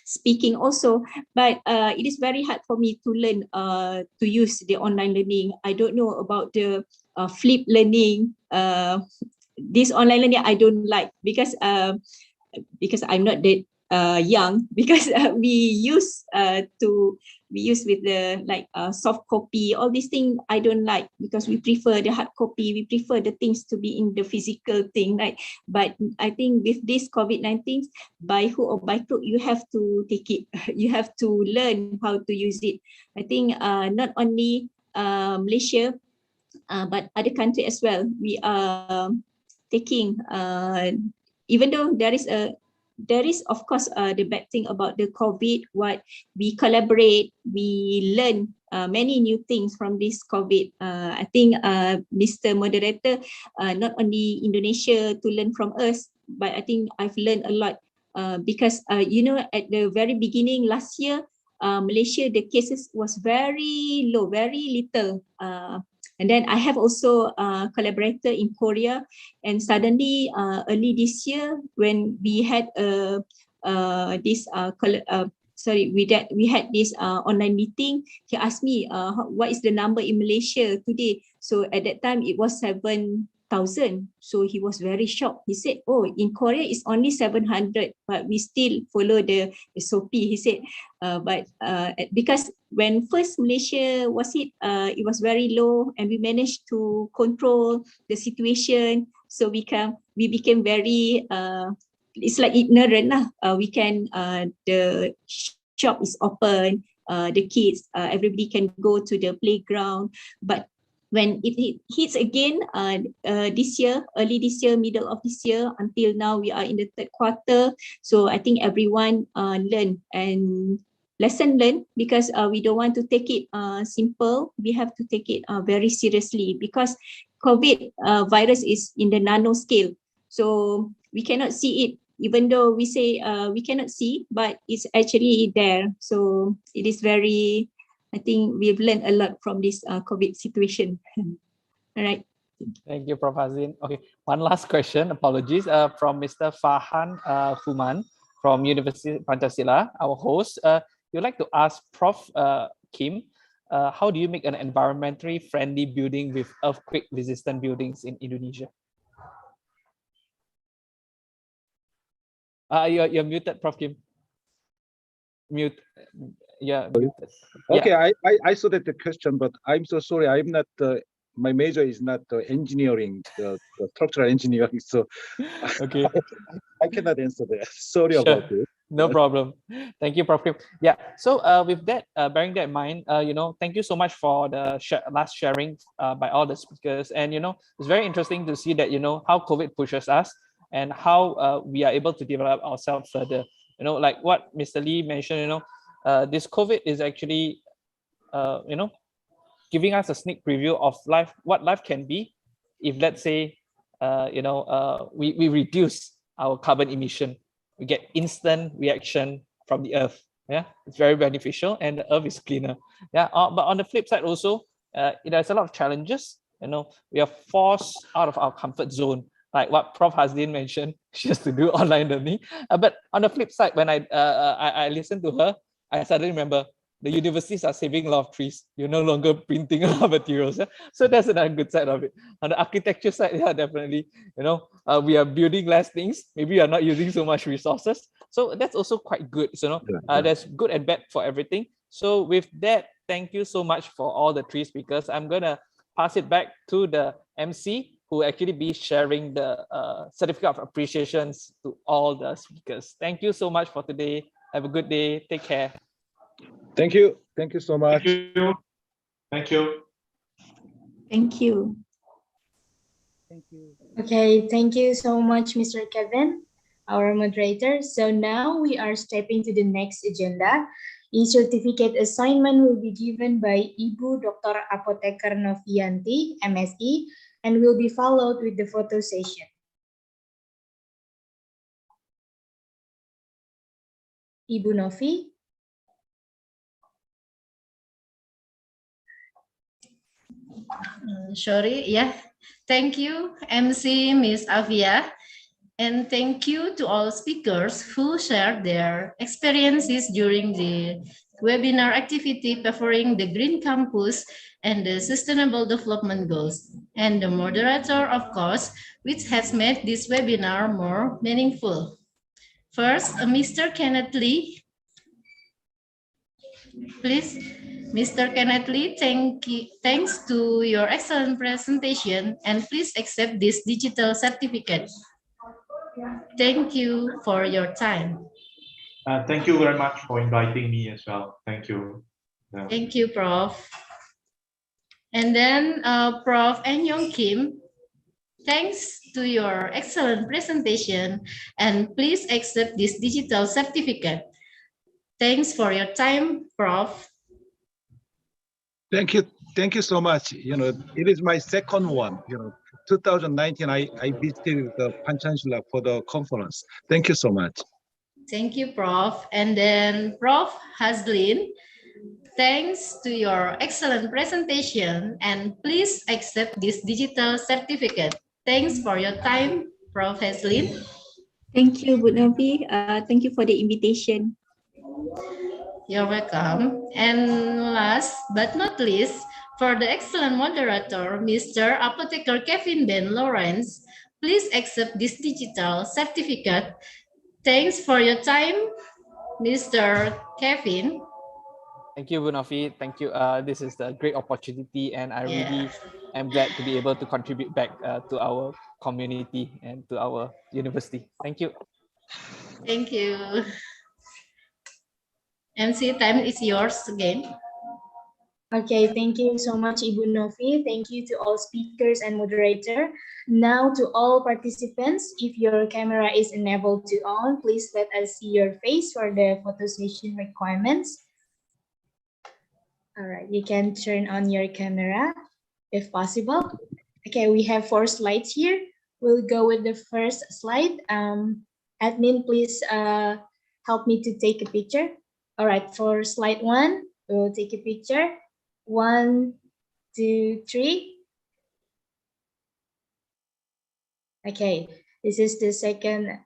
speaking also. But it is very hard for me to learn to use the online learning. I don't know about the flip learning. This online learning I don't like because I'm not that young, because we use with the soft copy, all these things I don't like, because we prefer the hard copy, we prefer the things to be in the physical thing, right? But I think with this COVID-19, by hook or by crook, you have to take it. You have to learn how to use it. I think not only Malaysia, but other countries as well, we are taking, even though there is of course the bad thing about the COVID, what we collaborate, we learn many new things from this COVID. I think Mr. Moderator, not only Indonesia to learn from us, but I think I've learned a lot because you know, at the very beginning last year, Malaysia, the cases was very low, very little. And then I have also collaborated in Korea, and suddenly early this year when we had we had this online meeting, he asked me what is the number in Malaysia today. So at that time it was 7,000. So he was very shocked. He said, oh, in Korea it's only 700, but we still follow the SOP. He said, but because when first Malaysia was hit, it was very low, and we managed to control the situation. So we became very, it's like ignorant lah. We can, the shop is open, the kids, everybody can go to the playground. But when it hits again this year, early this year, middle of this year, until now we are in the third quarter. So I think everyone learn and lesson learned, because we don't want to take it simple. We have to take it very seriously, because COVID virus is in the nano scale. So we cannot see it, even though we say we cannot see, but it's actually there. So it is very, I think we've learned a lot from this COVID situation. All right. Thank you, Prof. Hazlin. Okay, one last question, apologies, from Mr. Farhan Fuman from University Pancasila, our host. You'd like to ask Prof. Kim, how do you make an environmentally friendly building with earthquake-resistant buildings in Indonesia? You're muted, Prof. Kim. Mute. Yeah. Muted. Okay, Yeah. I saw that the question, but I'm so sorry. I'm not. My major is not engineering, the structural engineering. So Okay. I cannot answer that. Sorry Sure. about it. No problem. Thank you, Prof. Kim. Yeah. So with that, bearing that in mind, thank you so much for the last sharing by all the speakers. And it's very interesting to see that how COVID pushes us and how we are able to develop ourselves further. Like what Mr. Lee mentioned. This COVID is actually giving us a sneak preview of life, what life can be, if let's say we reduce our carbon emission. We get instant reaction from the earth. Yeah, it's very beneficial, and the earth is cleaner. Yeah, but on the flip side also, there's a lot of challenges. We are forced out of our comfort zone, like what Prof Hasdin mentioned. She has to do online learning. But on the flip side, when I listened to her, I suddenly remember the universities are saving a lot of trees. You're no longer printing a lot of materials. Yeah? So that's another good side of it. On the architecture side, yeah, definitely. We are building less things. Maybe we are not using so much resources. So that's also quite good. So, there's good and bad for everything. So with that, thank you so much for all the three speakers. I'm gonna pass it back to the MC who will actually be sharing the certificate of appreciations to all the speakers. Thank you so much for today. Have a good day. Take care. Thank you. Thank you so much. Thank you. Thank you. Thank you. Thank you. Okay, thank you so much, Mr. Kevin, our moderator. So now we are stepping to the next agenda. E-certificate assignment will be given by Ibu Dr. Apoteker Novianti, MSc, and will be followed with the photo session. Ibu Novi. Sorry, yeah. Thank you, MC Miss Avia, and thank you to all speakers who shared their experiences during the webinar activity covering the Green Campus and the Sustainable Development Goals, and the moderator, of course, which has made this webinar more meaningful. First, Mr. Kenneth Lee. Please, Mr. Kenneth Lee, thanks to your excellent presentation, and please accept this digital certificate. Thank you for your time. Thank you very much for inviting me as well. Thank you. Thank you, Prof. And then Prof. Eun-Yong Kim, thanks to your excellent presentation, and please accept this digital certificate. Thanks for your time, Prof. Thank you. Thank you so much. It is my second one. 2019, I visited the Pancasila for the conference. Thank you so much. Thank you, Prof. And then Prof. Haslin, thanks to your excellent presentation, and please accept this digital certificate. Thanks for your time, Prof. Haslin. Thank you, Bu Novi. Thank you for the invitation. You're welcome. And last but not least, for the excellent moderator, Mr. Apotheker Kevin Ben Lawrence, please accept this digital certificate. Thanks for your time, Mr. Kevin. Thank you, Bunafi. Thank you. This is a great opportunity, and I really am glad to be able to contribute back to our community and to our university. Thank you. Thank you. MC, time is yours again. Okay, thank you so much, Ibu Novi. Thank you to all speakers and moderator. Now to all participants, if your camera is enabled to on, please let us see your face for the photo session requirements. All right, you can turn on your camera if possible. Okay, we have 4 slides here. We'll go with the first slide. Admin, please help me to take a picture. All right, for slide 1, we'll take a picture. 1, 2, 3. Okay, this is the second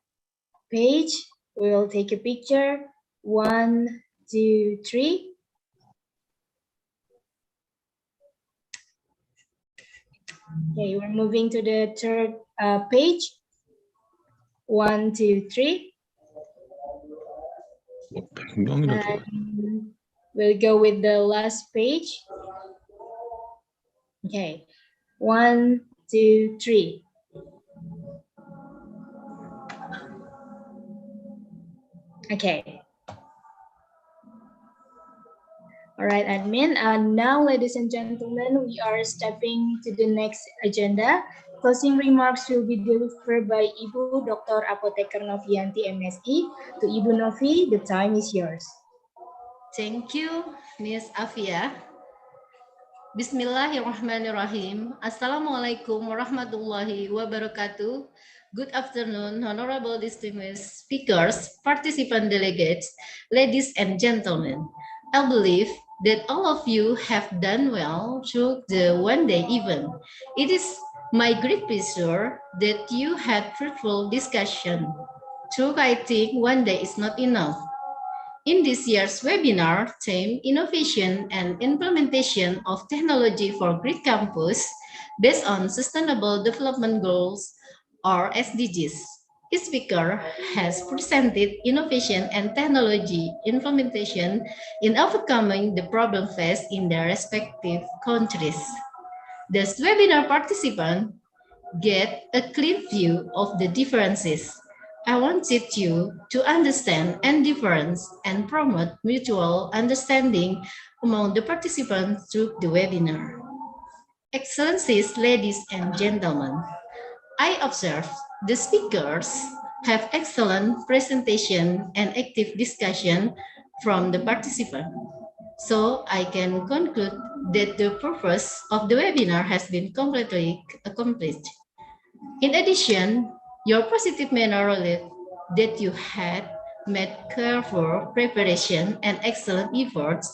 page. We'll take a picture. 1, 2, 3. Okay, we're moving to the third page. 1, 2, 3. And we'll go with the last page. Okay, 1, 2, 3. Okay. All right, admin. Now, ladies and gentlemen, we are stepping to the next agenda. Closing remarks will be delivered by Ibu Dr. Apoteker Novianti, MSI. To Ibu Novi, the time is yours. Thank you, Ms. Afia. Bismillahirrahmanirrahim. Assalamualaikum warahmatullahi wabarakatuh. Good afternoon, honorable distinguished speakers, participant delegates, ladies and gentlemen. I believe that all of you have done well through the one-day event. It is my great pleasure that you had fruitful discussion. Through I think one day is not enough. In this year's webinar, theme Innovation and Implementation of Technology for Great Campus based on Sustainable Development Goals or SDGs. Each speaker has presented innovation and technology implementation in overcoming the problem faced in their respective countries. This webinar participant get a clear view of the differences. I wanted you to understand and difference and promote mutual understanding among the participants through the webinar. Excellencies, ladies and gentlemen, I observe the speakers have excellent presentation and active discussion from the participant. So I can conclude that the purpose of the webinar has been completely accomplished. In addition, your positive manner relates that you had made careful preparation and excellent efforts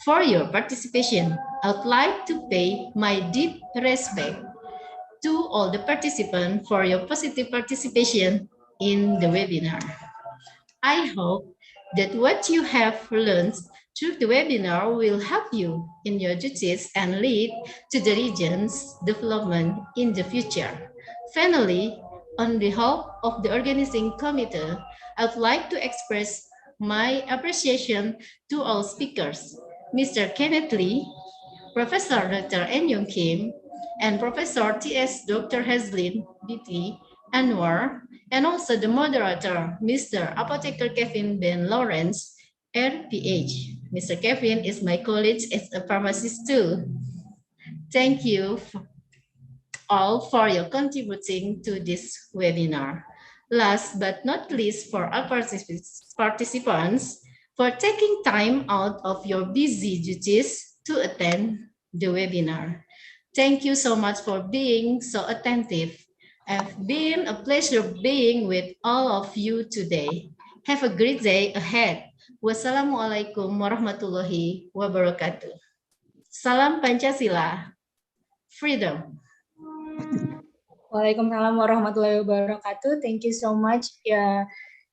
for your participation. I would like to pay my deep respect to all the participants for your positive participation in the webinar. I hope that what you have learned through the webinar will help you in your duties and lead to the region's development in the future. Finally, on behalf of the organizing committee, I would like to express my appreciation to all speakers, Mr. Kenneth Lee, Professor Dr. Enyong Kim, and Professor T.S. Dr. Haslin B.T. Anwar, and also the moderator, Mr. Apotheker Kevin Ben Lawrence, RPH. Mr. Kevin is my colleague as a pharmacist too. Thank you all for your contributing to this webinar. Last but not least, for our participants, for taking time out of your busy duties to attend the webinar. Thank you so much for being so attentive. It's been a pleasure being with all of you today. Have a great day ahead. Wassalamualaikum warahmatullahi wabarakatuh. Salam Pancasila. Freedom. Waalaikumsalam warahmatullahi wabarakatuh. Thank you so much,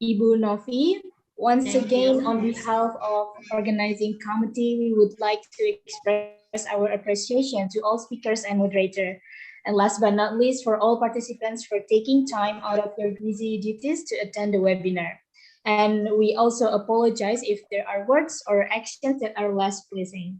Ibu Novi. Once Thank again, you. on behalf of organizing committee, we would like to express our appreciation to all speakers and moderator. And last but not least, for all participants for taking time out of your busy duties to attend the webinar. And we also apologize if there are words or actions that are less pleasing.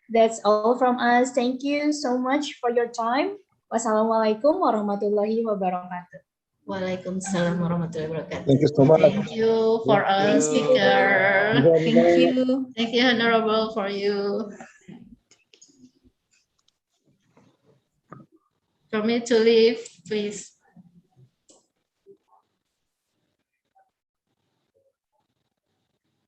That's all from us. Thank you so much for your time. Wassalamualaikum warahmatullahi wabarakatuh. Waalaikumsalam warahmatullahi wabarakatuh. Thank you so much. Thank you for our speaker. Thank you. Thank you, Honorable, for you. For me to leave, please.